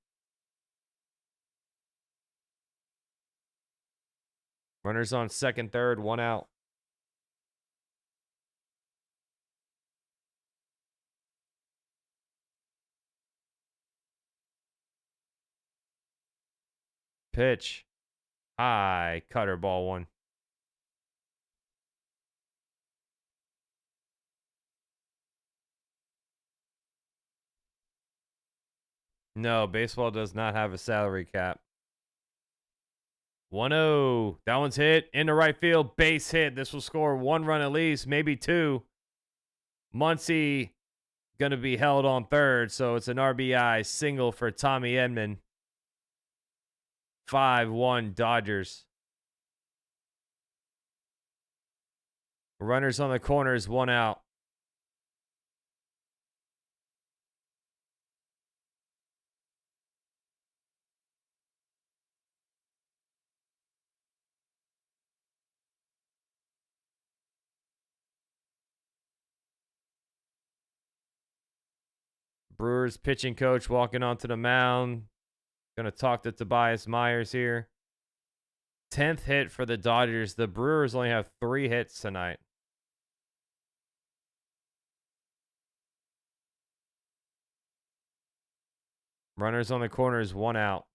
Runners on second, third, 1 out. Pitch. High. Cutter ball 1. No, baseball does not have a salary cap. 1-0. That one's hit into right field. Base hit. This will score 1 run at least, maybe 2. Muncy going to be held on third, so it's an RBI single for Tommy Edman. 5-1 Dodgers. Runners on the corners, 1 out. Brewers pitching coach walking onto the mound. Going to talk to Tobias Myers here. 10th hit for the Dodgers. The Brewers only have 3 hits tonight. Runners on the corners, 1 out.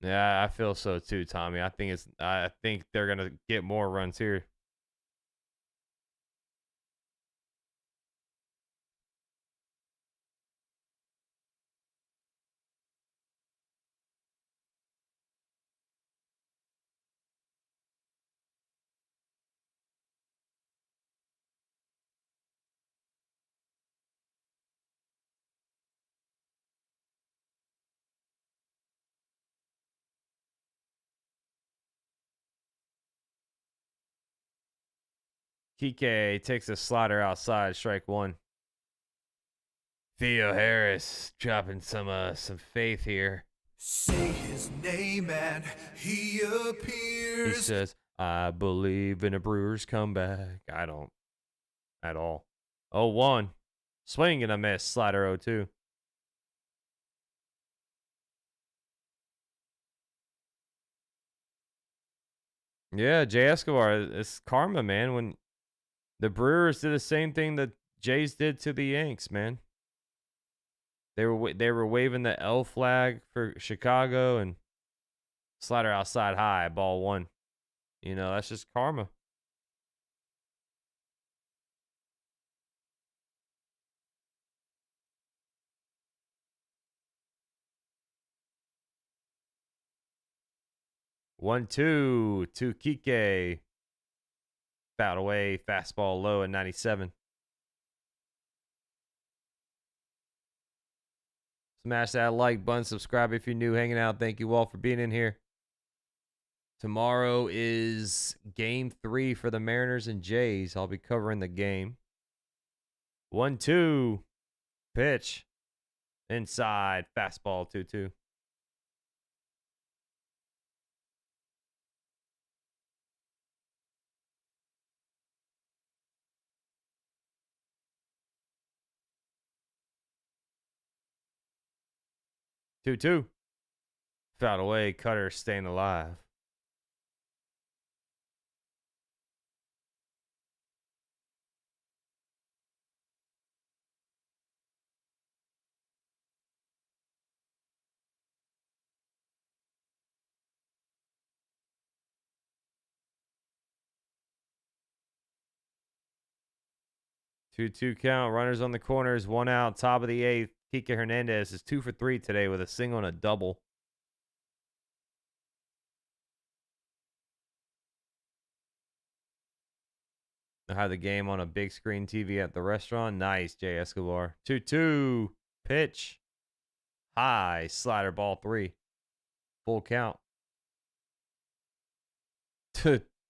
Yeah, I feel so too, Tommy. I think they're going to get more runs here. Kike takes a slider outside, strike 1. Theo Harris dropping some faith here. Say his name and he appears. He says, I believe in a Brewers comeback. I don't at all. 0-1. Swing and a miss. Slider 0-2. Yeah, Jay Escobar, it's karma, man. When the Brewers did the same thing that Jays did to the Yanks, man. They were waving the L flag for Chicago and slider outside high, ball 1. You know, that's just karma. 1-2 to Kike. Fouled away. Fastball low at 97. Smash that like button. Subscribe if you're new. Hanging out. Thank you all for being in here. Tomorrow is game 3 for the Mariners and Jays. I'll be covering the game. 1-2. Pitch. Inside. Fastball 2-2. Fouled away. Cutter staying alive. Two count. Runners on the corners. 1 out. Top of the 8th. Kike Hernandez is 2 for 3 today with a single and a double. I had the game on a big screen TV at the restaurant. Nice, Jay Escobar. 2-2. Pitch. High. Slider ball 3. Full count.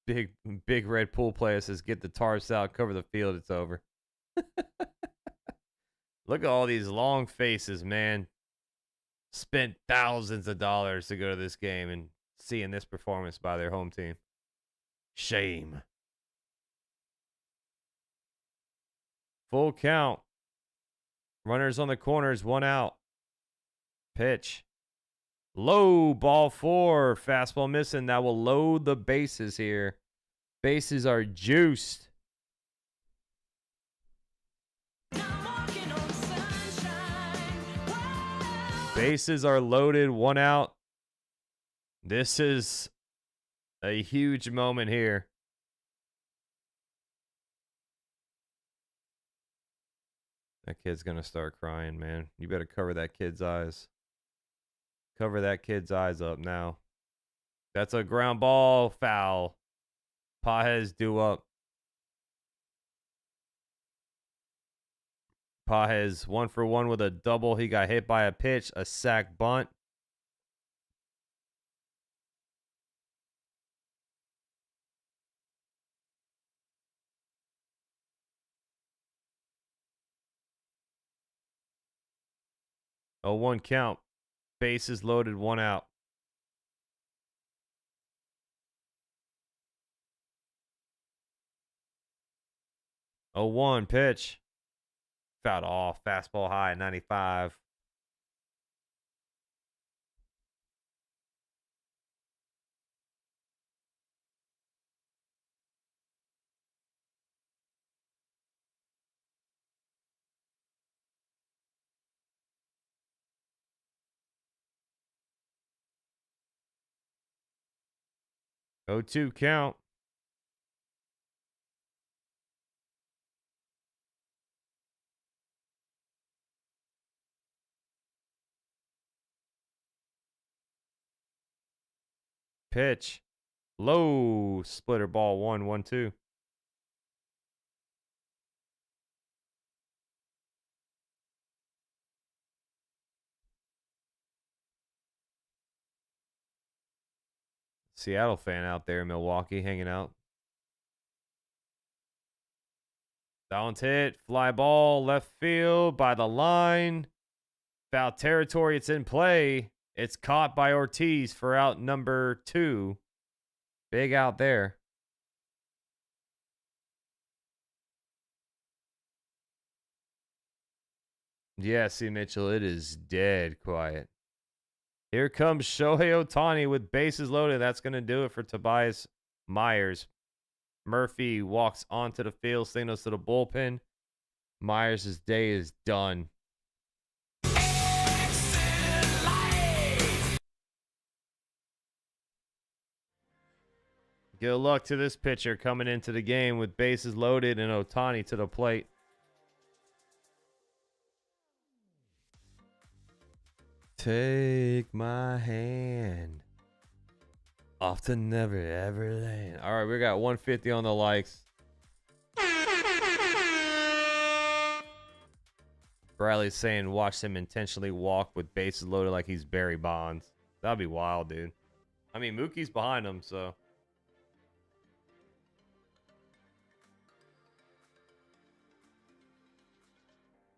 Big red pool player says, get the tarps out, cover the field, it's over. Look at all these long faces, man. Spent thousands of dollars to go to this game and seeing this performance by their home team. Shame. Full count. Runners on the corners, 1 out. Pitch. Low, ball 4. Fastball missing. That will load the bases here. Bases are juiced. Bases are loaded. 1 out. This is a huge moment here. That kid's going to start crying, man. You better cover that kid's eyes. Cover that kid's eyes up now. That's a ground ball. Foul. Pages due up. Pages 1 for 1 with a double. He got hit by a pitch, a sac bunt. A 1 count. Bases loaded, 1 out. A 1 pitch. Fouled off. Fastball high at 95. Oh, 2 count. Pitch. Low. Splitter ball 1-1-2. Seattle fan out there in Milwaukee hanging out. Down's hit. Fly ball. Left field by the line. Foul territory. It's in play. It's caught by Ortiz for out number 2. Big out there. Yeah, see, Mitchell, it is dead quiet. Here comes Shohei Ohtani with bases loaded. That's going to do it for Tobias Myers. Murphy walks onto the field, signals to the bullpen. Myers' day is done. Good luck to this pitcher coming into the game with bases loaded and Ohtani to the plate. Take my hand. Off to never ever land. All right, we got 150 on the likes. Bradley's saying watch him intentionally walk with bases loaded like he's Barry Bonds. That'd be wild, dude. I mean, Mookie's behind him, so.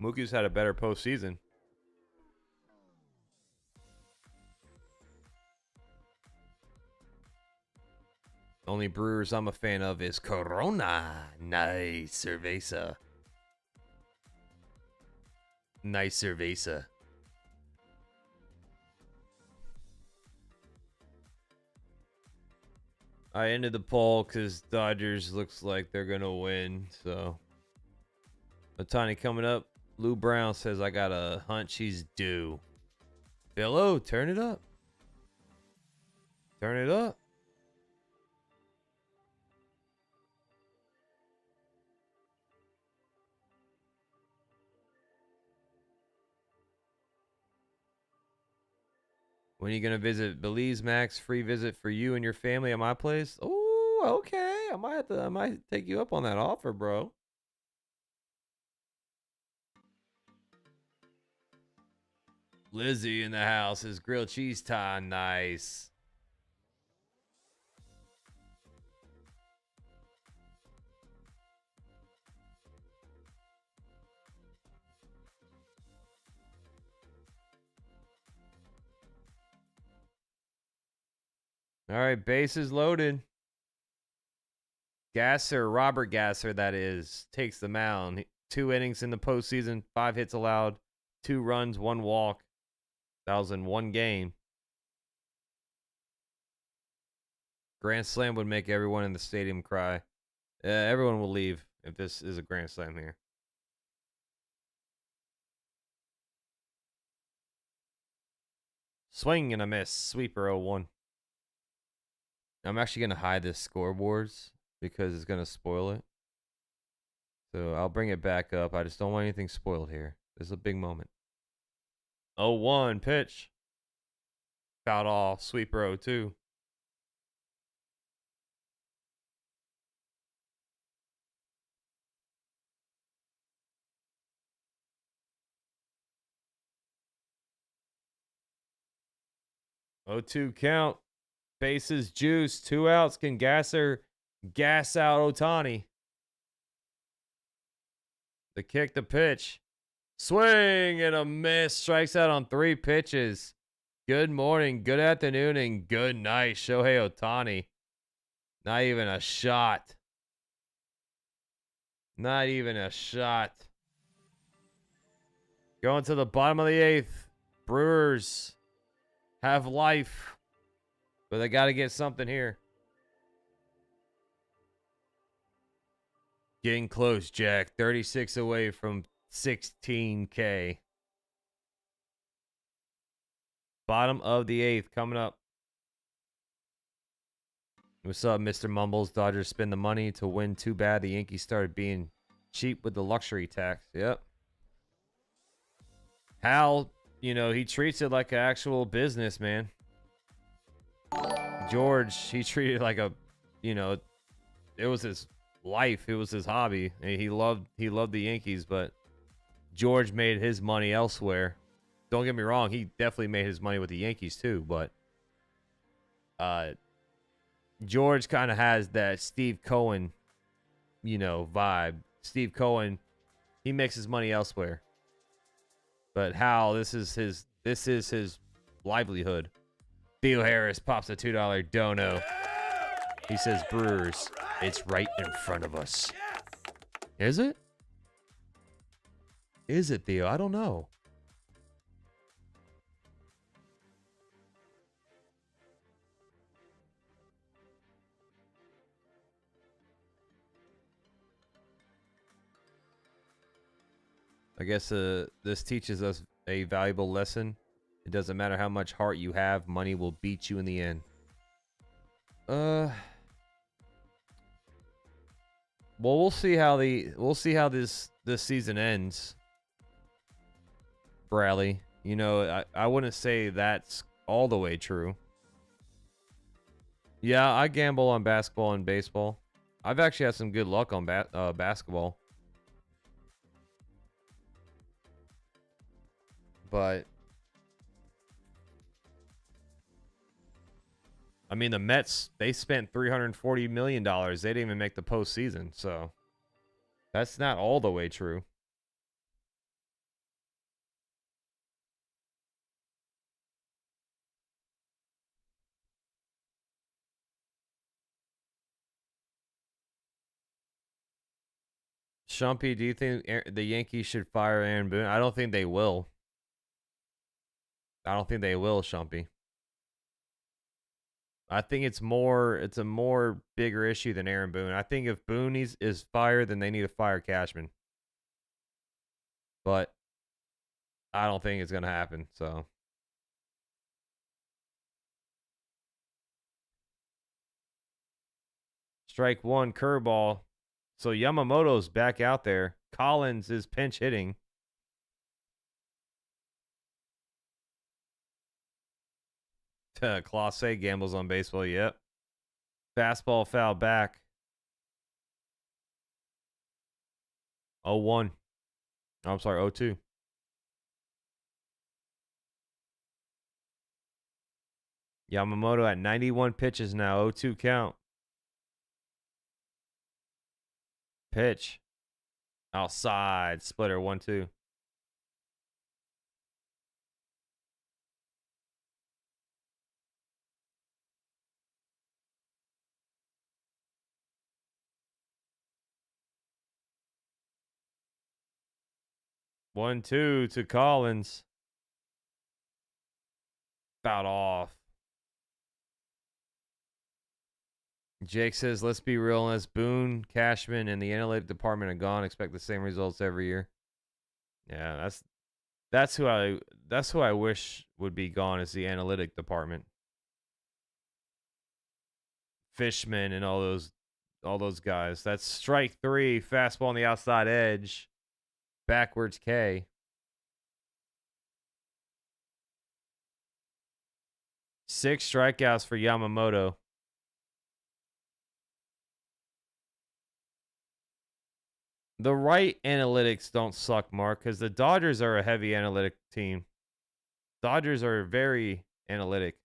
Mookie's had a better postseason. Only Brewers I'm a fan of is Corona. Nice cerveza. Nice cerveza. I ended the poll because Dodgers looks like they're going to win. So, Ohtani coming up. Lou Brown says, I got a hunch he's due. Billo, turn it up. Turn it up. When are you gonna visit Belize, Max? Free visit for you and your family at my place. Oh, okay. I might take you up on that offer, bro. Lizzie in the house is grilled cheese time. Nice. All right, bases loaded. Gasser, Robert Gasser, that is, takes the mound. 2 innings in the postseason, 5 hits allowed, 2 runs, 1 walk. That was in 1 game. Grand Slam would make everyone in the stadium cry. Everyone will leave if this is a Grand Slam here. Swing and a miss. Sweeper 0-1. I'm actually going to hide this scoreboards because it's going to spoil it. So I'll bring it back up. I just don't want anything spoiled here. This is a big moment. 0-1 pitch. Fouled off. Sweeper 0-2. Oh, 2 count. Bases juice. 2 outs. Can Gasser gas out Ohtani? The kick, the pitch. Swing and a miss. Strikes out on 3 pitches. Good morning, good afternoon, and good night, Shohei Ohtani. Not even a shot. Not even a shot. Going to the bottom of the 8th. Brewers have life. But they got to get something here. Getting close, Jack. 36 away from 16K. Bottom of the 8th coming up. What's up, Mr. Mumbles? Dodgers spend the money to win. Too bad the Yankees started being cheap with the luxury tax. Yep. Hal, you know, he treats it like an actual business, man. George, he treated it like a, you know, it was his life. It was his hobby. And he loved the Yankees, but George made his money elsewhere. Don't get me wrong, he definitely made his money with the Yankees too, but George kind of has that Steve Cohen, you know, vibe. Steve Cohen, he makes his money elsewhere. But Hal, this is his livelihood. Theo Harris pops a $2 dono. He says, Brewers, it's right in front of us. Is it? Is it, Theo? I don't know. I guess this teaches us a valuable lesson. It doesn't matter how much heart you have, money will beat you in the end. Well, we'll see how this season ends. Bradley, you know, I wouldn't say that's all the way true. Yeah, I gamble on basketball and baseball. I've actually had some good luck on basketball. But I mean, the Mets, they spent $340 million. They didn't even make the postseason. So that's not all the way true. Shumpy, do you think the Yankees should fire Aaron Boone? I don't think they will. I don't think they will, Shumpy. I think it's a more bigger issue than Aaron Boone. I think if Boone is fired, then they need to fire Cashman. But I don't think it's going to happen, so. Strike one, curveball. So Yamamoto's back out there. Collins is pinch hitting. Class A gambles on baseball, yep. Fastball foul back. 0-1. Oh, I'm sorry, 0-2. Yamamoto at 91 pitches now, 0-2 count. Pitch. Outside, splitter, 1-2. One, two to Collins. Fouled off. Jake says, let's be real, unless Boone, Cashman, and the analytic department are gone, expect the same results every year. Yeah, that's who I wish would be gone, is the analytic department. Fishman and all those guys. That's strike three, fastball on the outside edge. Backwards K. Six strikeouts for Yamamoto. The right analytics don't suck, Mark, because the Dodgers are a heavy analytic team. Dodgers are very analytic.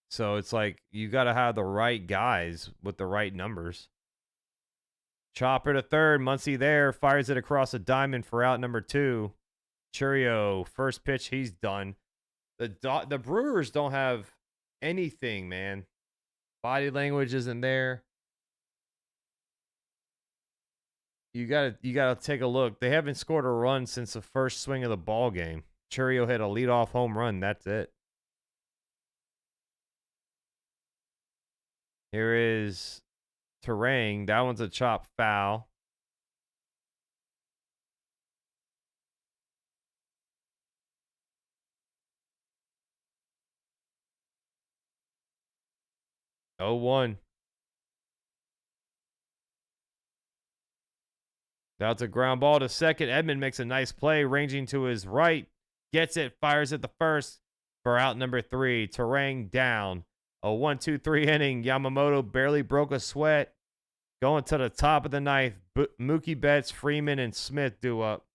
So it's like you got to have the right guys with the right numbers. Chopper to third. Muncy there. Fires it across the diamond for out number 2. Chourio. First pitch, he's done. The Brewers don't have anything, man. Body language isn't there. You gotta take a look. They haven't scored a run since the first swing of the ball game. Chourio hit a leadoff home run. That's it. Here is Turang. That one's a chop foul. Oh, 1. That's a ground ball to second. Edman makes a nice play, ranging to his right. Gets it, fires at the first for out number 3. Turang down. A 1-2-3 inning. Yamamoto barely broke a sweat. Going to the top of the ninth. Mookie Betts, Freeman, and Smith do up.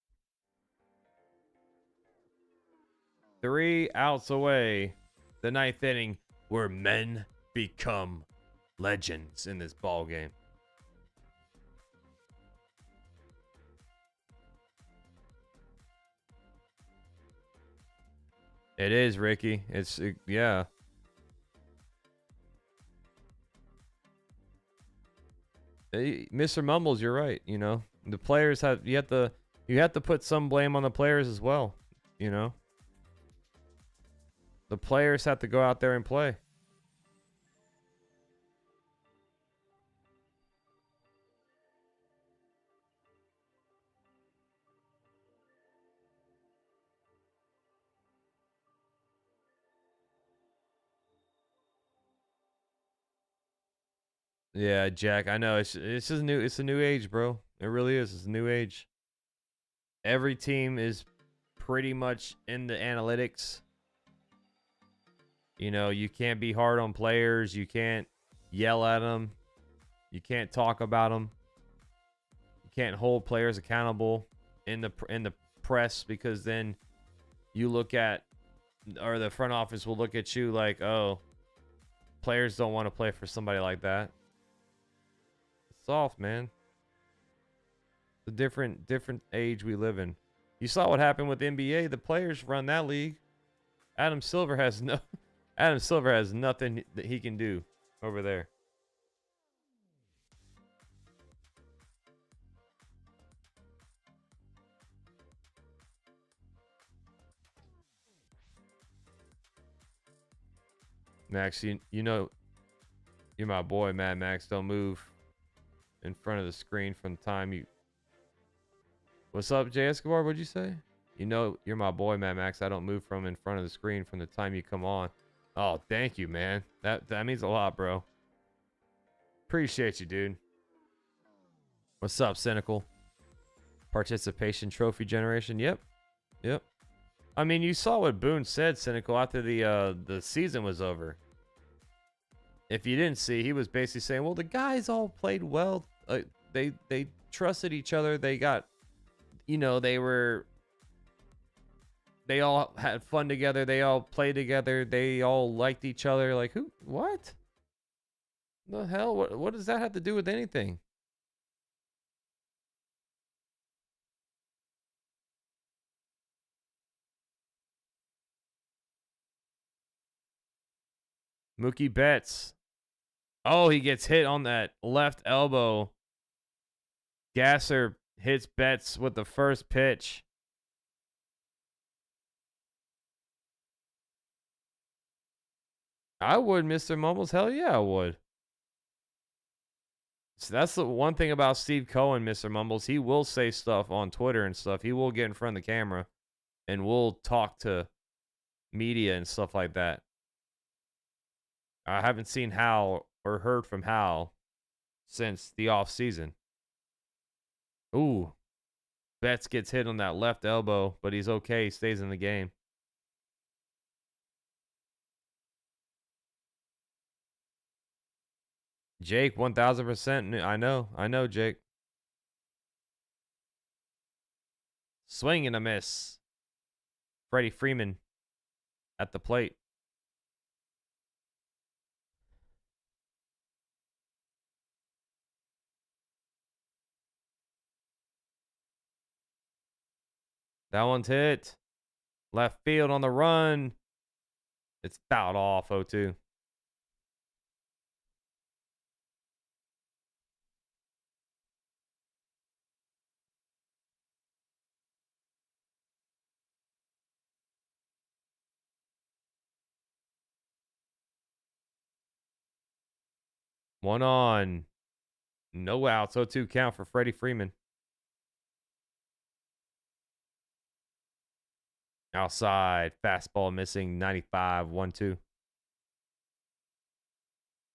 3 outs away. The ninth inning, where men become legends in this ball game. It is, Ricky. Yeah. Mr. Mumbles, you're right. You know, the players you have to put some blame on the players as well. You know, the players have to go out there and play. Yeah, Jack, I know it's just a new age, bro. It really is. It's a new age. Every team is pretty much in the analytics. You know, you can't be hard on players. You can't yell at them. You can't talk about them. You can't hold players accountable in the press, because then you look at, or the front office will look at you like, oh, players don't want to play for somebody like that. It's soft, man. It's a different age we live in. You saw what happened with the NBA. The players run that league. Adam Silver has nothing that he can do over there. Max, you know, you're my boy, man. Max, don't move in front of the screen from the time you... What's up, J. Escobar? What'd you say? You know, you're my boy, man, Max. I don't move from in front of the screen from the time you come on. Oh, thank you, man. That means a lot, bro. Appreciate you, dude. What's up, Cynical? Participation trophy generation. Yep. I mean, you saw what Boone said, Cynical, after the season was over. If you didn't see, he was basically saying, well, the guys all played well. They trusted each other. They got, you know, they all had fun together. They all played together. They all liked each other. Like, who? What? The hell? What does that have to do with anything? Mookie Betts. Oh, he gets hit on that left elbow. Gasser hits Betts with the first pitch. I would, Mr. Mumbles. Hell yeah, I would. So that's the one thing about Steve Cohen, Mr. Mumbles. He will say stuff on Twitter and stuff. He will get in front of the camera and will talk to media and stuff like that. I haven't seen Hal or heard from Hal since the off season. Ooh. Betts gets hit on that left elbow, but he's okay. He stays in the game. Jake, 1000%. I know, Jake. Swing and a miss. Freddie Freeman at the plate. That one's hit. Left field on the run. It's fouled off, 0-2. One on. No outs. 0-2 count for Freddie Freeman. Outside. Fastball missing. 95. 1-2.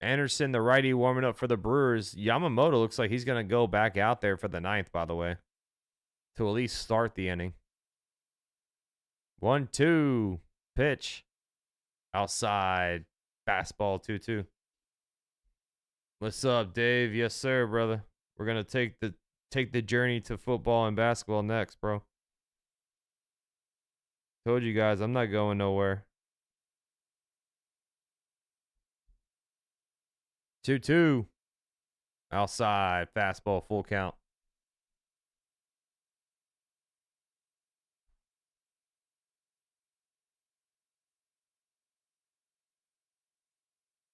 Anderson, the righty, warming up for the Brewers. Yamamoto looks like he's going to go back out there for the ninth, by the way, to at least start the inning. 1-2. Pitch. Outside. Fastball 2-2. What's up, Dave? Yes, sir, brother. We're going to take the journey to football and basketball next, bro. Told you guys, I'm not going nowhere. 2-2. Outside. Fastball. Full count.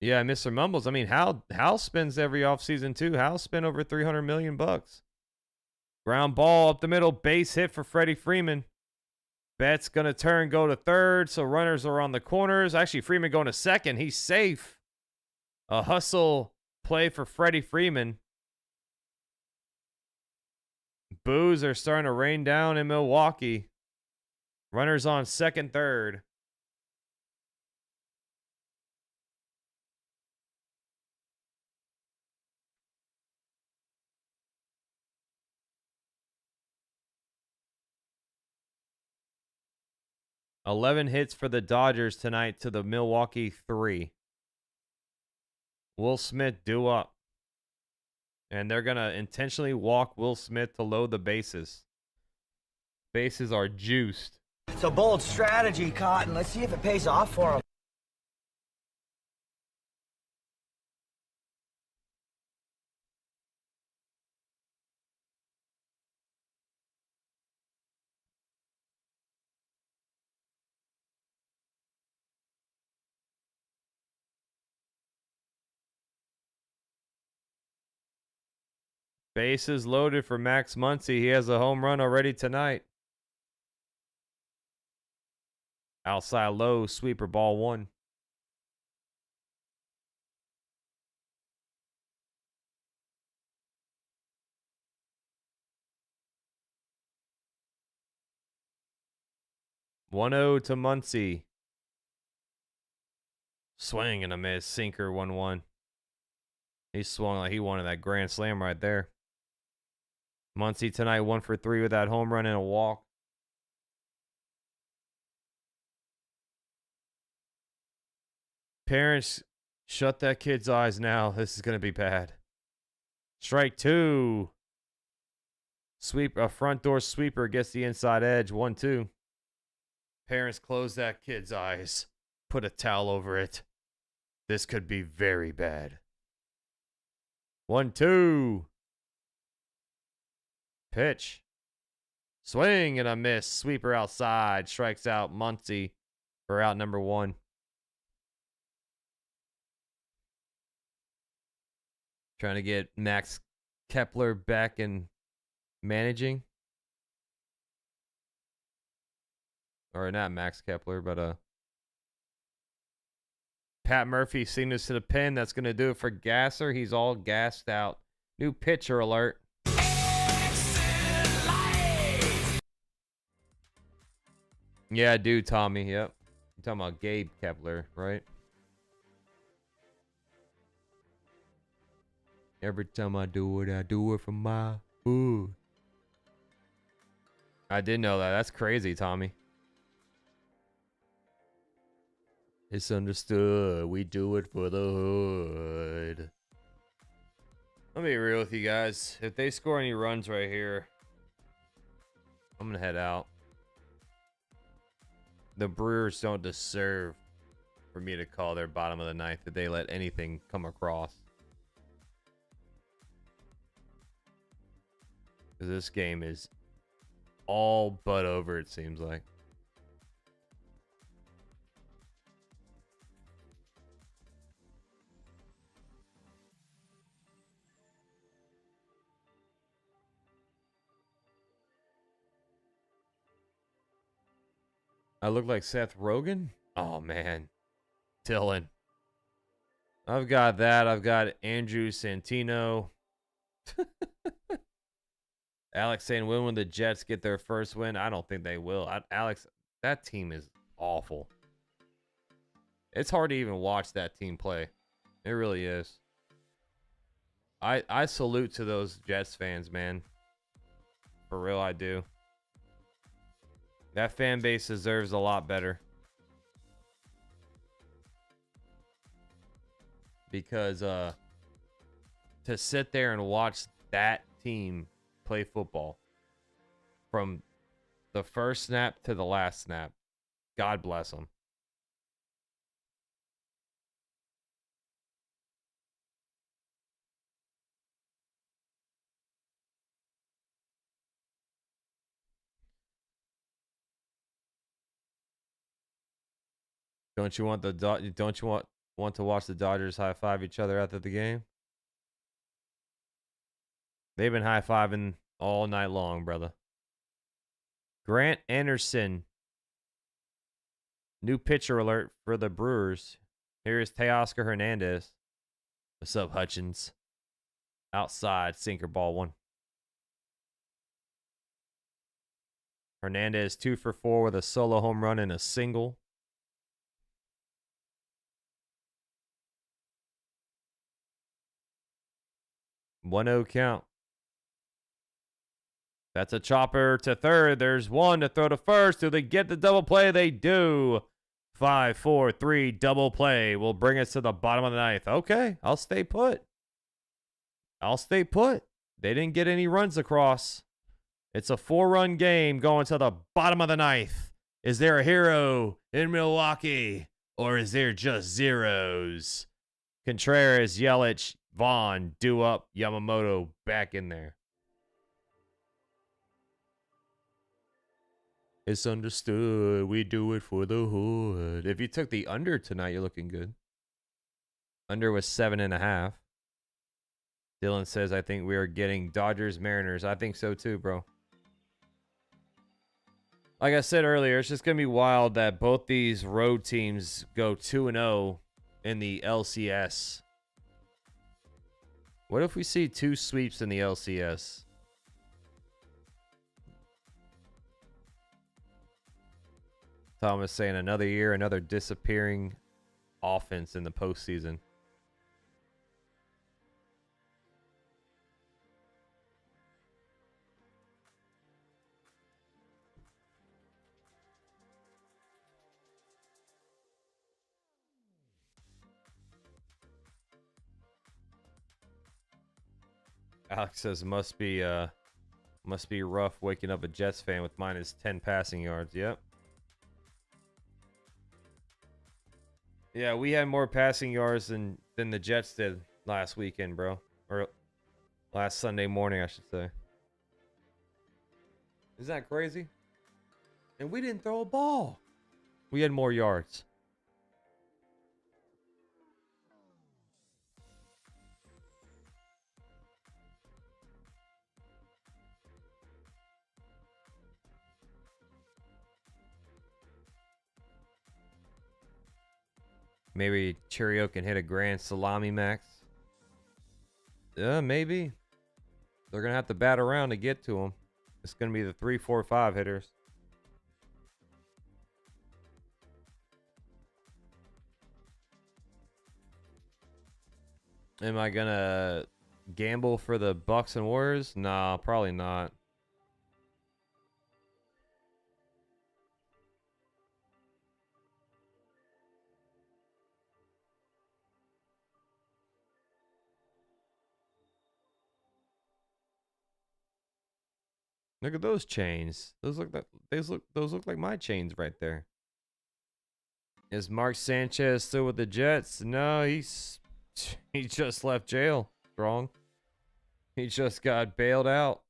Yeah, Mr. Mumbles. I mean, Hal spends every offseason too. Hal spent over $300 million. Ground ball up the middle. Base hit for Freddie Freeman. Betts going to turn, go to third. So runners are on the corners. Actually, Freeman going to second. He's safe. A hustle play for Freddie Freeman. Boos are starting to rain down in Milwaukee. Runners on second, third. 11 hits for the Dodgers tonight to the Milwaukee 3. Will Smith due up. And they're going to intentionally walk Will Smith to load the bases. Bases are juiced. It's a bold strategy, Cotton. Let's see if it pays off for him. Bases loaded for Max Muncy. He has a home run already tonight. Outside low, sweeper, ball 1. One 0 to Muncy. Swing and a miss. Sinker 1-1. He swung like he wanted that grand slam right there. Muncy tonight 1 for 3 with that home run and a walk. Parents, shut that kid's eyes now. This is going to be bad. Strike 2. Sweep, a front door sweeper gets the inside edge. 1-2. Parents, close that kid's eyes. Put a towel over it. This could be very bad. 1-2. Pitch. Swing and a miss. Sweeper outside. Strikes out Muncy for out number 1. Trying to get Max Kepler back in managing. Or not Max Kepler, but Pat Murphy seen this to the pen. That's going to do it for Gasser. He's all gassed out. New pitcher alert. Yeah, I do, Tommy. Yep. You're talking about Gabe Kepler, right? Every time I do it for my food. I didn't know that. That's crazy, Tommy. It's understood. We do it for the hood. Let me be real with you guys. If they score any runs right here, I'm going to head out. The Brewers don't deserve for me to call their bottom of the ninth if they let anything come across. Because this game is all but over, it seems like. I look like Seth Rogen? Oh, man. Dylan. I've got that. I've got Andrew Santino. Alex saying, when will the Jets get their first win? I don't think they will. Alex, that team is awful. It's hard to even watch that team play. It really is. I salute to those Jets fans, man. For real, I do. That fan base deserves a lot better. Because to sit there and watch that team play football from the first snap to the last snap, God bless them. Don't you want want to watch the Dodgers high five each other after the game? They've been high fiving all night long, brother. Grant Anderson. New pitcher alert for the Brewers. Here is Teoscar Hernandez. What's up, Hutchins? Outside, sinker, ball 1. Hernandez 2 for 4 with a solo home run and a single. One 1-0 count. That's a chopper to third. There's one to throw to first. Do they get the double play? They do. 5, 4, 3, double play will bring us to the bottom of the ninth. Okay, I'll stay put. I'll stay put. They didn't get any runs across. It's a 4-run game going to the bottom of the ninth. Is there a hero in Milwaukee, or is there just zeros? Contreras, Yelich, Vaughn, due up, Yamamoto back in there. It's understood. We do it for the hood. If you took the under tonight, you're looking good. Under was 7.5. Dylan says, I think we are getting Dodgers, Mariners. I think so too, bro. Like I said earlier, it's just going to be wild that both these road teams go 2-0 in the LCS. What if we see 2 sweeps in the LCS? Thomas saying another year, another disappearing offense in the postseason. Alex says must be rough waking up a Jets fan with minus 10 passing yards. Yep. Yeah, we had more passing yards than the Jets did last weekend, bro. Or last Sunday morning, I should say. Isn't that crazy? And we didn't throw a ball. We had more yards. Maybe Chourio can hit a grand salami, Max. Yeah, maybe. They're going to have to bat around to get to him. It's going to be the 3, 4, 5 hitters. Am I going to gamble for the Bucks and Warriors? Nah, probably not. Look at those chains. Those look like my chains right there. Is Mark Sanchez still with the Jets? No, he just left jail. Strong. He just got bailed out.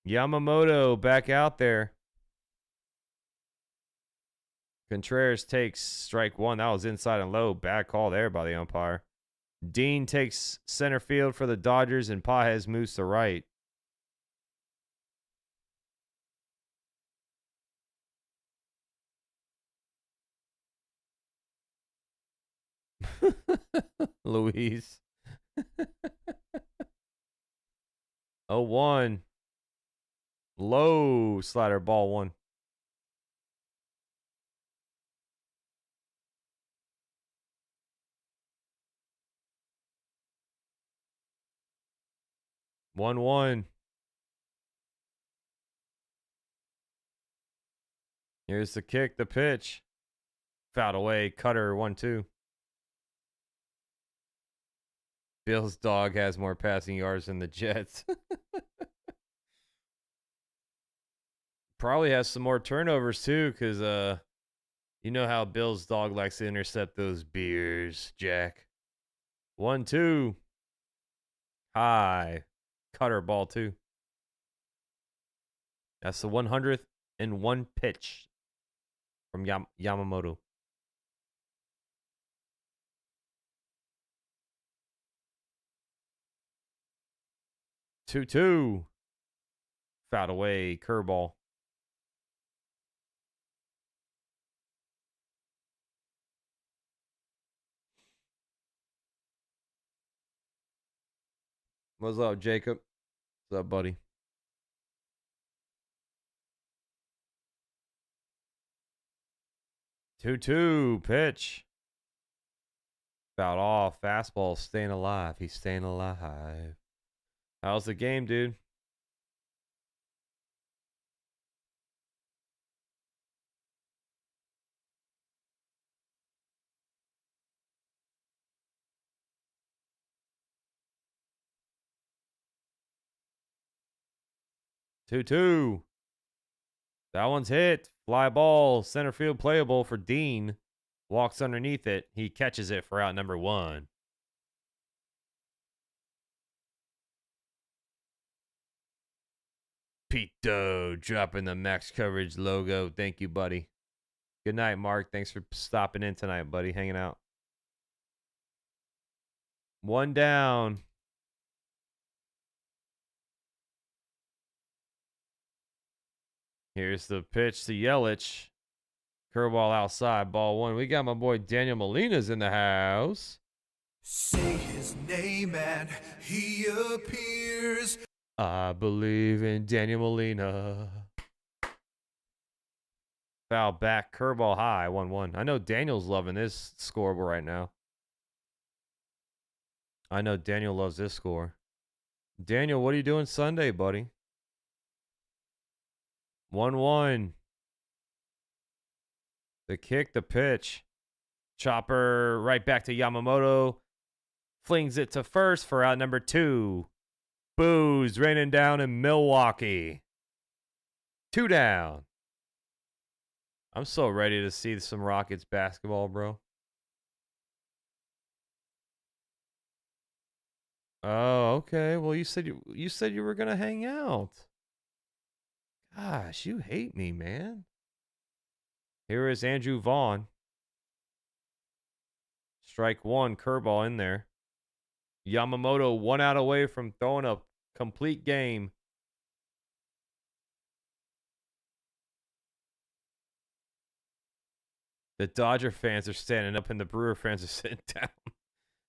Yamamoto back out there. Contreras takes strike 1. That was inside and low. Bad call there by the umpire. Dean takes center field for the Dodgers, and Pages moves to right. Luis. 0-1. Low slider, ball 1. One. Here's the kick, the pitch. Fouled away, cutter 1-2. Bill's dog has more passing yards than the Jets. Probably has some more turnovers too, because you know how Bill's dog likes to intercept those beers, Jack. 1-2. High. Cutter ball 2. That's the 101 pitch from Yamamoto. 2-2. Fouled away, curveball. What's up, Jacob? What's up, buddy? Two pitch. Fouled off. Fastball staying alive. He's staying alive. How's the game, dude? Two. That one's hit. Fly ball. Center field playable for Dean. Walks underneath it. He catches it for out number 1. Pete Doe dropping the Max Coverage logo. Thank you, buddy. Good night, Mark. Thanks for stopping in tonight, buddy. Hanging out. 1 down. Here's the pitch to Yelich. Curveball outside, ball 1. We got my boy Daniel Molina's in the house. Say his name and he appears. I believe in Daniel Molina. Foul back, curveball high, 1-1. I know Daniel's loving this score right now. I know Daniel loves this score. Daniel, what are you doing Sunday, buddy? 1-1. The kick, the pitch. Chopper right back to Yamamoto. Flings it to first for out number 2. Booze raining down in Milwaukee. 2 down. I'm so ready to see some Rockets basketball, bro. Oh, okay. Well, you said you were gonna hang out. Gosh, you hate me, man. Here is Andrew Vaughn. Strike 1, curveball in there. Yamamoto 1 out away from throwing a complete game. The Dodger fans are standing up and the Brewer fans are sitting down.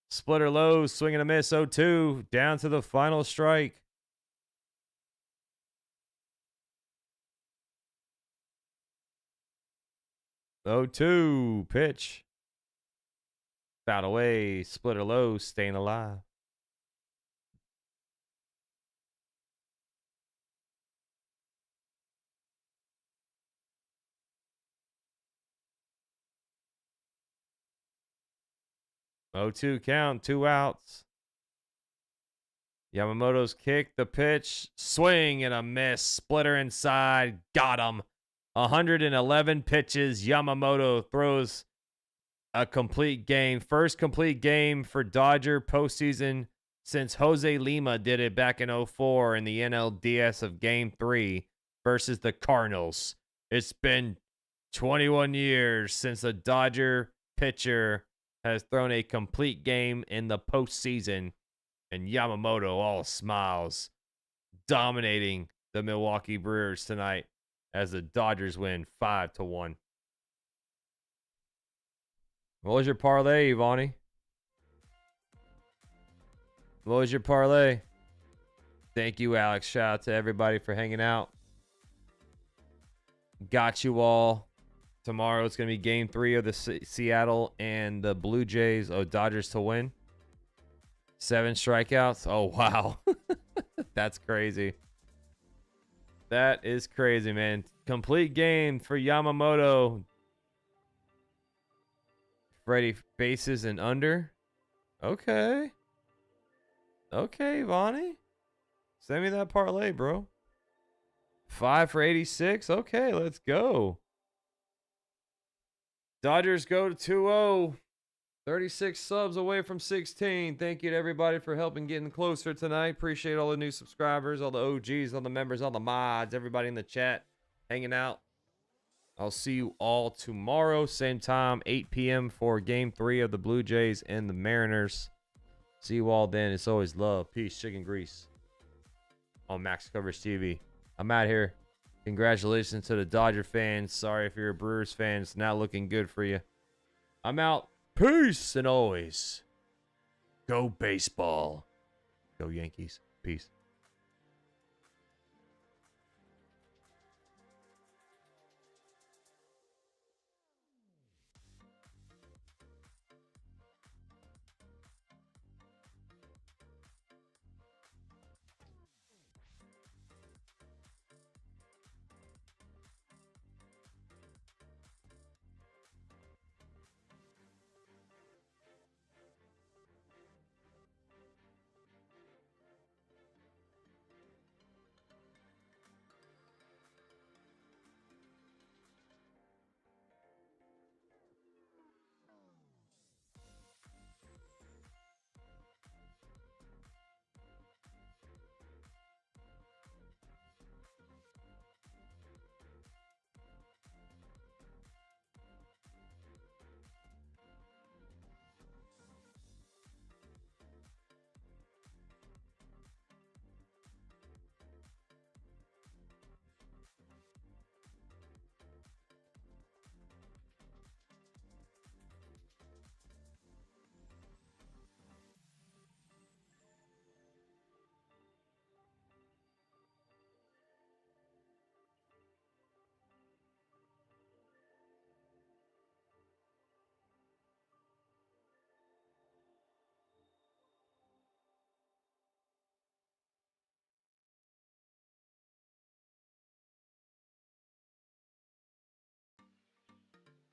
Splitter low, swing and a miss, 0-2. Down to the final strike. Oh, 2 pitch. Fouled away. Splitter low. Staying alive. Oh, 2 count. 2 outs. Yamamoto's kick. The pitch. Swing and a miss. Splitter inside. Got him. 111 pitches. Yamamoto throws a complete game. First complete game for Dodger postseason since Jose Lima did it back in 2004 in the NLDS of Game 3 versus the Cardinals. It's been 21 years since a Dodger pitcher has thrown a complete game in the postseason, and Yamamoto all smiles, dominating the Milwaukee Brewers tonight as the Dodgers win 5-1. What was your parlay, Ivani? What was your parlay? Thank you, Alex. Shout out to everybody for hanging out. Got you all. Tomorrow it's going to be Game 3 of the Seattle and the Blue Jays. Oh, Dodgers to win. 7 strikeouts. Oh, wow. That's crazy. That is crazy, man. Complete game for Yamamoto. Freddy bases and under. Okay. Okay, Vonnie. Send me that parlay, bro. 5 for 86. Okay, let's go. Dodgers go to 2-0. 36 subs away from 16. Thank you to everybody for helping getting closer tonight. Appreciate all the new subscribers, all the OGs, all the members, all the mods, everybody in the chat hanging out. I'll see you all tomorrow, same time, 8 p.m. for Game 3 of the Blue Jays and the Mariners. See you all then. It's always love, peace, chicken grease on Max Coverage TV. I'm out here. Congratulations to the Dodger fans. Sorry if you're a Brewers fan. It's not looking good for you. I'm out. Peace, and always go baseball. Go Yankees. Peace.